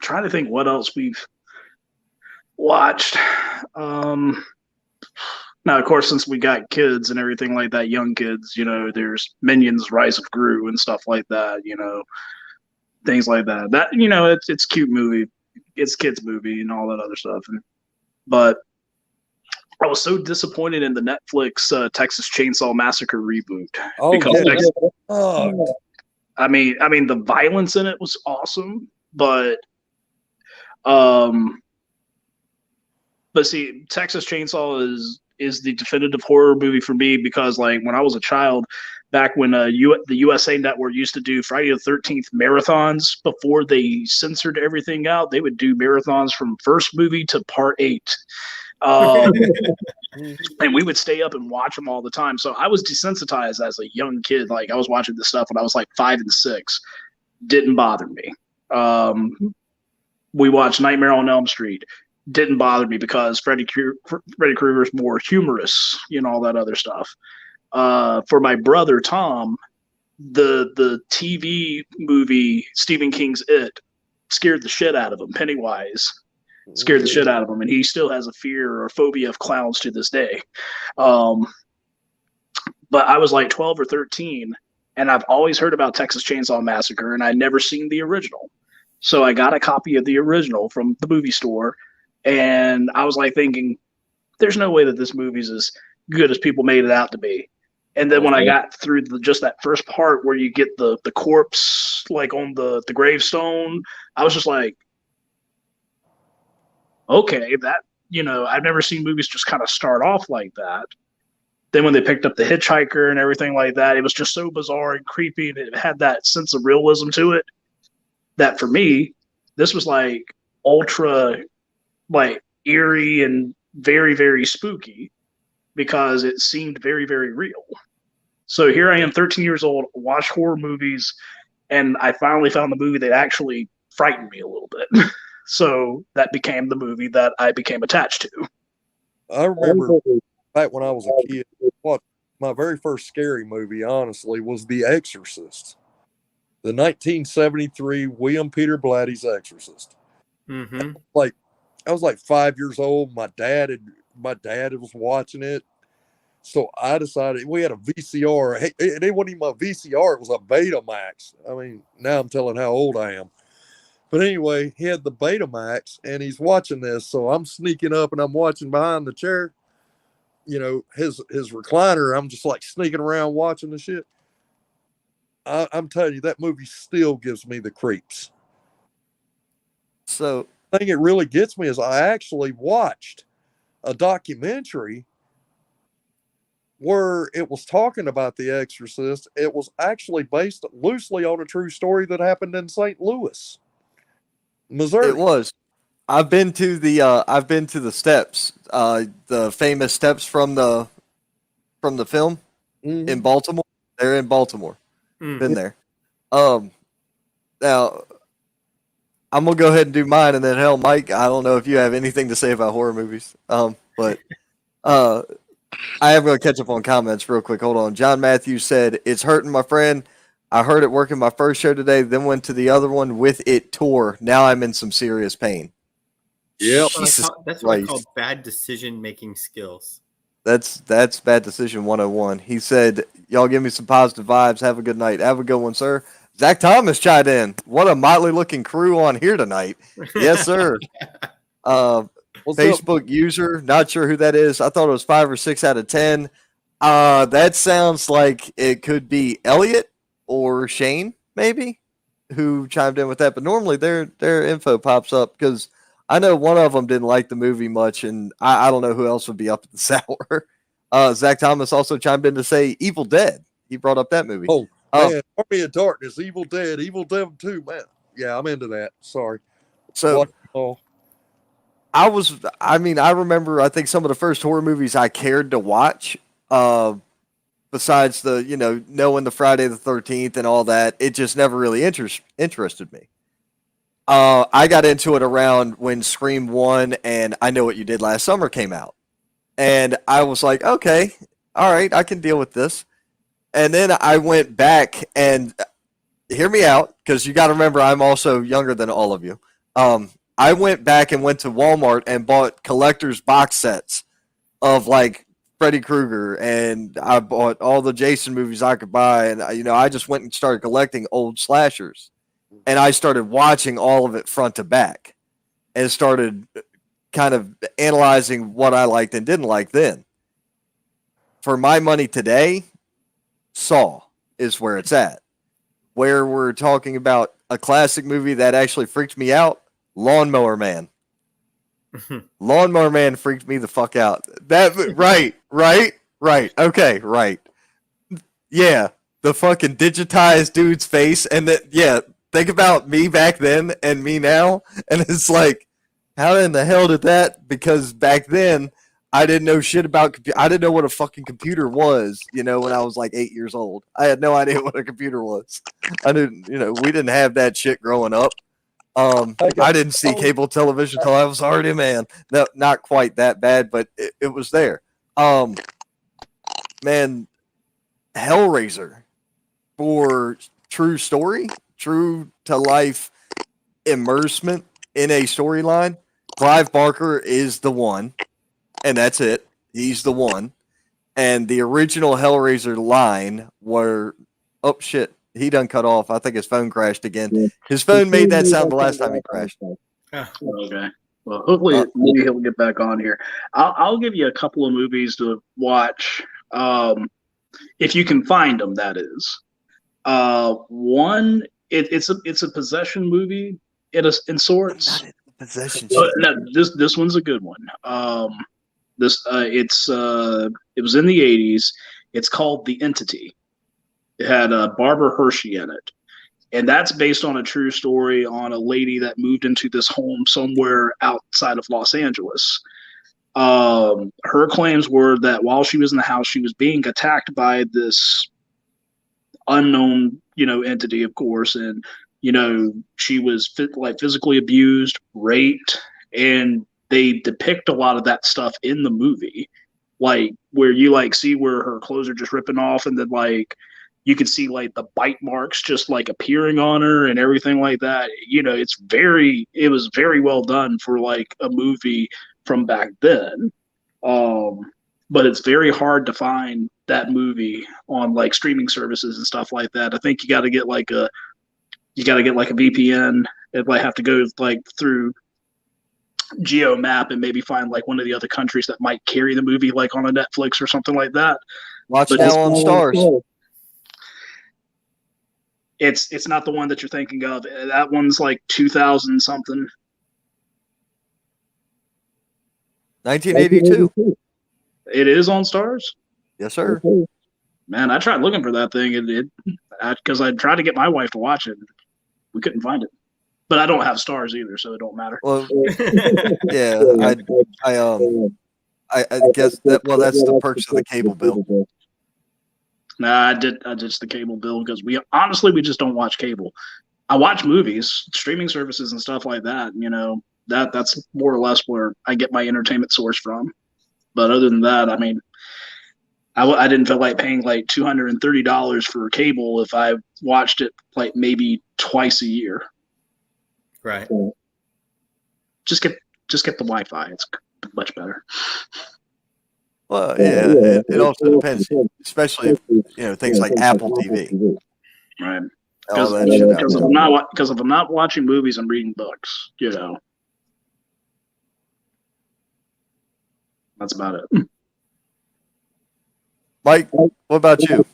Trying to think what else we've watched. Now, of course, since we got kids and everything like that, young kids, you know, there's Minions: Rise of Gru and stuff like that, you know, things like that. That, you know, it's cute movie, it's kids movie and all that other stuff. But I was so disappointed in the Netflix Texas Chainsaw Massacre reboot Oh, because yeah. Texas, Oh, I mean, the violence in it was awesome, um, but see, Texas Chainsaw is the definitive horror movie for me because, like, when I was a child, back when the USA Network used to do Friday the 13th marathons before they censored everything out, they would do marathons from first movie to part 8. And we would stay up and watch them all the time. So I was desensitized as a young kid. Like, I was watching this stuff when I was like 5 and 6. Didn't bother me. We watched Nightmare on Elm Street. Didn't bother me because Freddy Krueger is more humorous, all that other stuff. For my brother Tom, the TV movie Stephen King's It scared the shit out of him. Pennywise scared the shit out of him, and he still has a fear or phobia of clowns to this day. But I was like 12 or 13, and I've always heard about Texas Chainsaw Massacre, and I'd never seen the original. So I got a copy of the original from the movie store, and I was like thinking, there's no way that this movie's as good as people made it out to be. And then when I got through just that first part where you get the corpse like on the gravestone, I was just like, okay, that, I've never seen movies just kind of start off like that. Then when they picked up the hitchhiker and everything like that, it was just so bizarre and creepy, and it had that sense of realism to it that for me, this was like ultra like eerie and very, very spooky because it seemed very, very real. So here I am, 13 years old, watch horror movies, and I finally found the movie that actually frightened me a little bit. So that became the movie that I became attached to. I remember back when I was a kid, what my very first scary movie, honestly, was The Exorcist, the 1973 William Peter Blatty's Exorcist. Mm-hmm. Like, I was like 5 years old. My dad was watching it, so I decided we had a VCR. Hey, it wasn't even a VCR; it was a Betamax. I mean, now I'm telling how old I am. But anyway, he had the Betamax, and he's watching this. So I'm sneaking up, and I'm watching behind the chair. His recliner. I'm just like sneaking around watching the shit. I'm telling you, that movie still gives me the creeps. So The thing that really gets me is I actually watched a documentary where it was talking about The Exorcist. It was actually based loosely on a true story that happened in St. Louis, Missouri. it was. I've been to the steps, the famous steps from the film Mhm. in Baltimore. They're in Baltimore. Mm. Been there. Now I'm gonna go ahead and do mine, and then hell, Mike, I don't know if you have anything to say about horror movies. But I am gonna catch up on comments real quick. Hold on. John Matthews said, "It's hurting, my friend. I heard it working my first show today, then went to the other one with it tore. Now I'm in some serious pain." Yep. Jesus That's what I call Christ. bad decision making skills. That's bad decision 101. He said, "Y'all give me some positive vibes. Have a good night. Have a good one, sir." Zach Thomas chimed in. What a motley looking crew on here tonight. Yes, sir. What's up? Facebook user, not sure who that is. I thought it was 5 or 6 out of 10. That sounds like it could be Elliot or Shane, maybe, who chimed in with that. But normally their info pops up because I know one of them didn't like the movie much, and I don't know who else would be up at the hour. Zach Thomas also chimed in to say Evil Dead. He brought up that movie. Oh, man, Army of Darkness, Evil Dead 2, man. Yeah, I'm into that. Sorry. So Oh, I remember, I think some of the first horror movies I cared to watch, besides the, knowing the Friday the 13th and all that, it just never really interested me. I got into it around when Scream 1 and I Know What You Did Last Summer came out. And I was like, okay, all right, I can deal with this. And then I went back and hear me out, because you got to remember I'm also younger than all of you. I went back and went to Walmart and bought collector's box sets of like Freddy Krueger, and I bought all the Jason movies I could buy, and I just went and started collecting old slashers, and I started watching all of it front to back, and started kind of analyzing what I liked and didn't like then. For my money today, Saw is where it's at. Where we're talking about a classic movie that actually freaked me out, Lawnmower Man. Lawnmower Man freaked me the fuck out. That right. Okay, right. Yeah, the fucking digitized dude's face, and that think about me back then and me now, and it's like, how in the hell did that? Because back then I didn't know shit about I didn't know what a fucking computer was, when I was like 8 years old. I had no idea what a computer was. I didn't, we didn't have that shit growing up. I didn't see cable television until I was already a man. No, not quite that bad, but it was there. Man, Hellraiser for true story, true to life immersement in a storyline. Clive Barker is the one, and that's it. He's the one. And the original Hellraiser line were, oh shit, he done cut off. I think his phone crashed again. His phone made that sound the last time he crashed. Okay. Well, hopefully maybe he'll get back on here. I'll give you a couple of movies to watch, if you can find them. That is, one. It's a possession movie in sorts. Possession. No, this one's a good one. It was in the 80s. It's called The Entity. It had Barbara Hershey in it. And that's based on a true story on a lady that moved into this home somewhere outside of Los Angeles. Her claims were that while she was in the house, she was being attacked by this unknown, entity, of course. And, she was physically abused, raped, and they depict a lot of that stuff in the movie. Like where you see where her clothes are just ripping off, and then you can see the bite marks just appearing on her and everything like that. It was very well done for a movie from back then. But it's very hard to find that movie on streaming services and stuff like that. I think you got to get a VPN. It might have to go through GeoMap and maybe find one of the other countries that might carry the movie on a Netflix or something like that. Watch now on Stars. It's not the one that you're thinking of. That one's 2000 something. 1982. It is on Stars? Yes, sir. Man, I tried looking for that thing, and because I tried to get my wife to watch it. We couldn't find it. But I don't have Stars either, so it don't matter. Well, yeah, I guess that. Well, that's the perks of the cable bill. Nah, I ditched the cable bill because we just don't watch cable. I watch movies, streaming services, and stuff like that. That's more or less where I get my entertainment source from. But other than that, I didn't feel like paying $230 for cable if I watched it maybe twice a year. Right. Just get the Wi-Fi. It's much better. Well, yeah, it also depends, especially if, things like Apple TV. Right. All that shit out there. Because if I'm not watching movies, I'm reading books. That's about it. Mike, what about you?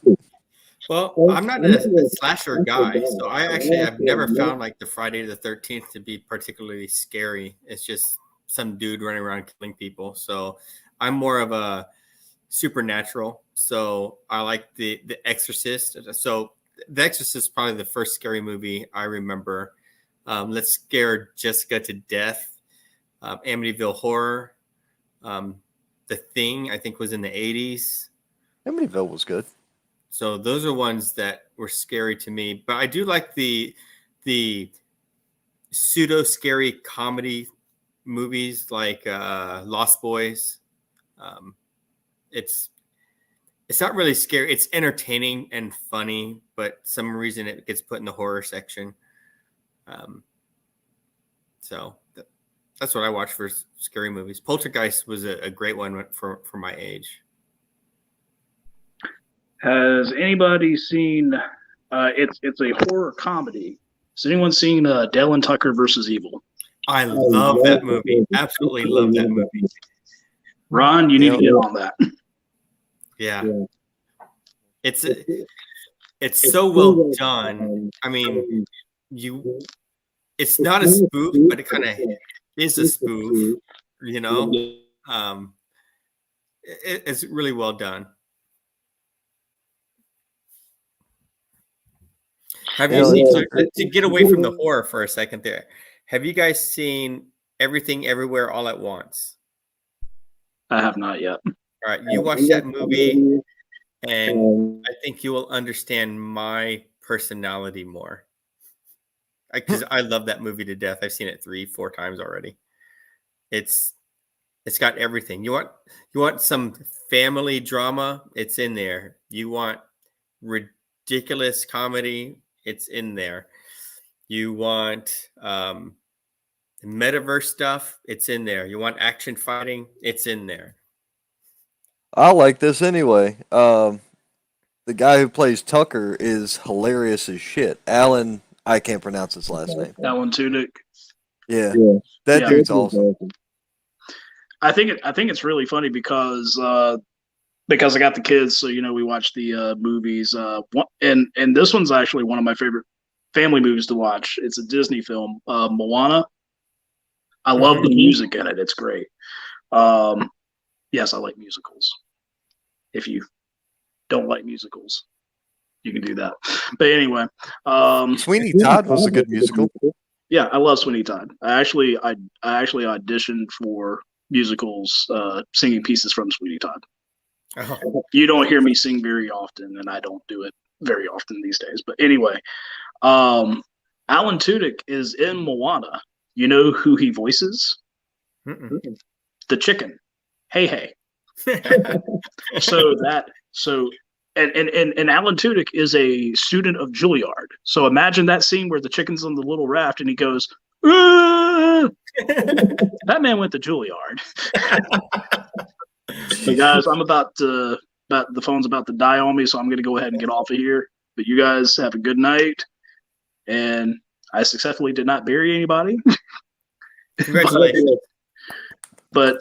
Well, I'm not a slasher guy, so I've never found the Friday the 13th to be particularly scary. It's just some dude running around killing people. So I'm more of a supernatural. So I like the Exorcist. So The Exorcist is probably the first scary movie I remember. Let's Scare Jessica to Death. Amityville Horror. The Thing, I think, was in the 80s. Amityville was good. So those are ones that were scary to me. But I do like the pseudo scary comedy movies like Lost Boys. It's not really scary. It's entertaining and funny, but some reason it gets put in the horror section. So that's what I watch for scary movies. Poltergeist was a great one for my age. Has anybody seen? It's a horror comedy. Has anyone seen Dale and Tucker versus Evil? I love that movie. Absolutely love that movie. Ron, you need to Yep. get on that. Yeah. It's so well done. I mean, it's not a spoof, but it kind of is a spoof, you know? It's really well done. Have You you know, seen, it's to get away from the horror for a second there, have you guys seen Everything Everywhere All at Once? I have not yet. All right, you watch that movie, and I think you will understand my personality more. Because I love that movie to death. I've seen it 3-4 times already. It's got everything. You want some family drama? It's in there. You want ridiculous comedy? It's in there. You want metaverse stuff? It's in there. You want action fighting? It's in there. I like this anyway. The guy who plays Tucker is hilarious as shit. Alan, I can't pronounce his last name. Alan Tudyk. Yeah, that Yeah. dude's awesome. I think it's really funny because I got the kids, so we watch the movies. And this one's actually one of my favorite family movies to watch. It's a Disney film, Moana. I love the music in it; it's great. Yes, I like musicals. If you don't like musicals, you can do that. But anyway, Sweeney Todd was a good musical. yeah, I love Sweeney Todd. I actually auditioned for musicals, singing pieces from Sweeney Todd. Oh, You don't hear me sing very often, and I don't do it very often these days. But anyway, Alan Tudyk is in Moana. You know who he voices? mm-mm. The chicken. Hey. And Alan Tudyk is a student of Juilliard. So imagine that scene where the chicken's on the little raft and he goes, "Ah!" That man went to Juilliard. So guys, the phone's about to die on me, so I'm gonna go ahead and get off of here. But you guys have a good night. And I successfully did not bury anybody. Congratulations. But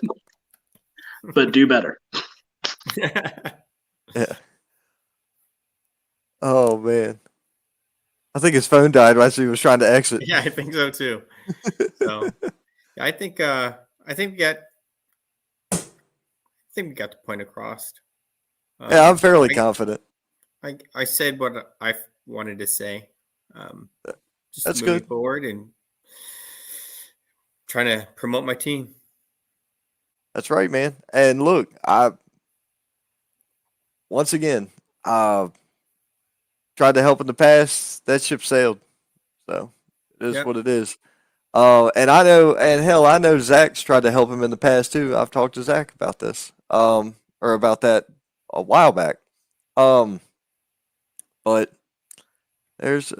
do better. Yeah. Oh man, I think his phone died as he was trying to exit. Yeah, I think so too. So I think we got the point across. Yeah, I'm fairly confident. I said what I wanted to say. Just That's moving good. forward and trying to promote my team. That's right, man. And look, once again, tried to help in the past. That ship sailed. So it is Yep. what it is. And I know Zach's tried to help him in the past too. I've talked to Zach about this, or about that a while back. But there's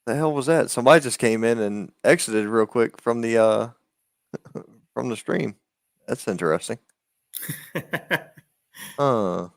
the hell was that? Somebody just came in and exited real quick from the from the stream. That's interesting. Oh.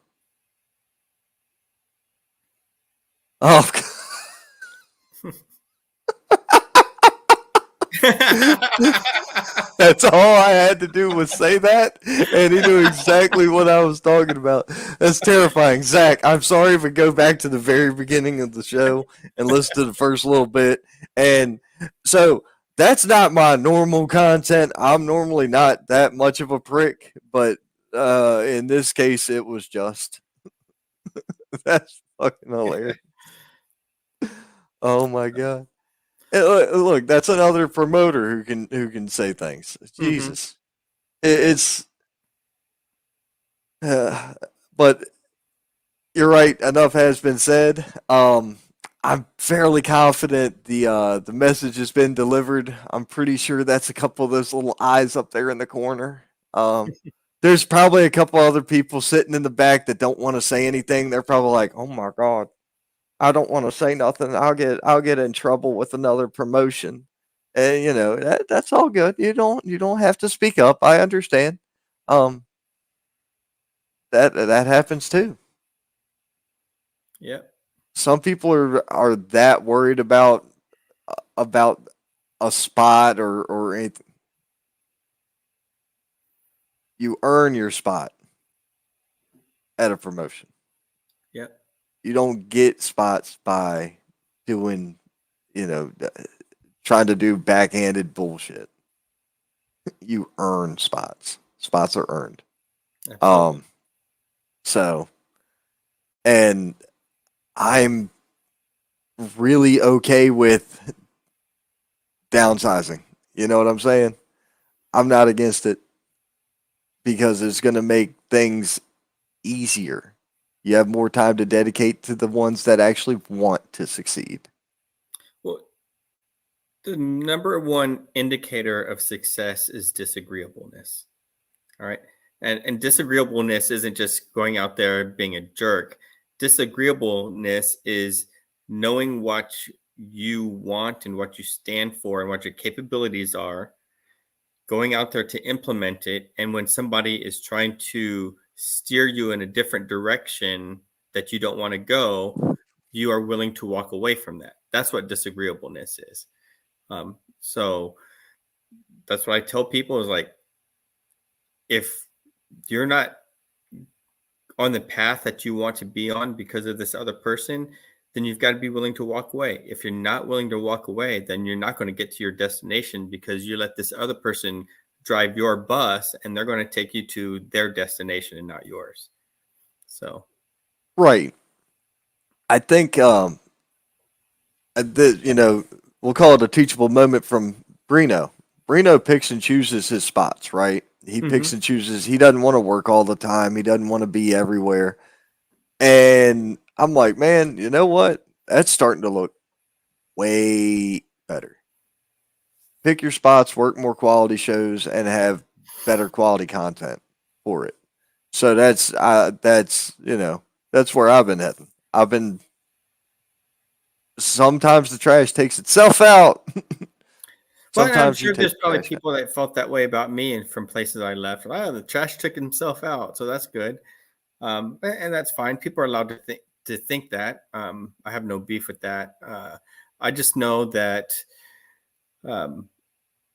That's all I had to do was say that, and he knew exactly what I was talking about. That's terrifying. Zach, I'm sorry if we go back to the very beginning of the show and listen to the first little bit. And so that's not my normal content. I'm normally not that much of a prick, but in this case, it was just. That's fucking hilarious. Oh my god. Look, that's another promoter who can say things. Jesus, it's. But you're right. Enough has been said. I'm fairly confident the message has been delivered. I'm pretty sure that's a couple of those little eyes up there in the corner. There's probably a couple other people sitting in the back that don't want to say anything. They're probably like, "Oh my god, I don't want to say nothing. I'll get in trouble with another promotion." And that's all good. You don't have to speak up. I understand. That happens too. Yep. Some people are that worried about a spot or anything. You earn your spot at a promotion. Yep. You don't get spots by doing, trying to do backhanded bullshit. You earn spots. Spots are earned. Absolutely. So, and I'm really okay with downsizing. You know what I'm saying? I'm not against it because it's going to make things easier. You have more time to dedicate to the ones that actually want to succeed. Well, the number one indicator of success is disagreeableness. All right. And disagreeableness isn't just going out there being a jerk. Disagreeableness is knowing what you want and what you stand for and what your capabilities are, going out there to implement it. And when somebody is trying to steer you in a different direction that you don't want to go, you are willing to walk away from that. That's what disagreeableness is. So that's what I tell people is like, if you're not on the path that you want to be on because of this other person, then you've got to be willing to walk away. If you're not willing to walk away, then you're not going to get to your destination because you let this other person drive your bus and they're going to take you to their destination and not yours. So, Right. I think, we'll call it a teachable moment from Brino. Brino picks and chooses his spots, right? He picks and chooses. He doesn't want to work all the time. He doesn't want to be everywhere. And I'm like, man, you know what? That's starting to look way better. Pick your spots, work more quality shows, and have better quality content for it. So that's where I've been heading. Sometimes the trash takes itself out. well, I'm Sometimes sure you take there's the probably trash out. people that felt that way about me and from places I left. Oh, the trash took himself out, so that's good, and that's fine. People are allowed to think that. I have no beef with that. I just know that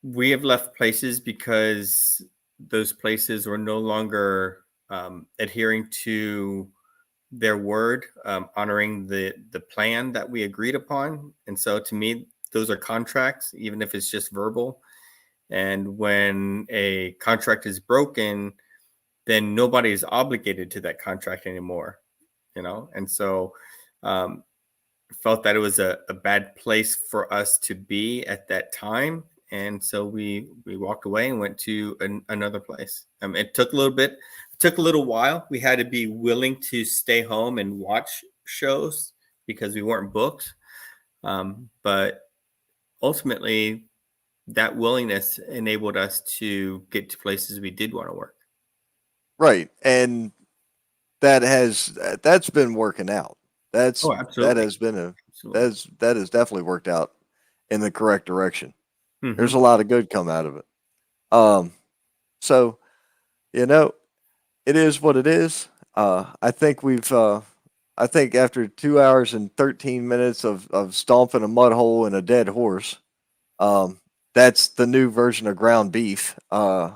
we have left places because those places were no longer adhering to their word, honoring the plan that we agreed upon. And so to me, those are contracts, even if it's just verbal. And when a contract is broken, then nobody is obligated to that contract anymore, And so felt that it was a bad place for us to be at that time. And so we walked away and went to another place. It took a little while. We had to be willing to stay home and watch shows because we weren't booked. But ultimately, that willingness enabled us to get to places we did want to work. Right. And that's been working out. That Absolutely. has been Absolutely. that has definitely worked out in the correct direction. Mhm. There's a lot of good come out of it. So it is what it is. I think I think after 2 hours and 13 minutes of stomping a mud hole in a dead horse, that's the new version of ground beef. I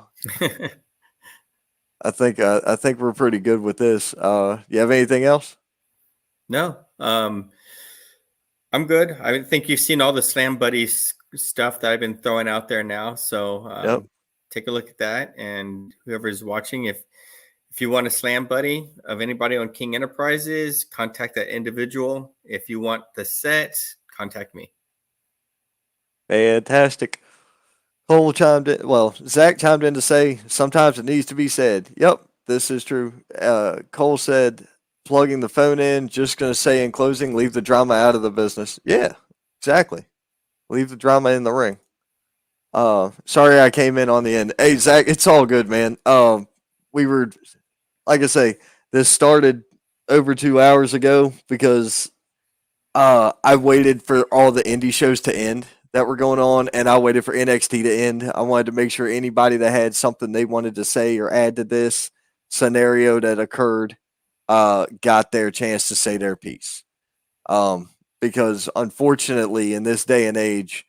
think we're pretty good with this. You have anything else? No, I'm good. I think you've seen all the Slam Buddies stuff that I've been throwing out there now. So Yep. take a look at that. And whoever's watching, if you want a Slam Buddy of anybody on King Enterprises, contact that individual. If you want the set, contact me. Fantastic. Cole chimed in. Well, Zach chimed in to say sometimes it needs to be said. Yep, this is true. Cole said, plugging the phone in, just going to say in closing, leave the drama out of the business. Yeah, exactly. Leave the drama in the ring. Sorry I came in on the end. Hey, Zach, it's all good, man. We were, like I say, this started over 2 hours ago because I waited for all the indie shows to end that were going on, and I waited for NXT to end. I wanted to make sure anybody that had something they wanted to say or add to this scenario that occurred got their chance to say their piece. Because unfortunately, in this day and age,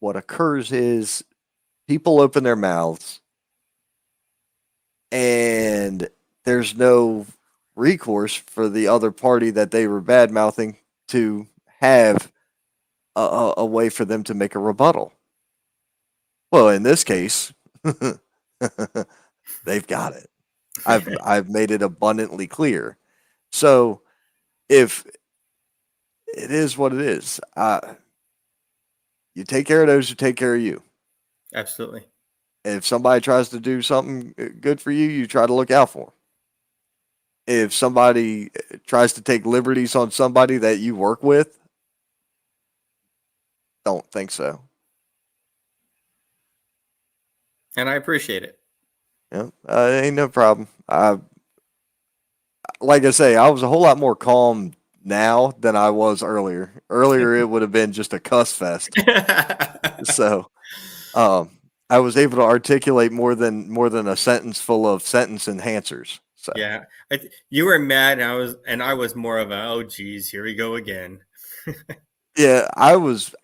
what occurs is people open their mouths and there's no recourse for the other party that they were bad mouthing to have a way for them to make a rebuttal. Well, in this case, they've got it. I've made it abundantly clear. So if it is what it is, you take care of those who take care of you. Absolutely. If somebody tries to do something good for you, you try to look out for them. If somebody tries to take liberties on somebody that you work with, don't think so. And I appreciate it. Yeah, ain't no problem. Like I say, I was a whole lot more calm now than I was earlier. Earlier, it would have been just a cuss fest. So, I was able to articulate more than a sentence full of sentence enhancers. So. Yeah, you were mad, and I was more of a, oh geez, here we go again. Yeah, I was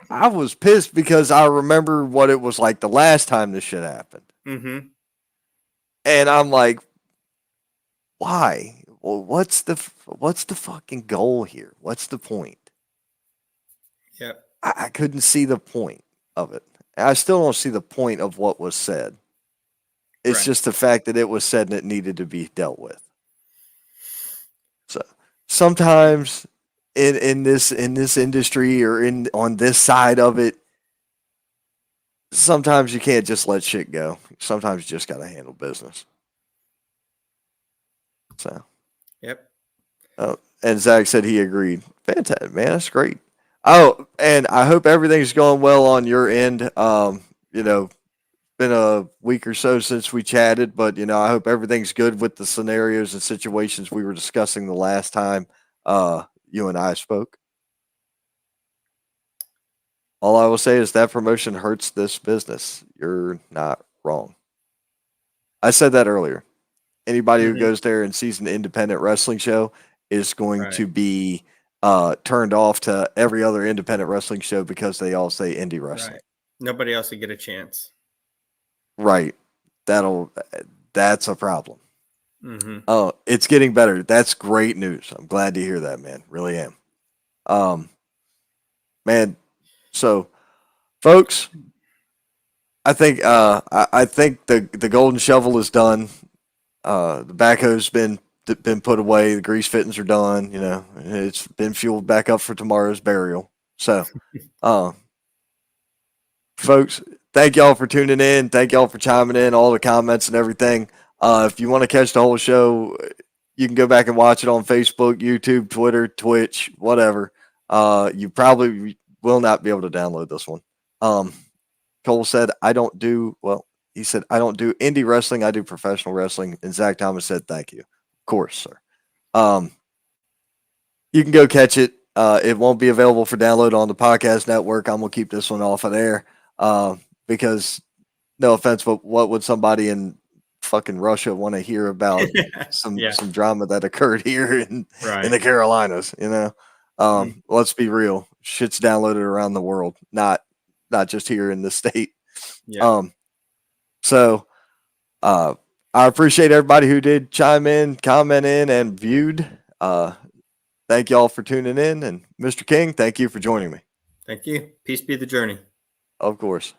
pissed because I remember what it was like the last time this shit happened. Mm-hmm. And I'm like, why? Well, what's the fucking goal here? What's the point? Yep. I couldn't see the point of it. I still don't see the point of what was said. It's Right. just the fact that it was said and it needed to be dealt with. So sometimes in this industry or on this side of it, sometimes you can't just let shit go. Sometimes you just got to handle business. So, Yep. and Zach said he agreed. Fantastic, man. That's great. Oh, and I hope everything's going well on your end. Been a week or so since we chatted, but I hope everything's good with the scenarios and situations we were discussing the last time you and I spoke. All I will say is that promotion hurts this business. You're not wrong. I said that earlier. Anybody who Mhm. goes there and sees an independent wrestling show is going Right. to be turned off to every other independent wrestling show because they all say indie wrestling. Right. Nobody else would get a chance. Right. That's a problem. Mm-hmm. Oh, it's getting better. That's great news. I'm glad to hear that, man. Really am. Man. So, folks, I think I think the golden shovel is done. The backhoe's been put away. The grease fittings are done. It's been fueled back up for tomorrow's burial. So, folks, thank y'all for tuning in. Thank y'all for chiming in, all the comments and everything. If you want to catch the whole show, you can go back and watch it on Facebook, YouTube, Twitter, Twitch, whatever. You probably will not be able to download this one. Cole said, he said, I don't do indie wrestling. I do professional wrestling. And Zach Thomas said, thank you. Of course, sir. You can go catch it. It won't be available for download on the podcast network. I'm going to keep this one off of there because, no offense, but what would somebody in fucking Russia want to hear about some drama that occurred here in the Carolinas? Let's be real. Shit's downloaded around the world, not just here in the state. Yeah. So I appreciate everybody who did chime in, comment in, and viewed. Thank y'all for tuning in. And Mr. King, thank you for joining me. Thank you. Peace be the journey. Of course.